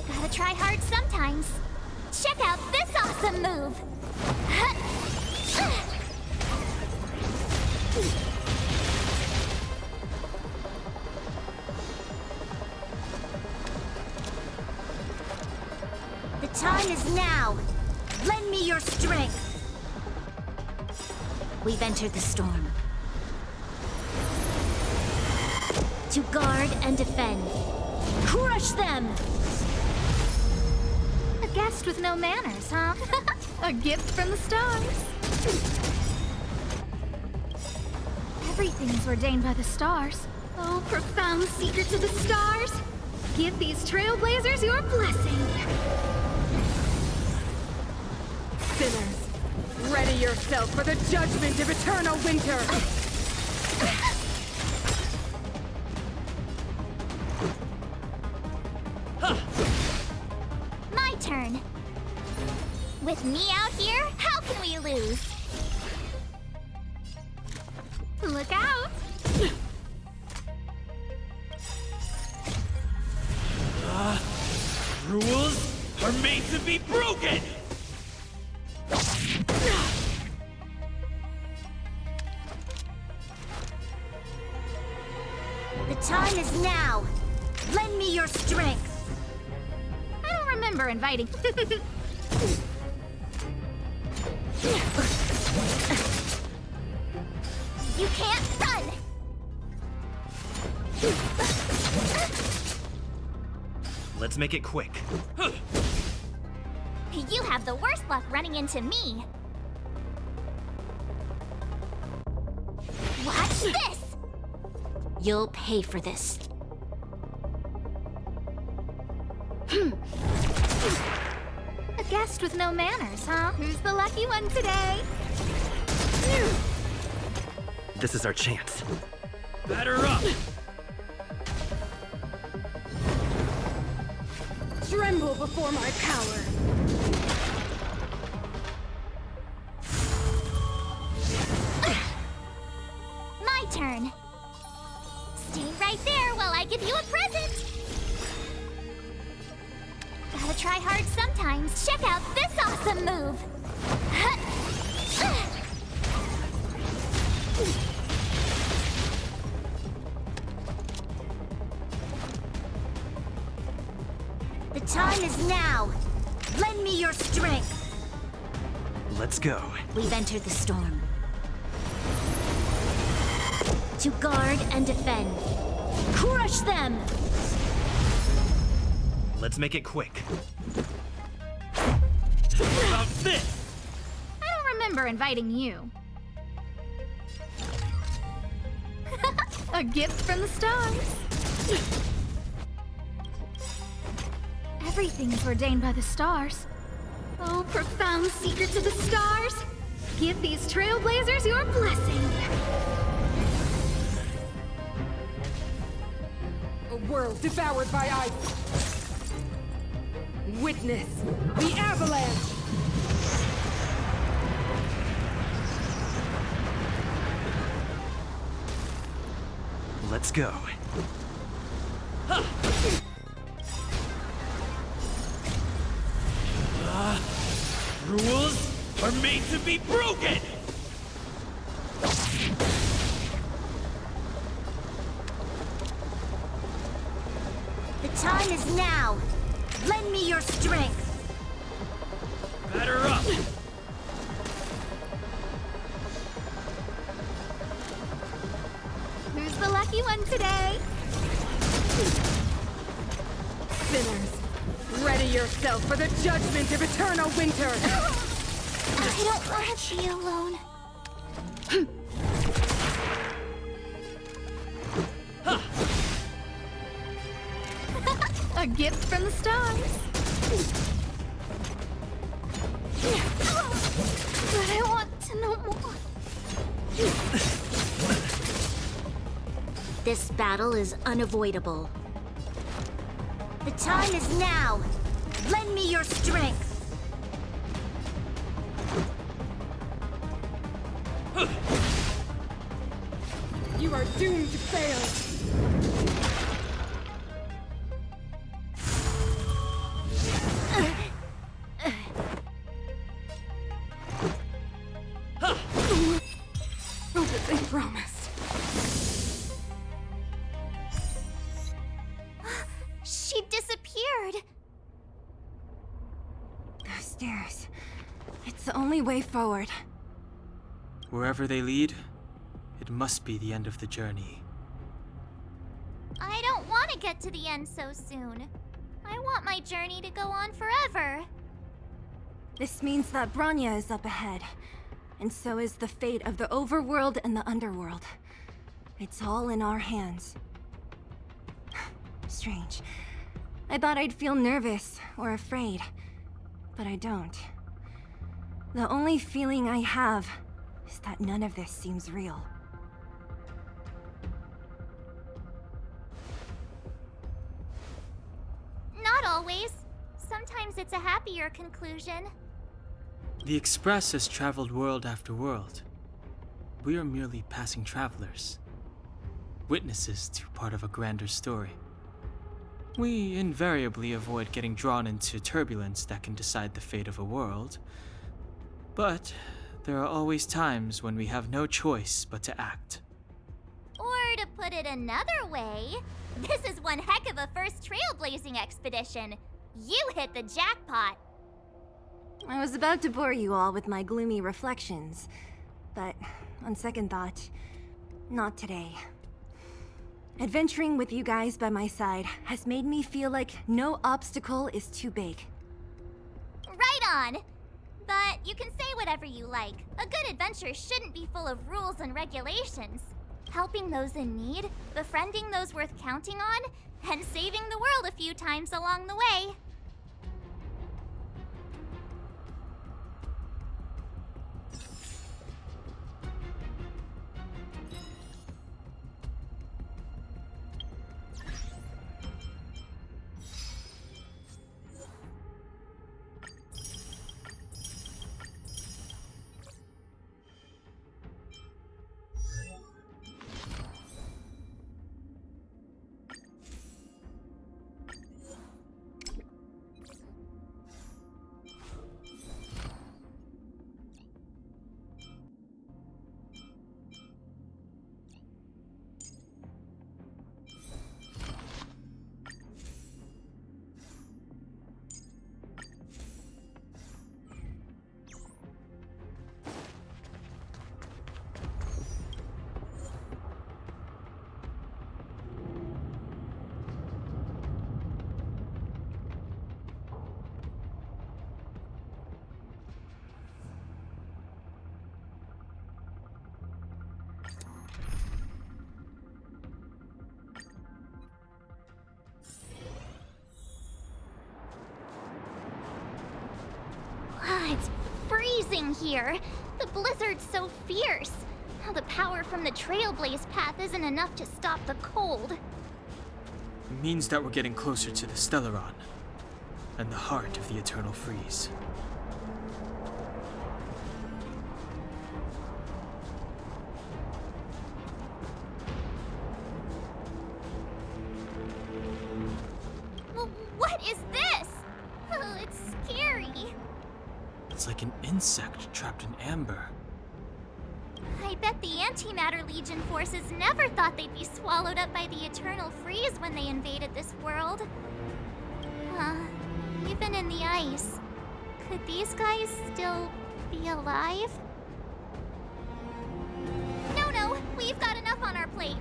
Gotta try hard sometimes. Check out this awesome move! The time is now. Lend me your strength. We've entered the storm. To guard and defend. Crush them! A guest with no manners, huh? A gift from the stars. Everything is ordained by the stars. Oh, profound secrets of the stars. Give these trailblazers your blessing. Sinners, ready yourself for the judgment of eternal winter! My turn. With me out here, how can we lose? Look out! Rules are made to be broken! The time is now. Lend me your strength. I don't remember inviting. You can't run! Let's make it quick. You have the worst luck running into me. Watch this! You'll pay for this. A guest with no manners, huh? Who's the lucky one today? This is our chance. Batter up! Tremble before my power! My turn. Stay right there while I give you a present. Gotta try hard sometimes. Check out this awesome move. The time is now. Lend me your strength. Let's go. We've entered the storm. To guard and defend. Crush them! Let's make it quick. How about this? I don't remember inviting you. A gift from the stars. Everything's ordained by the stars. Oh, profound secrets of the stars. Give these trailblazers your blessing. A world devoured by ice. Witness the avalanche! Let's go. Rules are made to be broken! The time is now. Lend me your strength. Batter up! Who's the lucky one today? Sinners, ready yourself for the judgment of eternal winter! I don't want to be alone. A gift from the stars. But I want to know more. This battle is unavoidable. The time is now. Lend me your strength. You are doomed to fail! Oh, but they promised. She disappeared. Those stairs. It's the only way forward. Wherever they lead, it must be the end of the journey. I don't want to get to the end so soon. I want my journey to go on forever. This means that Bronya is up ahead. And so is the fate of the overworld and the underworld. It's all in our hands. Strange. I thought I'd feel nervous or afraid, but I don't. The only feeling I have is that none of this seems real. Not always. Sometimes it's a happier conclusion. The Express has traveled world after world. We are merely passing travelers, witnesses to part of a grander story. We invariably avoid getting drawn into turbulence that can decide the fate of a world, but there are always times when we have no choice but to act. Or to put it another way, this is one heck of a first trailblazing expedition. You hit the jackpot. I was about to bore you all with my gloomy reflections, but on second thought, not today. Adventuring with you guys by my side has made me feel like no obstacle is too big. Right on! But you can say whatever you like. A good adventure shouldn't be full of rules and regulations. Helping those in need, befriending those worth counting on, and saving the world a few times along the way. It's freezing here. The blizzard's so fierce. The power from the Trailblaze path isn't enough to stop the cold. It means that we're getting closer to the Stellaron, and the heart of the Eternal Freeze. What is this? Oh, it's scary. It's like an insect trapped in amber. I bet the Antimatter Legion forces never thought they'd be swallowed up by the Eternal Freeze when they invaded this world. Even in the ice, could these guys still be alive? No, we've got enough on our plate.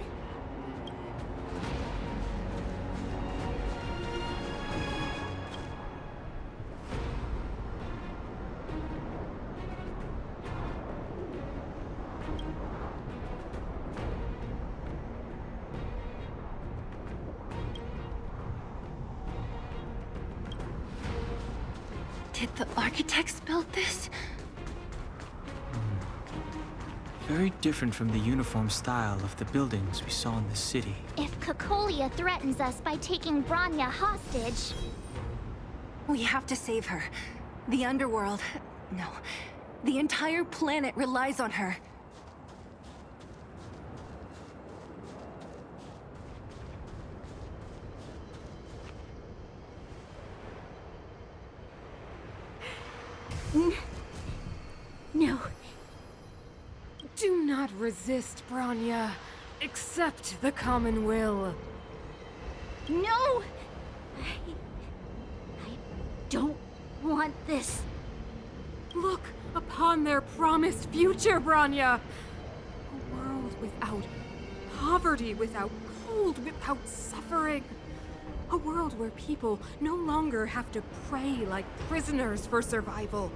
Did the architects build this? Very different from the uniform style of the buildings we saw in the city. If Cocolia threatens us by taking Bronya hostage... We have to save her. The underworld... No. The entire planet relies on her. No. Do not resist, Bronya. Accept the common will. No! I don't want this. Look upon their promised future, Bronya! A world without poverty, without cold, without suffering. A world where people no longer have to pray like prisoners for survival.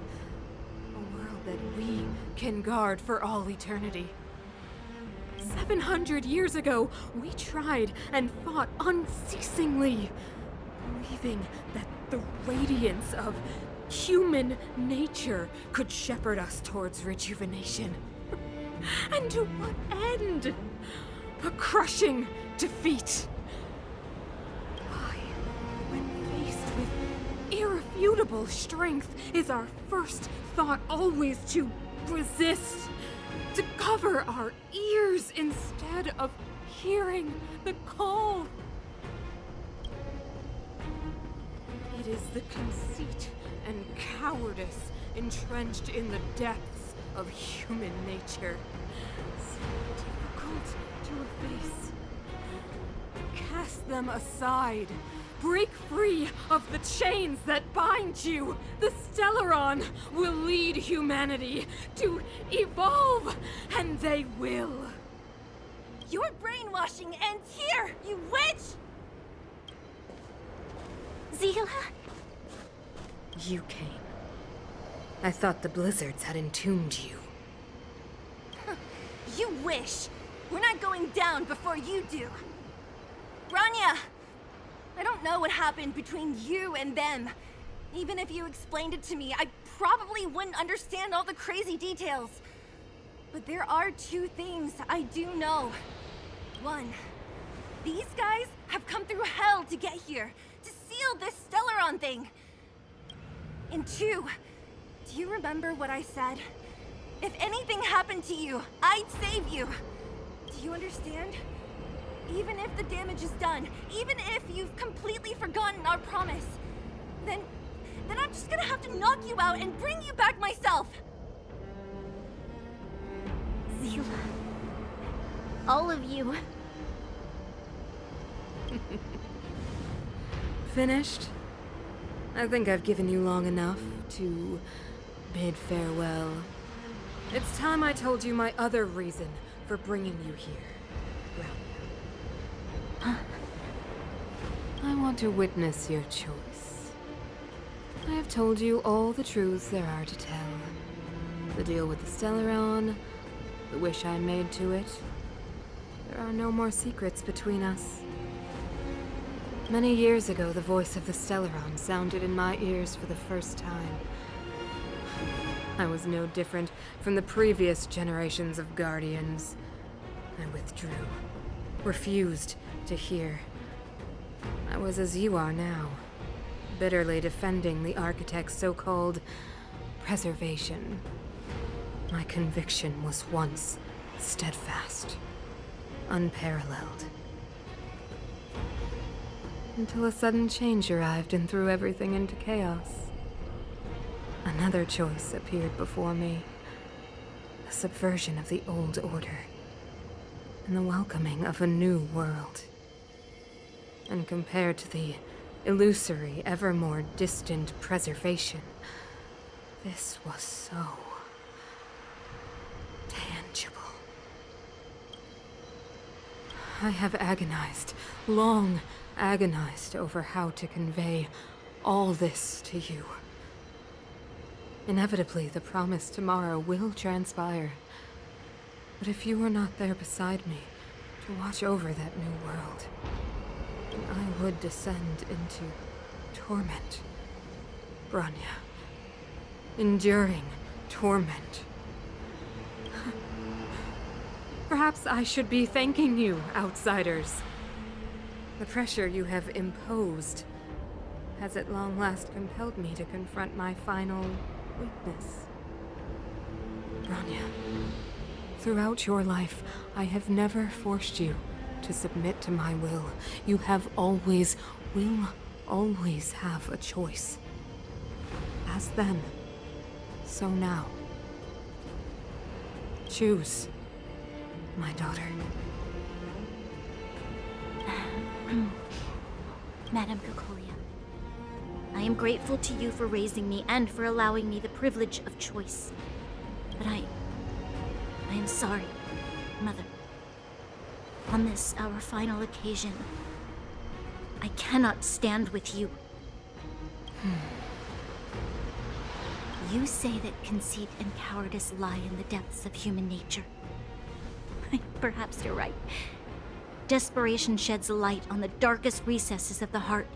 A world that we can guard for all eternity. 700 years ago, we tried and fought unceasingly. believing that the radiance of human nature could shepherd us towards rejuvenation. And to what end? A crushing defeat. Why, when faced with irrefutable strength, is our first thought always to resist, to cover our ears instead of hearing the call? It is the conceit and cowardice entrenched in the depths of human nature, so difficult to efface. Cast them aside. Break free of the chains that bind you. The Stellaron will lead humanity to evolve, and they will. Your brainwashing ends here, you witch! Zila? You came. I thought the blizzards had entombed you. You wish! We're not going down before you do. Bronya! I don't know what happened between you and them. Even if you explained it to me, I probably wouldn't understand all the crazy details. But there are two things I do know. One, these guys have come through hell to get here, to seal this Stellaron thing. And two, do you remember what I said? If anything happened to you, I'd save you. Do you understand? Even if the damage is done, even if you've completely forgotten our promise, then I'm just gonna have to knock you out and bring you back myself. Zila. All of you. Finished? I think I've given you long enough to bid farewell. It's time I told you my other reason for bringing you here. Well, I want to witness your choice. I have told you all the truths there are to tell. The deal with the Stellaron, the wish I made to it. There are no more secrets between us. Many years ago, the voice of the Stellaron sounded in my ears for the first time. I was no different from the previous generations of Guardians. I withdrew, refused to hear. I was as you are now, bitterly defending the Architect's so-called preservation. My conviction was once steadfast, unparalleled. Until a sudden change arrived and threw everything into chaos. Another choice appeared before me. The subversion of the old order. And the welcoming of a new world. And compared to the illusory, ever more distant preservation, this was so tangible. I have agonized, long agonized over how to convey all this to you. Inevitably, the promise tomorrow will transpire. But if you were not there beside me to watch over that new world, then I would descend into torment. Bronya. Enduring torment. Perhaps I should be thanking you, outsiders. The pressure you have imposed has at long last compelled me to confront my final weakness. Bronya, throughout your life, I have never forced you to submit to my will. You have always, will always have a choice. As then, so now. Choose, my daughter. Madame Cocolia, I am grateful to you for raising me and for allowing me the privilege of choice. But I am sorry, Mother. On this, our final occasion, I cannot stand with you. You say that conceit and cowardice lie in the depths of human nature. Perhaps you're right. Desperation sheds light on the darkest recesses of the heart.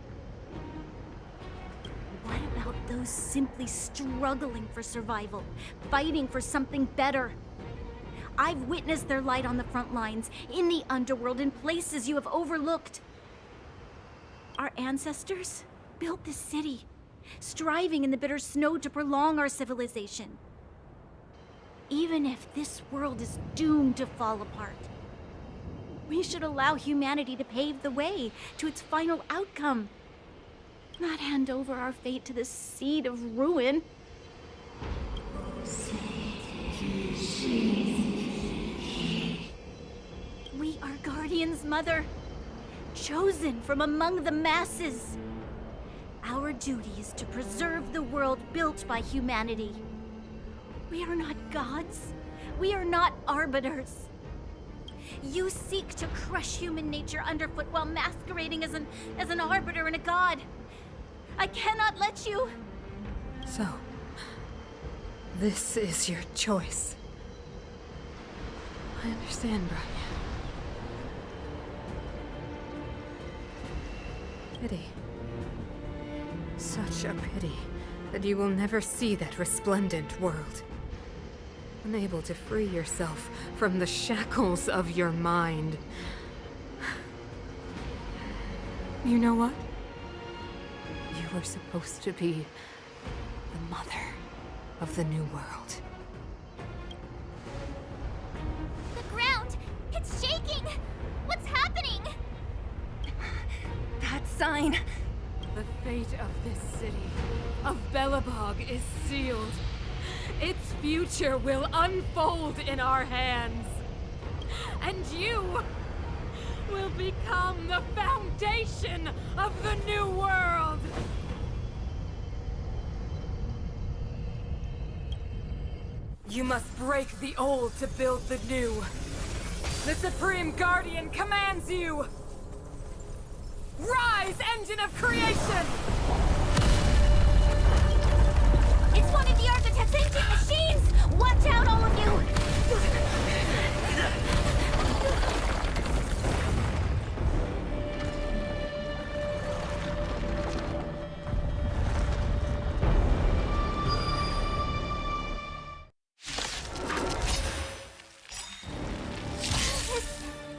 those simply struggling for survival, fighting for something better. I've witnessed their light on the front lines, in the underworld, in places you have overlooked. Our ancestors built this city, striving in the bitter snow to prolong our civilization. Even if this world is doomed to fall apart, we should allow humanity to pave the way to its final outcome, not hand over our fate to the seed of ruin. We are guardians, Mother, chosen from among the masses. Our duty is to preserve the world built by humanity. We are not gods. We are not arbiters. You seek to crush human nature underfoot while masquerading as an arbiter and a god. I cannot let you. So, this is your choice. I understand, Bronya. Pity. Such a pity that you will never see that resplendent world. Unable to free yourself from the shackles of your mind. You know what? You were supposed to be the mother of the new world. The ground! It's shaking! What's happening? That sign. The fate of this city, of Belobog, is sealed. Its future will unfold in our hands. And you will become the foundation of the new world. You must break the old to build the new. The Supreme Guardian commands you! Rise, engine of creation! It's one of the Architect's ancient machines! Watch out, all of you!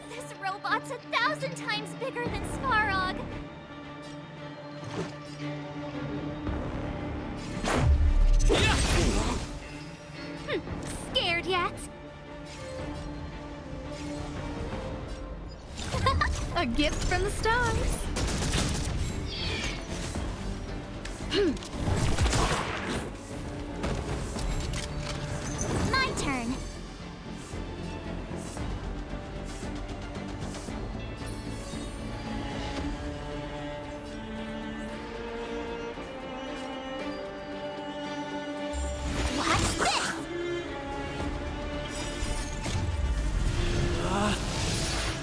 This robot's 1,000 times bigger than Svarog! Scared yet? A gift from the stars. My turn. Watch this!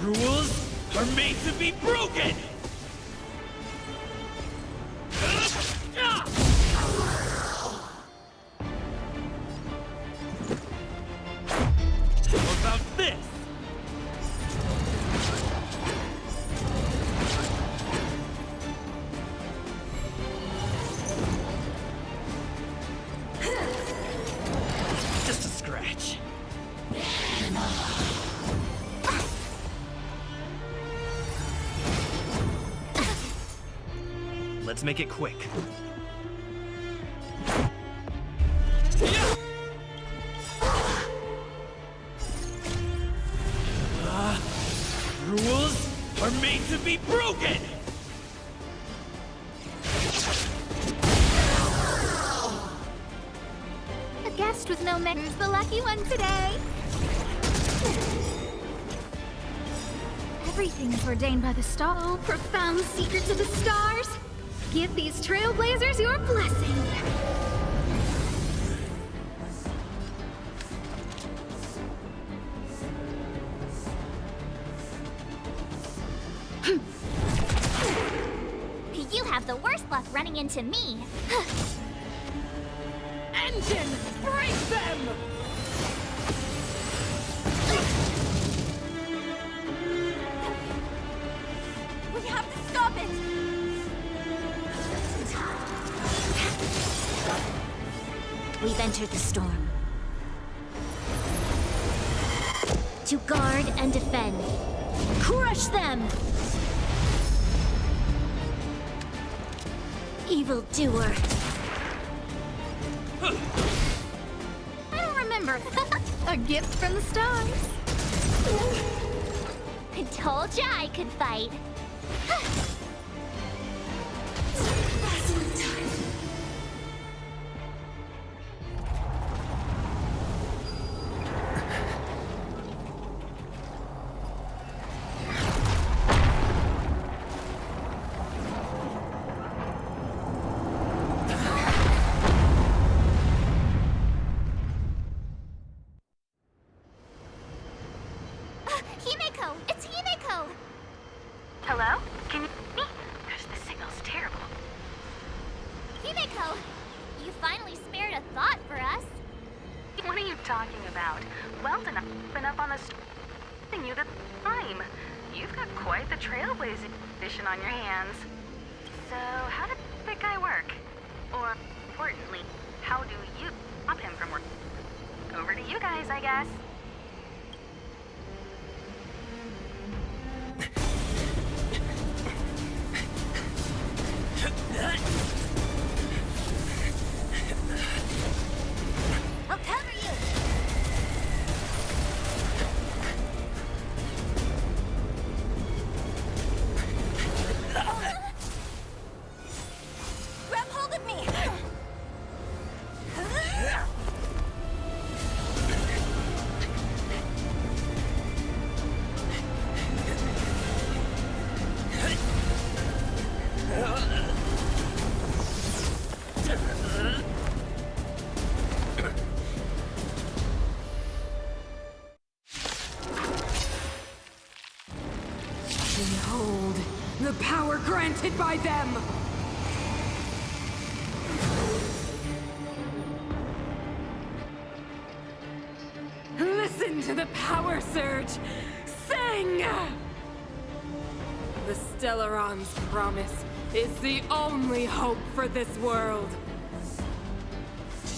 Rules are made to be broken! How about this? Just a scratch. Let's make it quick. Rules are made to be broken! A guest with no manners, the lucky one today! Everything is ordained by the star. Oh, profound secrets of the stars. Give these trailblazers your blessing. You have the worst luck running into me. Engine, break them! We have to stop it! We've entered the storm. To guard and defend. Crush them! Evildoer. I don't remember. A gift from the stars. I told ya I could fight. Himeko! It's Himeko! Hello? Can you hear me? Gosh, this signal's terrible. Himeko! You finally spared a thought for us. What are you talking about? Weldon, I've been up on the you the time. You've got quite the trailblazing edition on your hands. So, how did that guy work? Or, importantly, how do you stop him from working? Over to you guys, I guess. I'll cover you! Grab hold of me! Behold, the power granted by them! Listen to the power surge! Sing! The Stellaron's promise is the only hope for this world.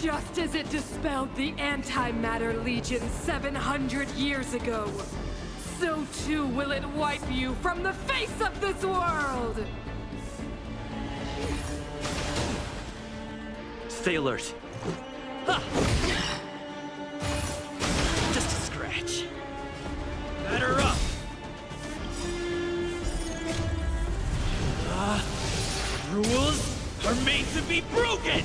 Just as it dispelled the Antimatter Legion 700 years ago, so too will it wipe you from the face of this world! Stay alert. Ha! Just a scratch. Batter up! Rules are made to be broken!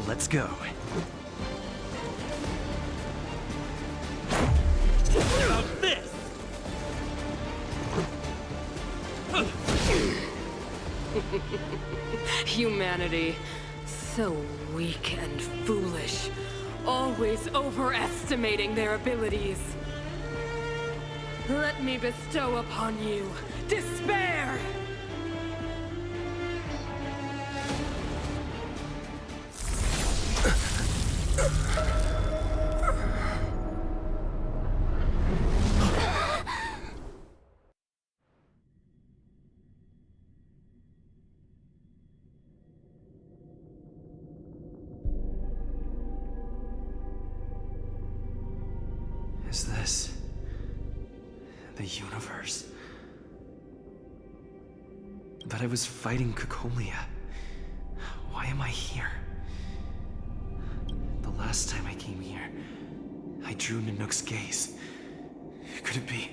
Let's go. What about this? Humanity, so weak and foolish, always overestimating their abilities. Let me bestow upon you despair! Is this the universe? But I was fighting Kokolia. Why am I here? The last time I came here, I drew Nanook's gaze. Could it be?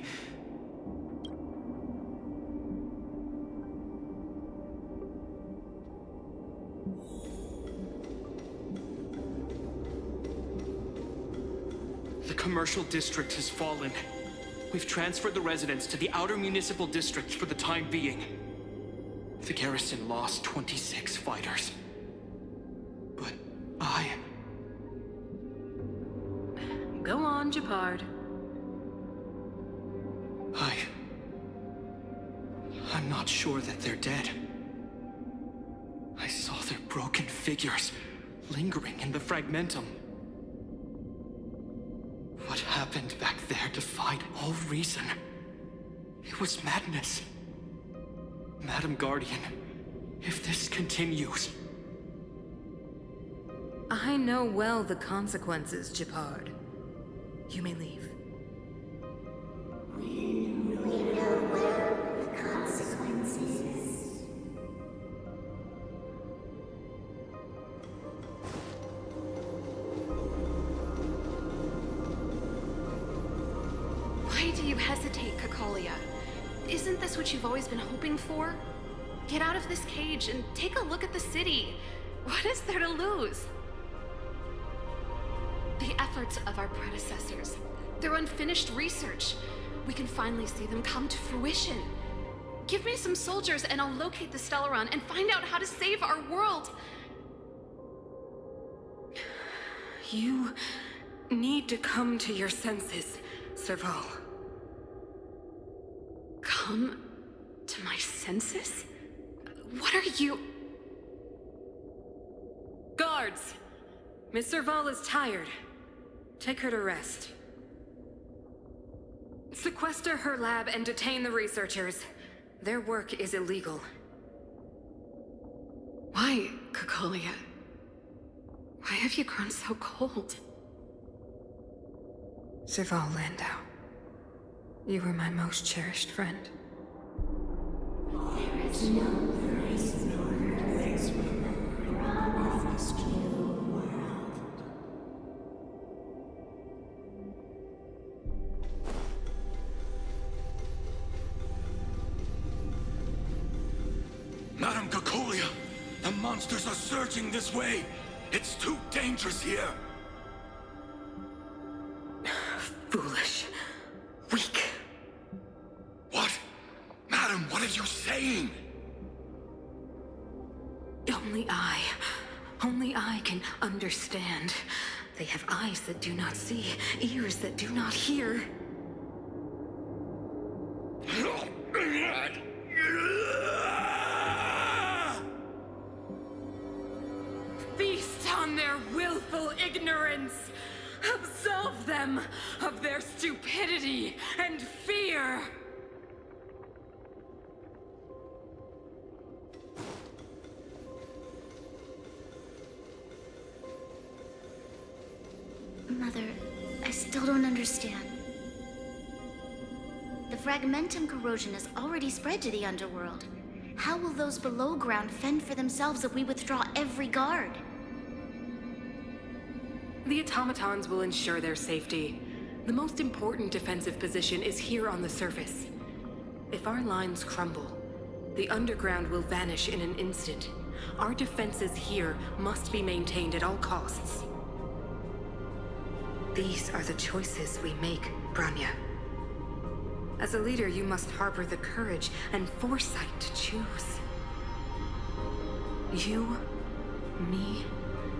The commercial district has fallen. We've transferred the residents to the outer municipal districts for the time being. The garrison lost 26 fighters. But Go on, Japard. I'm not sure that they're dead. I saw their broken figures lingering in the fragmentum. happened back there defied all reason. It was madness. Madam Guardian, if this continues... I know well the consequences, Gepard. You may leave. We know well the consequences. Why do you hesitate, Cacolia? Isn't this what you've always been hoping for? Get out of this cage and take a look at the city. What is there to lose? The efforts of our predecessors, their unfinished research. We can finally see them come to fruition. Give me some soldiers and I'll locate the Stellaron and find out how to save our world. You need to come to your senses, Serval. Come to my senses? What are you... Guards! Miss Serval is tired. Take her to rest. Sequester her lab and detain the researchers. Their work is illegal. Why, Cacolia? Why have you grown so cold? Serval Landau. You were my most cherished friend. There is no place nor place from this new world. Madam Cacolia, the monsters are surging this way. It's too dangerous here. Foolish. Weak. What? Madam, what are you saying? Only I can understand. They have eyes that do not see, ears that do not hear. Feast on their willful ignorance! Absolve them of their stupidity and fear! Mother, I still don't understand. The fragmentum corrosion has already spread to the underworld. How will those below ground fend for themselves if we withdraw every guard? The automatons will ensure their safety. The most important defensive position is here on the surface. If our lines crumble, the underground will vanish in an instant. Our defenses here must be maintained at all costs. These are the choices we make, Branya. As a leader, you must harbor the courage and foresight to choose. You, me,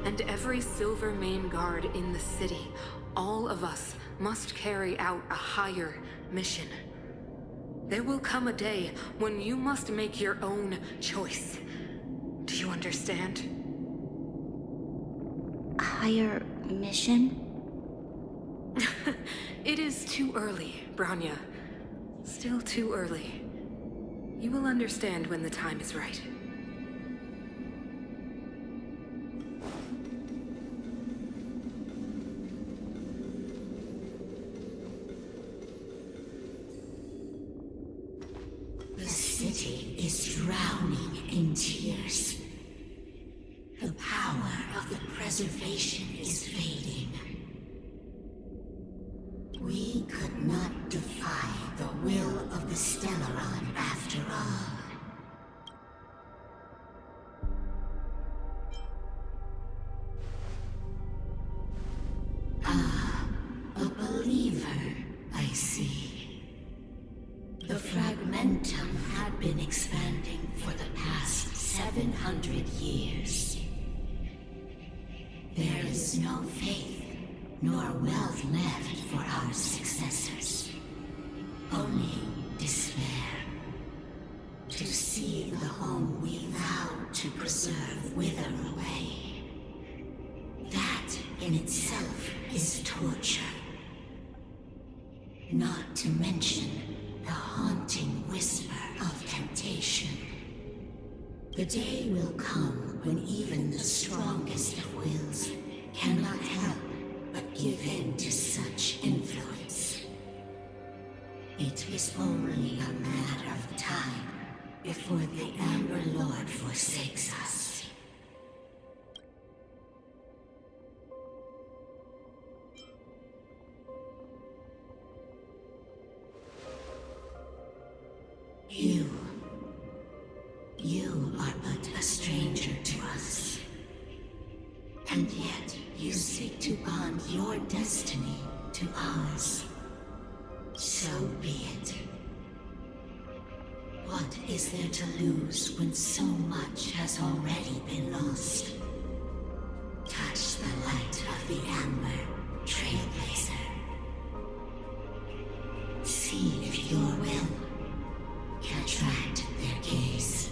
and every Silvermane guard in the city, all of us must carry out a higher mission. There will come a day when you must make your own choice. Do you understand? A higher mission? It is too early, Branya. Still too early. You will understand when the time is right. The city is drowning in tears. The power of the preservation is fading. We could not defy the will of the Stellaron after all. Ah, a believer, I see. The fragmentum had been expanding for the past 700 years. There is no faith nor wealth left for our successors. Only despair. To see the home we vowed to preserve wither away. That in itself is torture. Not to mention the haunting whisper of temptation. The day will come when even the strongest of wills cannot help but give in to such influence. It is only a matter of time before the Amber Lord forsakes us. You are but a stranger to us. And yet you seek to bond your destiny to ours. So be it. What is there to lose when so much has already been lost? Touch the light of the Amber, Trailblazer. See if your will can attract their gaze.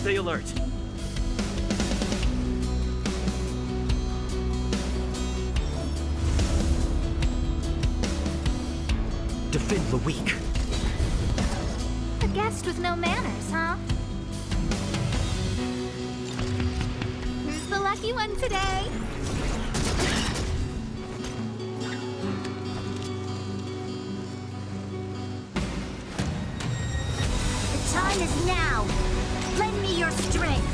Stay alert. Defend the weak. A guest with no manners, huh? Who's the lucky one today? The time is now. Lend me your strength.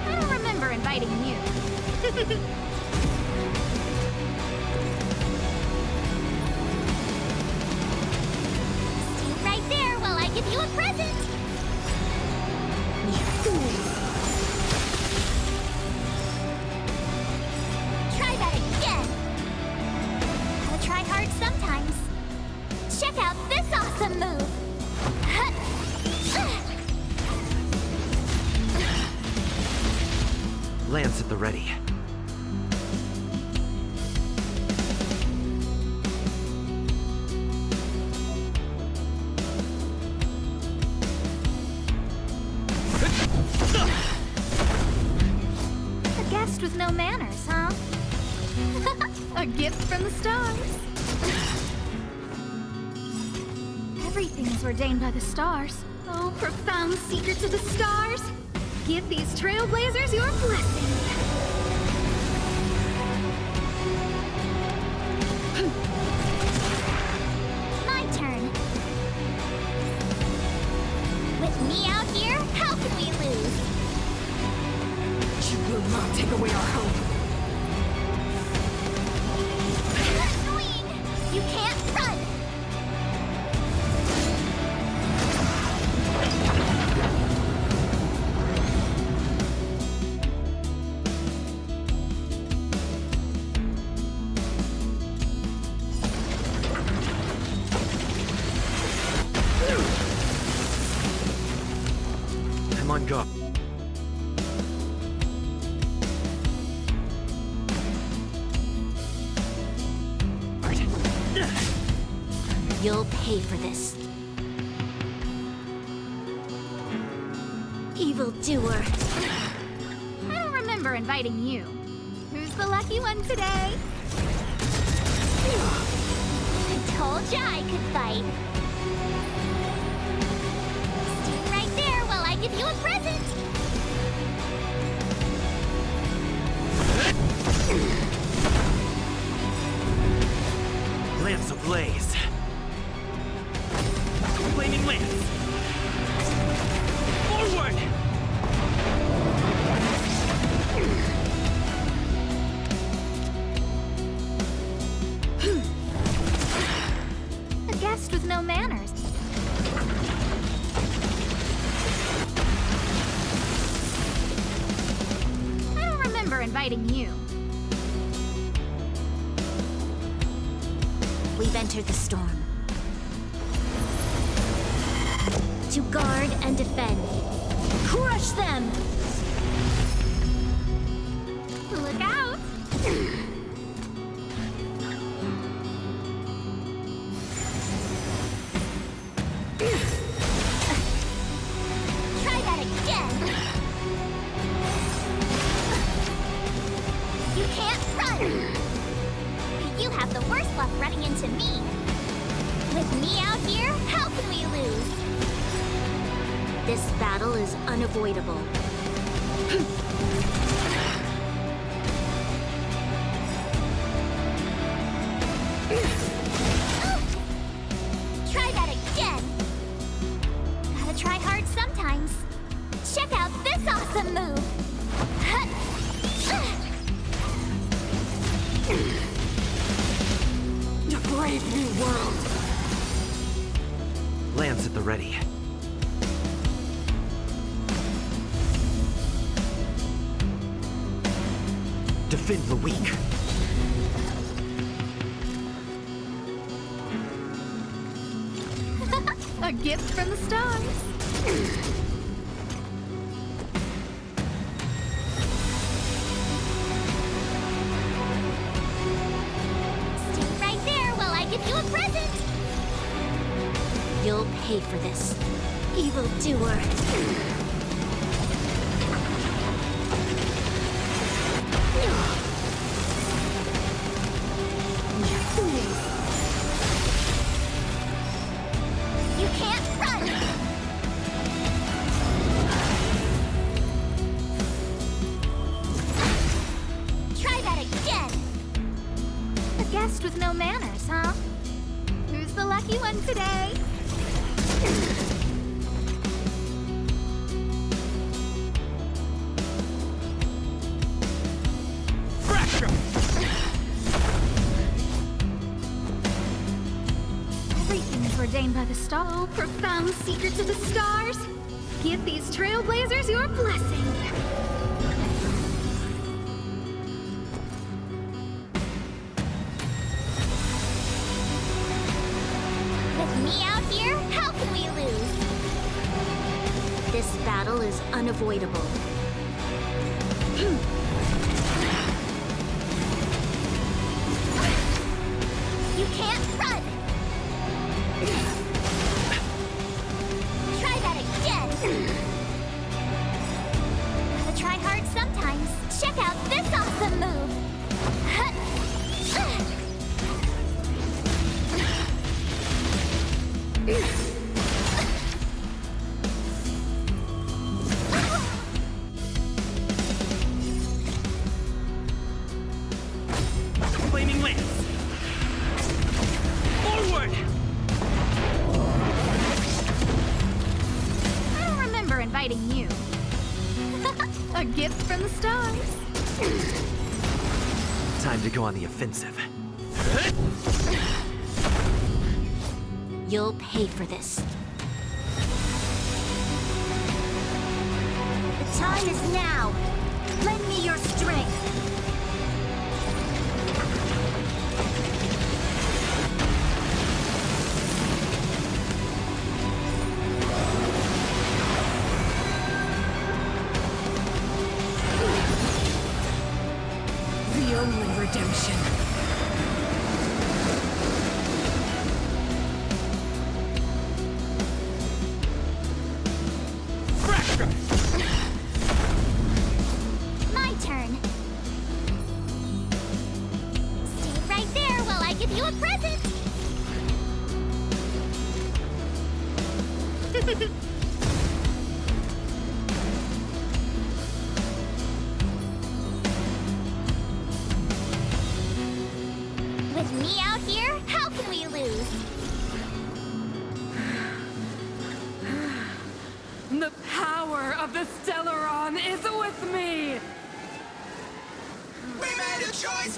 I don't remember inviting you. Stay right there while I give you a present. You fools. Try that again. Gotta try hard sometimes. Check out this awesome move. Lance at the ready. A guest with no manners, huh? A gift from the stars. Everything is ordained by the stars. Oh, profound secrets of the stars. Give these trailblazers your blessing. My turn. With me out here, how can we lose? You will not take away our hope. Queen, you can't run. I'm on guard. You'll pay for this. Evildoer. I don't remember inviting you. Who's the lucky one today? I told ya I could fight. Stay right there while I give you a present. Lance ablaze. Flaming lance. Forward! A guest with no manners. I don't remember inviting you. We've entered the storm. To guard and defend. Crush them! Look out! Try that again. You can't run. You have the worst luck running into me. With me out here, how can we lose? This battle is unavoidable. Try that again. Gotta try hard sometimes. Check out this awesome move. A brave new world. Lance at the ready. Defend the weak. A gift from the stars. Stay right there while I give you a present. You'll pay for this. Evildoer. You can't run. Try that again. A guest with no manners, huh? Who's the lucky one today? Everything's ordained by the star. Oh, profound secrets of the stars. Give these trailblazers your blessing. With me out here, how can we lose? This battle is unavoidable. You can't run. Try that again. Gotta try hard sometimes. Check out this awesome move. Flaming lance. Forward! I don't remember inviting you. A gift from the stars. Time to go on the offensive. You'll pay for this. The time is now. Lend me your strength. The only redemption. power of the Stellaron is with me!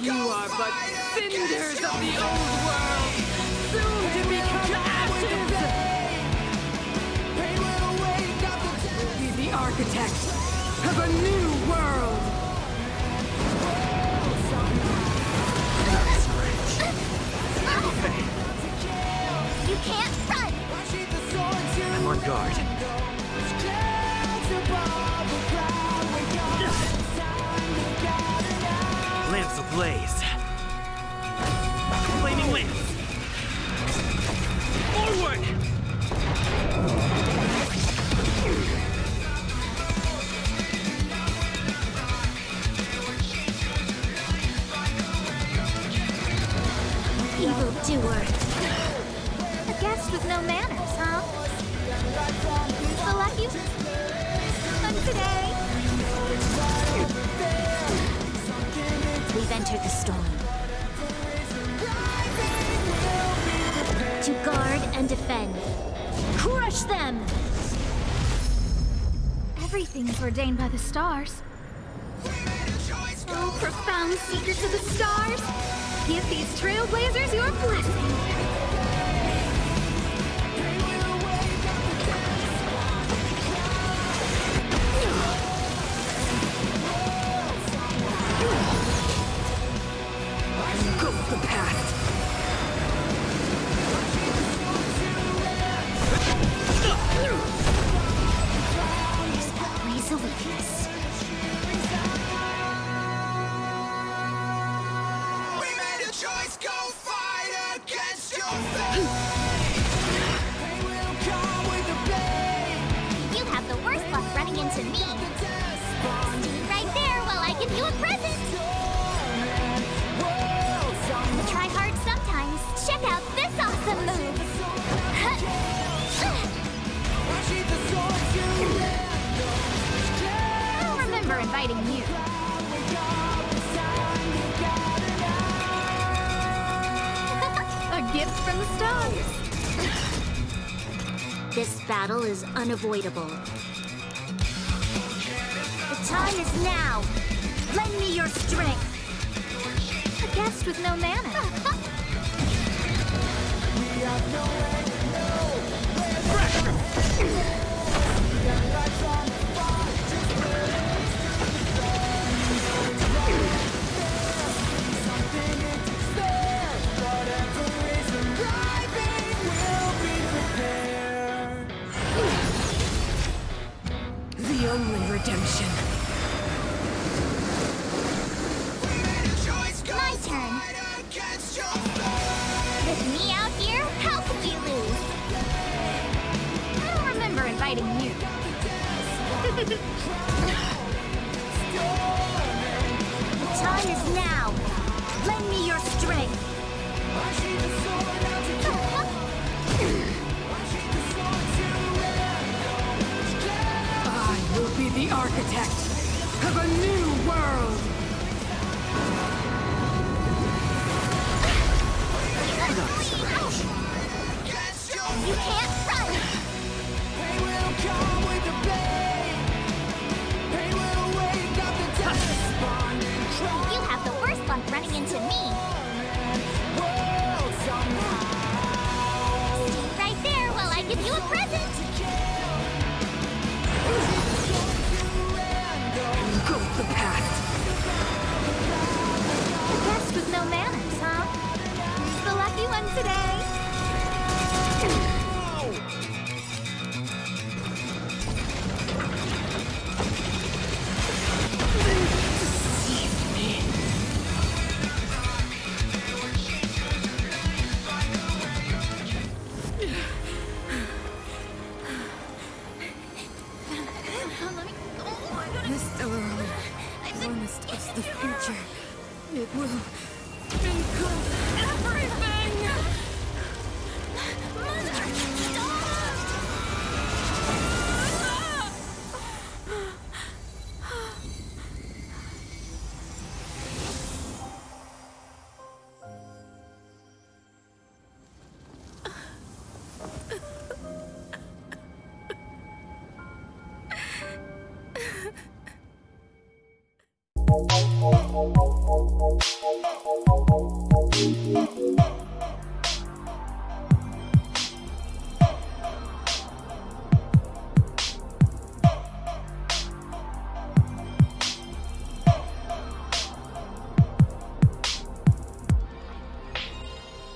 You are but cinders of the old world, soon to become ashes! We'll be the architect of a new world! You can't run! I'm on guard. Lamps ablaze. Flaming lamps. Forward! Evildoer. A guest with no manners, huh? The lucky one today. We've entered the storm. To guard and defend. Crush them! Everything's ordained by the stars. Oh, profound secrets of the stars! Give these trailblazers your blessing! Engulf the past! There's always a weakness. You have the worst luck running into me. Stand right there while I give you a present. Try hard sometimes. Check out this awesome move. I'll remember inviting you. A gift from the stars. This battle is unavoidable. The time is now. Lend me your strength. A guest with no manners. The only redemption. My turn. With me out here, how could we lose? I'll remember inviting you. The time is now. Lend me your strength. I will be the architect of a new world! You can't run! You have the worst luck running into me. Stand right there while I give you a present. Engulf the past! A guest with no manners, huh? The lucky one today. The Stellaron warnest us the future. It will engulf everything! Oh,